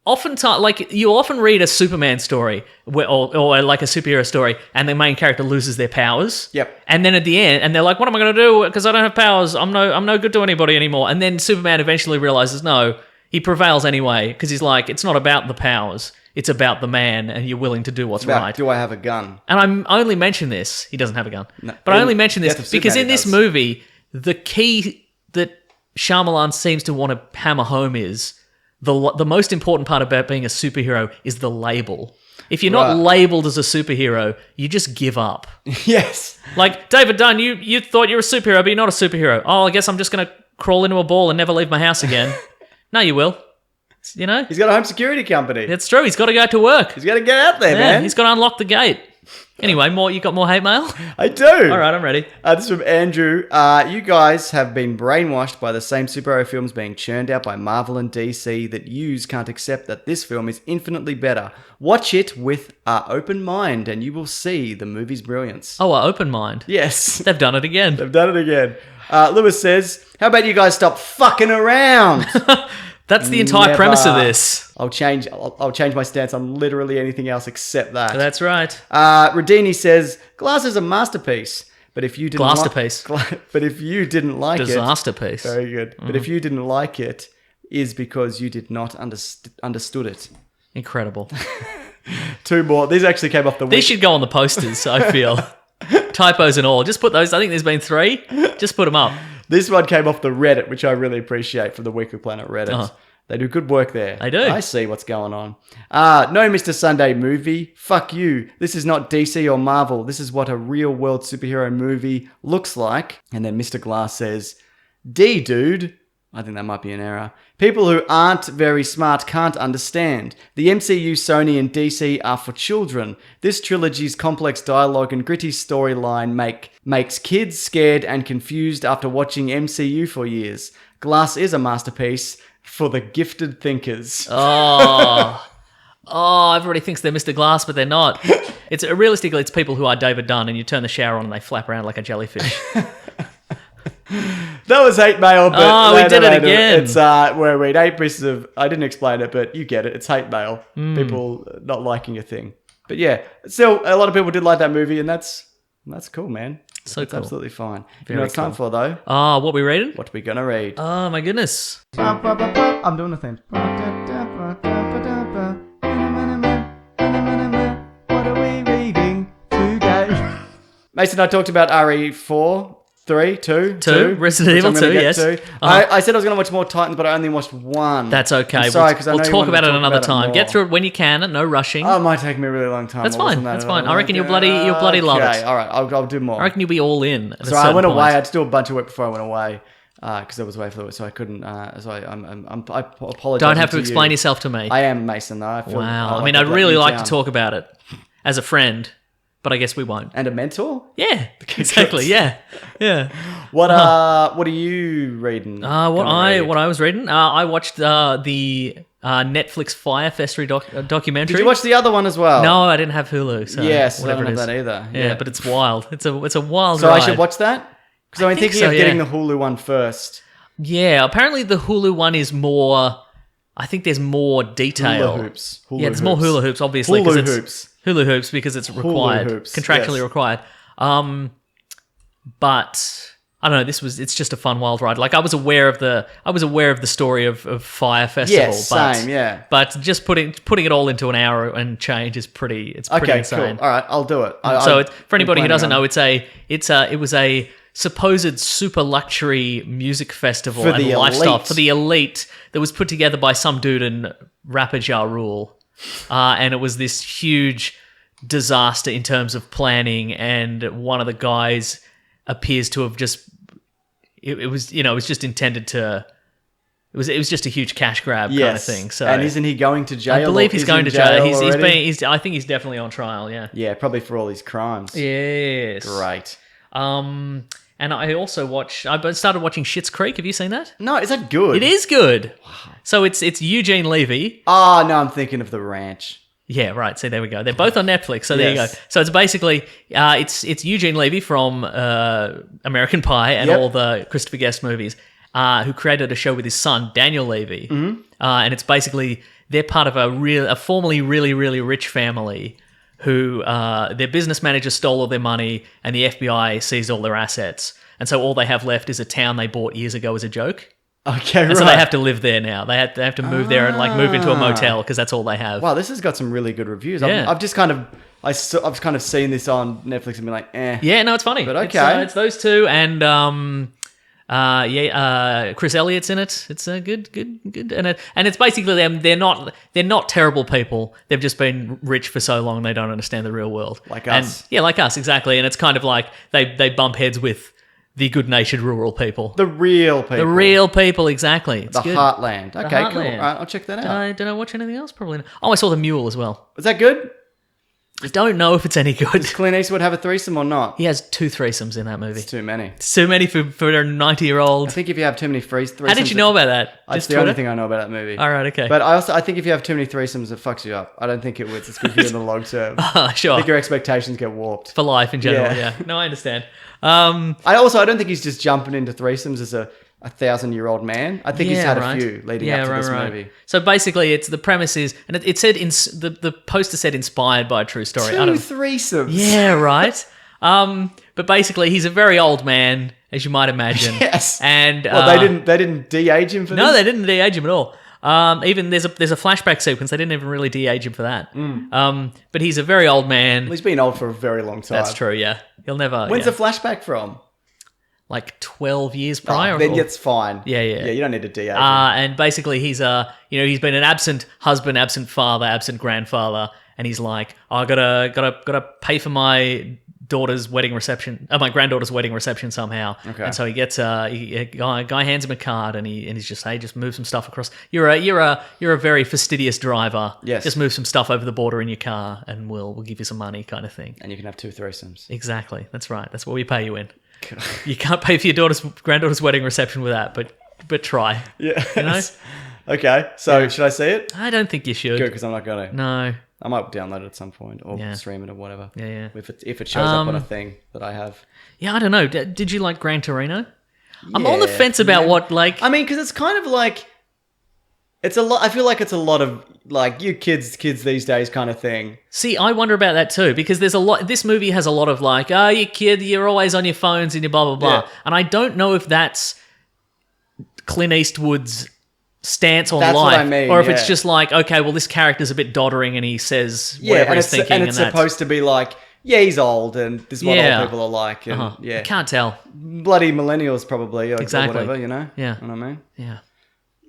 oftentimes, like, you'll often read a Superman story or like a superhero story, and the main character loses their powers. Yep. And then at the end, and they're like, "What am I going to do? Because I don't have powers. I'm no good to anybody anymore." And then Superman eventually realizes, no. He prevails anyway because he's like, it's not about the powers, it's about the man, and you're willing to do what's right. Do I have a gun? And I only mention this. He doesn't have a gun, No. but I In only mention Death this of because Superman in this he does. movie, the key that Shyamalan seems to want to hammer home is the most important part about being a superhero is the label. If you're not Right. labeled as a superhero, you just give up. Yes. Like, David Dunn, you thought you were a superhero, but you're not a superhero. Oh, I guess I'm just going to crawl into a ball and never leave my house again. No, you will. He's got a home security company. It's true. He's got to go to work. He's got to get out there, Yeah, man. he's got to unlock the gate. Anyway, you got more hate mail? I do. All right, I'm ready. This is from Andrew. You guys have been brainwashed by the same superhero films being churned out by Marvel and DC that yous can't accept that this film is infinitely better. Watch it with an open mind and you will see the movie's brilliance. Oh, open mind. Yes. They've done it again. They've done it again. Lewis says, how about you guys stop fucking around? That's the entire premise of this. I'll change my stance on literally anything else except that. That's right. Radini says, Glass is a masterpiece. But if you didn't Glasterpiece. but if you didn't like Disaster piece. it, very good. But if you didn't like it, is because you did not understood it. Incredible. 2 more. These actually came off the These week. should go on the posters, I feel. Typos and all. Just put those. I think there's been 3. Just put them up. This one came off the Reddit, which I really appreciate from the Weekly Planet Reddit. Uh-huh. They do good work there. They do. I see what's going on. No Mr. Sunday movie. Fuck you. This is not DC or Marvel. This is what a real world superhero movie looks like. And then Mr. Glass says, D, dude. I think that might be an error. People who aren't very smart can't understand. The MCU, Sony, and DC are for children. This trilogy's complex dialogue and gritty storyline makes kids scared and confused after watching MCU for years. Glass is a masterpiece for the gifted thinkers. Oh, everybody thinks they're Mr. Glass, but they're not. It's realistically, it's people who are David Dunn, and you turn the shower on and they flap around like a jellyfish. That was hate mail, but we did it again. It's where we read 8 pieces of. I didn't explain it, but you get it. It's hate mail. People not liking a thing. But yeah, still a lot of people did like that movie, and that's cool, man. So It's cool. absolutely fine. You Very know what it's time for though? What we reading? What are we gonna read? Oh my goodness. I'm doing the thing. What are we reading today? Mason, I talked about RE4. 2. Resident Evil 2, yes. I said I was going to watch more Titans, but I only watched one. That's okay. I'm sorry, because I know we'll you talk wanted about to it another about time. more. Get through it when you can. No rushing. Oh, it might take me a really long time. That's It wasn't fine. that That's at fine. all. I reckon you'll bloody love it. All right. I'll do more. I reckon you'll be all in. So I went away. I had to do a bunch of work before I went away because I was away for the week, so I couldn't. So I apologize. Don't have to explain yourself to me. I am Mason, though. Wow. I mean, I'd really like to talk about it as a friend, but I guess we won't. And a mentor? Yeah, exactly. Yeah. What are you reading? What I was reading? I watched the Netflix Firefest documentary. Did you watch the other one as well? No, I didn't have Hulu. So yes, I whatever don't it have is. that either. Yeah, but it's wild. It's a wild So ride. I should watch that? Because I'm thinking of getting the Hulu one first. Yeah, apparently the Hulu one is more. I think there's more detail. Hula hoops. There's more hula hoops, obviously. Hula hoops. Hula hoops because it's required, hoops, contractually yes. required. But I don't know. It's just a fun wild ride. Like I was aware of the story of Fire Festival. Yes, same, yeah. But just putting it all into an hour and change is pretty insane. Cool. All right, I'll do it. For anybody who doesn't know, it was a supposed super luxury music festival For and the lifestyle elite. for the elite that was put together by some dude in rapper Ja Rule. And it was this huge disaster in terms of planning, and one of the guys appears to have just it was just intended to it was just a huge cash grab kind of thing. So and isn't he going to jail? I believe he's going to jail. I think he's definitely on trial, yeah, probably for all his crimes. Yes. Great. And I started watching Schitt's Creek. Have you seen that? No, is that good? It is good. Wow. So it's Eugene Levy. Oh, no, I'm thinking of The Ranch. Yeah, right. See, there we go. They're both on Netflix. So there you go. So it's basically it's Eugene Levy from American Pie and all the Christopher Guest movies, who created a show with his son Daniel Levy, and it's basically they're part of a formerly really really rich family who their business manager stole all their money and the FBI seized all their assets, and so all they have left is a town they bought years ago as a joke. Okay, right. And so they have to live there now. They have to move there and move into a motel because that's all they have. Wow, this has got some really good reviews. Yeah. I've just I've kind of seen this on Netflix and been like, eh. Yeah, no, it's funny. But okay. It's those two and Chris Elliott's in it. It's a good, and it's basically them. They're not terrible people. They've just been rich for so long they don't understand the real world. Like us. And, yeah, like us, exactly. And it's kind of like they bump heads with the good-natured rural people. The real people. The real people, exactly. It's the good. heartland. Okay, Heartland. cool. All right, I'll check that out. Did I watch anything else? Probably not. Oh, I saw The Mule as well. Is that good? I don't know if it's any good. Does Clint Eastwood have a threesome or not? He has 2 threesomes in that movie. It's too many. It's too many for a 90-year-old. I think if you have too many threesomes... How did you know about that? That's the only thing I know about that movie. All right, okay. But I think if you have too many threesomes, it fucks you up. I don't think it's good for you in the long term. Sure. I think your expectations get warped. For life in general, Yeah. yeah. No, I understand. I don't think he's just jumping into threesomes as a 1,000-year-old man. I think he's had a few leading up to this movie. So basically, the premise is, and it said the poster said inspired by a true story. 2 threesomes. Yeah, right. But basically, he's a very old man, as you might imagine. Yes. And they didn't de-age him for this? No, they didn't de-age him at all. Even there's a flashback sequence. They didn't even really de-age him for that. But he's a very old man. Well, he's been old for a very long time. That's true. Yeah, he'll never. When's the flashback from? like 12 years prior. Then it's fine. Yeah. Yeah, you don't need to de-age him. And basically he's he's been an absent husband, absent father, absent grandfather, and he's like, I gotta pay for my daughter's wedding reception, my granddaughter's wedding reception somehow. Okay. And so he gets a guy hands him a card, and he's just, hey, just move some stuff across. You're a very fastidious driver. Yes. Just move some stuff over the border in your car, and we'll give you some money, kind of thing. And you can have 2 threesomes. Exactly. That's right. That's what we pay you in. You can't pay for your granddaughter's wedding reception with that, but try. Yeah. You know? Okay. So should I see it? I don't think you should. Good, because I'm not going to. No. I might download it at some point or stream it or whatever. Yeah. If it shows up on a thing that I have. Yeah, I don't know. Did you like Gran Torino? I'm on the fence about what, like... I mean, because it's kind of like... It's a lot... I feel like it's a lot of, like, you kids these days kind of thing. See, I wonder about that too, because there's a lot... This movie has a lot of, like, oh, you kid, you're always on your phones and you blah, blah, blah. Yeah. And I don't know if that's Clint Eastwood's stance on that's life, what I mean, or if it's just like, okay, well, this character's a bit doddering and he says whatever he's thinking, and it's supposed to be like, yeah, he's old and this is what old people are like, and you can't tell. Bloody millennials probably, or exactly, whatever, you know. Yeah, you know what I mean. Yeah,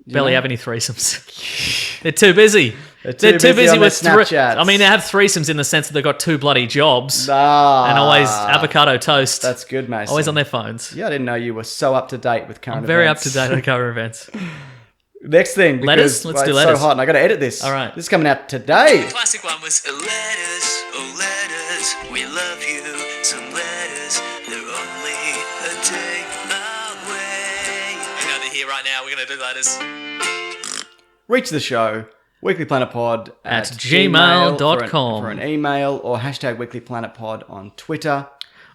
barely have any threesomes. They're too busy. They're too busy with Snapchats. I mean, they have threesomes in the sense that they've got 2 bloody jobs and always avocado toast. That's good, mate. Always on their phones. Yeah, I didn't know you were so up to date with current events. Very up to date on current events. Next thing, because let's do it's letters. so hot and I got to edit this. All right. This is coming out today. The classic one was letters, oh letters, we love you. Some letters, they're only a day away. Hang on, they're here right now. We're going to do letters. Reach the show, weeklyplanetpod at gmail.com for an email, or hashtag weeklyplanetpod on Twitter.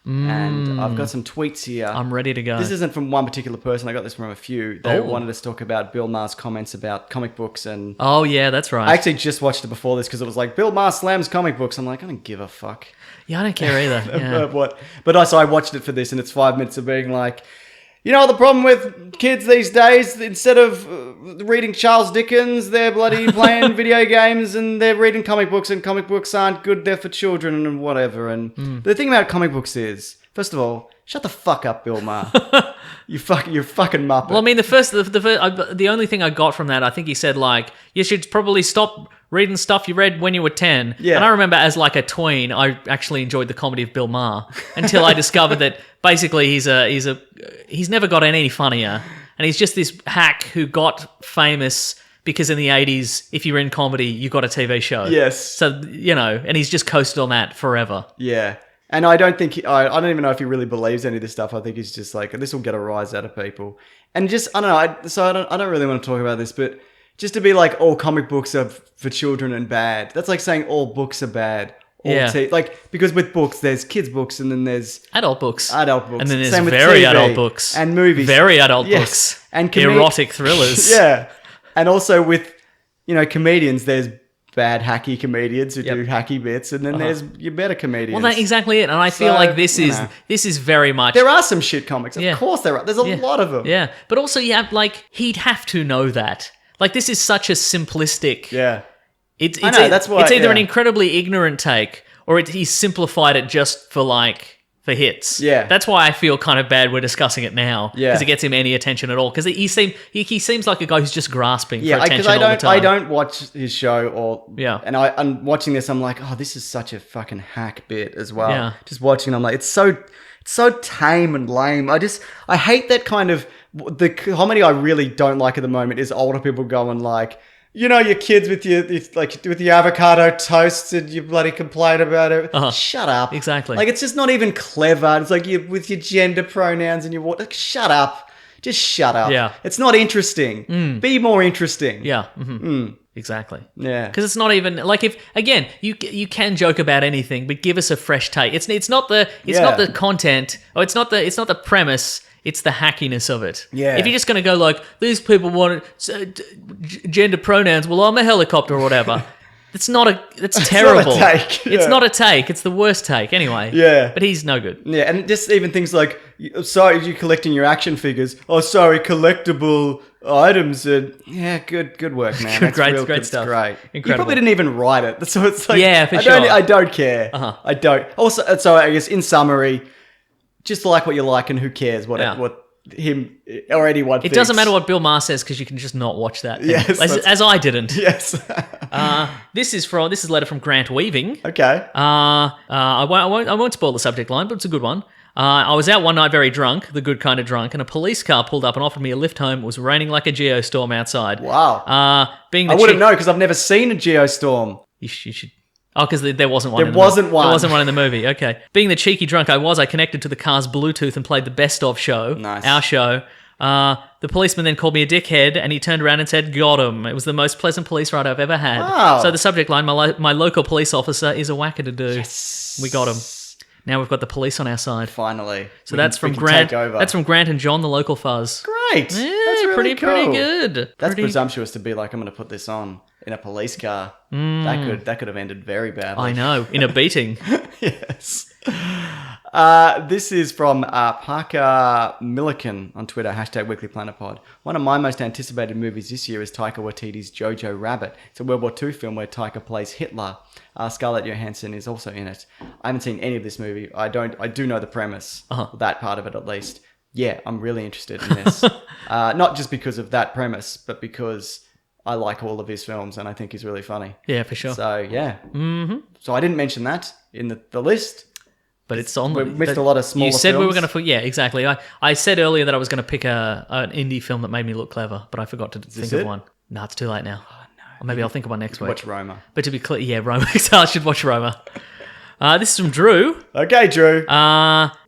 And I've got some tweets here. I'm ready to go. This isn't from one particular person. I got this from a few. They wanted us to talk about Bill Maher's comments about comic books. And oh, yeah, that's right. I actually just watched it before this because it was like, Bill Maher slams comic books. I'm like, I don't give a fuck. Yeah, I don't care either. Yeah. But also I watched it for this, and it's 5 minutes of being like, you know, the problem with kids these days, instead of reading Charles Dickens, they're bloody playing video games and they're reading comic books, and comic books aren't good, they're for children and whatever. And the thing about comic books is, first of all, shut the fuck up, Bill Maher. You're fucking muppet. Well, I mean, the only thing I got from that, I think he said, like, you should probably stop reading stuff you read when you were 10. Yeah. And I remember as like a tween, I actually enjoyed the comedy of Bill Maher until I discovered that basically he's never got any funnier, and he's just this hack who got famous because in the 80s, if you were in comedy, you got a TV show. Yes. So, you know, and he's just coasted on that forever. Yeah. And I don't think, I don't even know if he really believes any of this stuff. I think he's just like, this will get a rise out of people. And just, I don't know, I don't really want to talk about this, but just to be like, all comic books are for children and bad. That's like saying all books are bad. Like, because with books, there's kids' books and then there's adult books. And then there's Same with very TV adult books. and movies. Very adult books. And erotic thrillers. Yeah. And also with, comedians, there's bad hacky comedians who do hacky bits, and then there's your better comedians. Well, that's exactly it. And I feel like this is very much... There are some shit comics. Of course there are. There's a lot of them. Yeah. But also, he'd have to know that. Like, this is such a simplistic... Yeah. That's why... It's either an incredibly ignorant take, or he's simplified it just for hits. Yeah. That's why I feel kind of bad we're discussing it now. Yeah. Because it gets him any attention at all. Because he seems like a guy who's just grasping for attention all the time. I don't watch his show and I'm watching this, I'm like, oh, this is such a fucking hack bit as well. Yeah. Just watching it, I'm like, it's so tame and lame. I hate that kind of... The comedy I really don't like at the moment is older people going like... your kids with your avocado toasts and you bloody complain about it. Shut up. Exactly. Like, it's just not even clever. It's like you with your gender pronouns and shut up. Just shut up. Yeah. It's not interesting. Be more interesting. Yeah. Mm-hmm. Exactly. Yeah. Because it's not even like you can joke about anything, but give us a fresh take. It's not the content, or it's not the premise. It's the hackiness of it. Yeah. If you're just going to go like, these people want gender pronouns, well, I'm a helicopter or whatever. That's terrible. Not a take. It's not a take. It's the worst take anyway. Yeah. But he's no good. Yeah, and just even things like, sorry, you're collecting your action figures. Oh, sorry, collectible items. And good work, man. That's great stuff. Great. Incredible. You probably didn't even write it. So it's like, yeah, for sure. I don't care. Uh-huh. I don't. Also, so I guess in summary, just like what you like and who cares what Yeah. what him or anyone It thinks. doesn't matter what Bill Maher says because you can just not watch that. Yes, as I didn't. Yes. This is a letter from Grant Weaving. Okay. I won't spoil the subject line, but it's a good one. I was out one night very drunk, the good kind of drunk, and a police car pulled up and offered me a lift home. It was raining like a geostorm outside. Wow. Being I the wouldn't know because I've never seen a geostorm. You should. Oh, because there wasn't one. There wasn't one. There wasn't one in the movie. Okay. Being the cheeky drunk I connected to the car's Bluetooth and played the best of show. Nice. Our show. The policeman then called me a dickhead, and he turned around and said, "Got him." It was the most pleasant police ride I've ever had. Wow. So the subject line: my local police officer is a wackadoo. Yes. We got him. Now we've got the police on our side. Finally. So We that's can from Grant. take over. That's from Grant and John, the local fuzz. Great. Yeah, That's really pretty cool. good. That's Pretty- presumptuous to be like, I'm going to put this on in a police car. That could have ended very badly. I know, in a beating. Yes. This is from Parker Milliken on Twitter, #WeeklyPlanetPod. One of my most anticipated movies this year is Taika Waititi's Jojo Rabbit. It's a World War II film where Taika plays Hitler. Scarlett Johansson is also in it. I haven't seen any of this movie. I do know the premise, that part of it at least. Yeah, I'm really interested in this. Not just because of that premise, but because I like all of his films and I think he's really funny. Yeah, for sure. So, yeah. Mm-hmm. So I didn't mention that in the list. But it's on. We missed a lot of smaller You said we were films. going to. Yeah, exactly. I said earlier that I was going to pick an indie film that made me look clever, but I forgot to think of it? one. No, it's too late now. Oh, no. Or maybe I'll think of one next week. Watch Roma. But to be clear, yeah, Roma. So I should watch Roma. This is from Drew. Okay, Drew.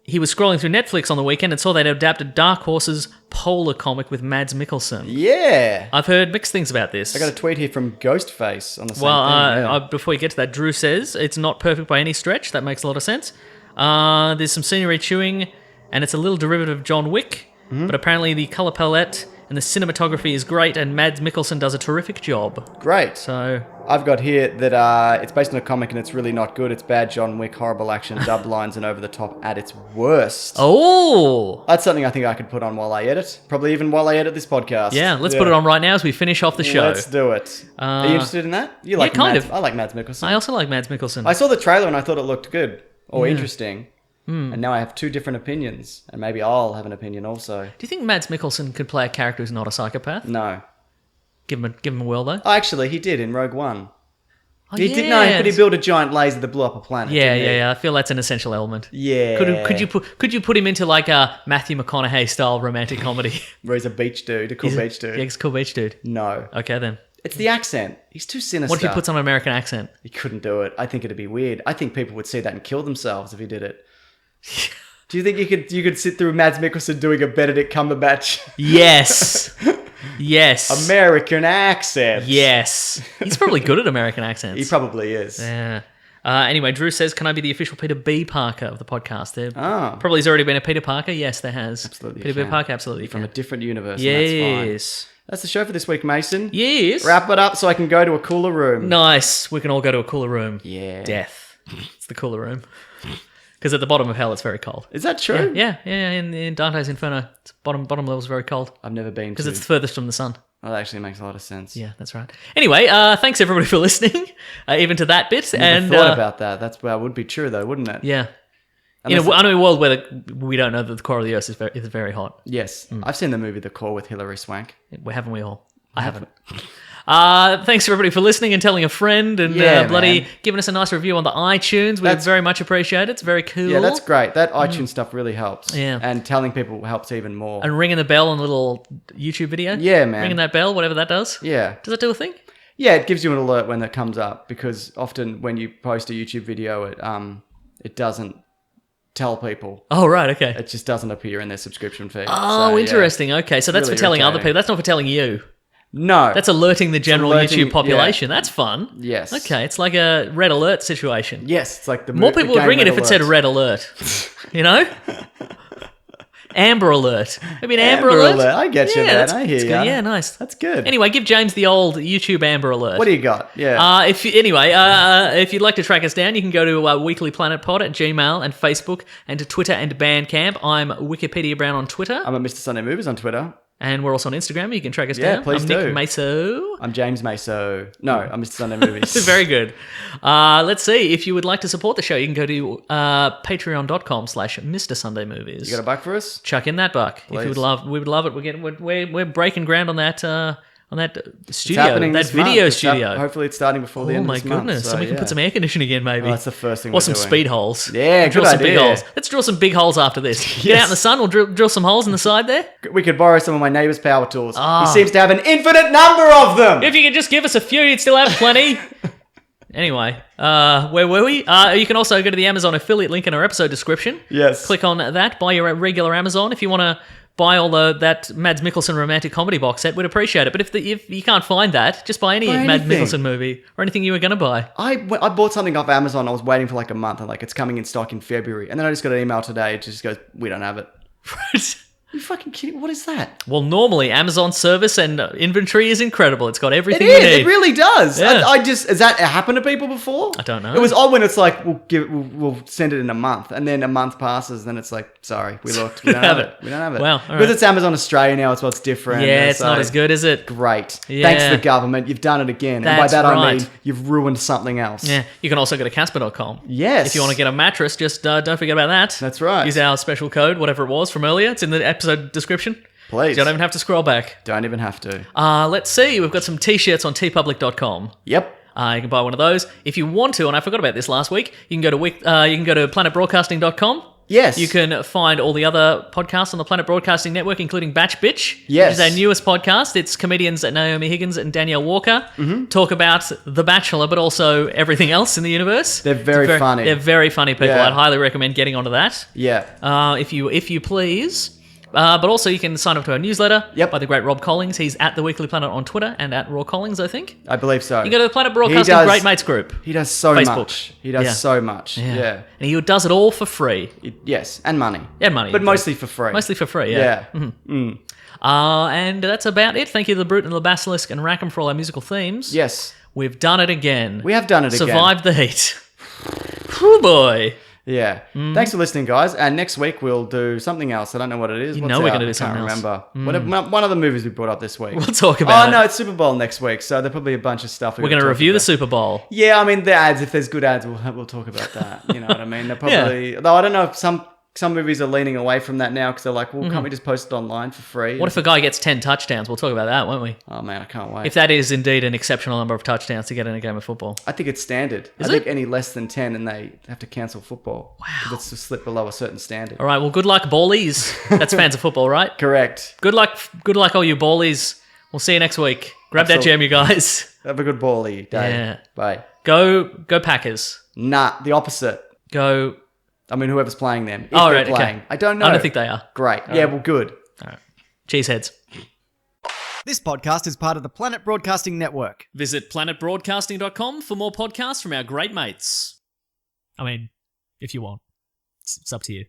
He was scrolling through Netflix on the weekend and saw they'd adapted Dark Horse's Polar comic with Mads Mikkelsen. Yeah. I've heard mixed things about this. I got a tweet here from Ghostface on the same Well, thing. Yeah. before you get to that, Drew says it's not perfect by any stretch. That makes a lot of sense. There's some scenery chewing, and it's a little derivative of John Wick, but apparently the colour palette and the cinematography is great, and Mads Mikkelsen does a terrific job. Great. So, I've got here that it's based on a comic and it's really not good. It's bad John Wick, horrible action, dubbed lines, and over the top at its worst. oh, That's something I think I could put on while I edit. Probably even while I edit this podcast. yeah, let's put it on right now as we finish off the show. Let's do it. Are you interested in that? You like kind Mads, of. I like Mads Mikkelsen. I also like Mads Mikkelsen. I saw the trailer and I thought it looked good or interesting. And now I have two different opinions. And maybe I'll have an opinion also. Do you think Mads Mikkelsen could play a character who's not a psychopath? No. Give him a whirl, though. Oh, actually, he did in Rogue One. Oh, He did no, but he built a giant laser that blew up a planet. Yeah, didn't he? yeah. I feel that's an essential element. Yeah. Could you put him into like a Matthew McConaughey style romantic comedy? Where he's a beach dude, a cool beach dude. Yeah, he's a cool beach dude. No. Okay then. It's the accent. He's too sinister. What if he puts on an American accent? He couldn't do it. I think it'd be weird. I think people would see that and kill themselves if he did it. Do you think you could sit through Mads Mikkelsen doing a Benedict Cumberbatch Yes. Yes. American accent? Yes. He's probably good at American accents. He probably is. Yeah. Anyway, Drew says, "Can I be the official Peter B. Parker of the podcast?" There probably has already been a Peter Parker. Yes, there has. Absolutely Peter you B. can. Parker, absolutely. From a different universe. yes. And that's fine. That's the show for this week, Mason. Yes. Wrap it up so I can go to a cooler room. Nice. We can all go to a cooler room. Yeah. Death. It's the cooler room. Because at the bottom of hell, it's very cold. Is that true? Yeah. In Dante's Inferno, it's bottom level is very cold I've never been to. because it's furthest from the sun. Oh, that actually makes a lot of sense. Yeah, that's right. Anyway, thanks everybody for listening, even to that bit. I never thought about that. That would be true, though, wouldn't it? Yeah. Unless In a world where we don't know that the core of the Earth is very hot. Yes. I've seen the movie The Core with Hilary Swank. Haven't we all? I haven't. Thanks everybody for listening and telling a friend and Yeah, bloody man. giving us a nice review on the iTunes. We very much appreciate it. It's very cool. Yeah, that's great. That iTunes stuff really helps. Yeah. And telling people helps even more. And ringing the bell on a little YouTube video. Yeah, man. Ringing that bell, whatever that does. Yeah. Does that do a thing? Yeah, it gives you an alert when that comes up because often when you post a YouTube video, it doesn't tell people. Oh, right, okay. It just doesn't appear in their subscription feed. Oh, So, yeah. interesting. Okay, so that's Really for telling other irritating. people. That's not for telling you. No. That's alerting the general alerting- YouTube population. That's fun. Yes. Okay, it's like a red alert situation. Yes, it's like the More the people would game ring it if red it said alert. red alert. You know? Amber alert. Maybe an amber alert? I get you, man. that's- I hear that's ya. good. Yeah, nice. That's good. Anyway, give James the old YouTube amber alert. What do you got? Yeah. If you'd like to track us down, you can go to weeklyplanetpod at Gmail and Facebook and to Twitter and Bandcamp. I'm Wikipedia Brown on Twitter. I'm at Mr. Sunday Movies on Twitter. And we're also on Instagram. You can track us Yeah, down. please I'm do. Nick Maso. I'm James Maso. No, I'm Mr. Sunday Movies. Very good. Let's see. If you would like to support the show, you can go to patreon.com/Mr. Sunday Movies. You got a $1 for us? Chuck in that buck. If you Please. would love, we would love it. We're breaking ground on that It's studio, happening that this month. video It's studio. hopefully it's starting before the Oh end my of this month. goodness! So we can put some air conditioning in, maybe. Oh, that's the first thing Or we're some doing. speed holes. Yeah, drill good some big idea. holes. Let's drill some big holes after this. Get out in the sun. We'll drill some holes in the side there. We could borrow some of my neighbour's power tools. Ah. He seems to have an infinite number of them. If you could just give us a few, you'd still have plenty. Anyway, where were we? You can also go to the Amazon affiliate link in our episode description. Yes. Click on that. Buy your regular Amazon if you want to. Buy all that Mads Mikkelsen romantic comedy box set. We'd appreciate it. But if you can't find that, just buy any Mads anything. Mikkelsen movie or anything you were going to buy. I bought something off Amazon. I was waiting for like a month and like it's coming in stock in February. And then I just got an email today. It just goes, we don't have it. You fucking kidding? What is that? Well, normally Amazon service and inventory is incredible. It's got It everything you is. need. It really does. Yeah. Has that happened to people before? I don't know. It was odd when it's like we'll send it in a month, and then a month passes, then it's like sorry, we looked, we don't have it. We don't have it. Well, all because right. it's Amazon Australia now, it's what's different. Yeah, and it's not as good, is it? Great. Yeah. Thanks to the government, you've done it again. That's and by that I right. mean you've ruined something else. Yeah. You can also go to Casper.com. Yes. If you want to get a mattress, just don't forget about that. That's right. Use our special code, whatever it was from earlier. It's in the episode description. Please. You don't even have to scroll back. Don't even have to. Let's see. We've got some t-shirts on tpublic.com. Yep. You can buy one of those if you want to. And I forgot about this last week. You can go to planetbroadcasting.com. Yes. You can find all the other podcasts on the Planet Broadcasting Network, including Batch Bitch, Yes. which is our newest podcast. It's comedians Naomi Higgins and Danielle Walker talk about The Bachelor, but also everything else in the universe. They're very funny. They're very funny people. Yeah. I'd highly recommend getting onto that. Yeah. If you please. But also you can sign up to our newsletter by the great Rob Collins. He's at The Weekly Planet on Twitter and at Raw Collins, I think. I believe so. You go to the Planet Broadcasting Great Mates group. He does so Facebook. much. He does so much. Yeah. And he does it all for free. Yes, and money. And money. But mostly for free. Mostly for free, yeah. And that's about it. Thank you to The Brute and the Basilisk and Rackham for all our musical themes. Yes. We've done it again. We have done it again. Survived the heat. Oh boy. Yeah. Thanks for listening, guys. And next week we'll do something else. I don't know what it is. You What's know we're out? gonna do I something can't else. remember. One of the movies we brought up this week. We'll talk about it. Oh, no, it's Super Bowl next week. So there'll probably be a bunch of stuff. We're going to review the Super Bowl. Yeah, I mean, the ads, if there's good ads, we'll talk about that. You know what I mean? They're probably... Though I don't know if some movies are leaning away from that now because they're like, well, can't we just post it online for free? What if a guy gets 10 touchdowns? We'll talk about that, won't we? Oh, man, I can't wait. If that is indeed an exceptional number of touchdowns to get in a game of football. I think it's standard. Is I think it? any less than 10 and they have to cancel football. Wow. It's to slip below a certain standard. All right, well, good luck, ballies. That's fans of football, right? Correct. Good luck, all you ballies. We'll see you next week. Grab that Absolutely. jam, you guys. Have a good bally day. Yeah. Bye. Go Packers. Nah, the opposite. Go. I mean, whoever's playing them. If Oh, they're right, okay. playing. I don't know. I don't think they are. Great. Yeah, well, good. All right. Cheeseheads. This podcast is part of the Planet Broadcasting Network. Visit planetbroadcasting.com for more podcasts from our great mates. I mean, if you want. It's up to you.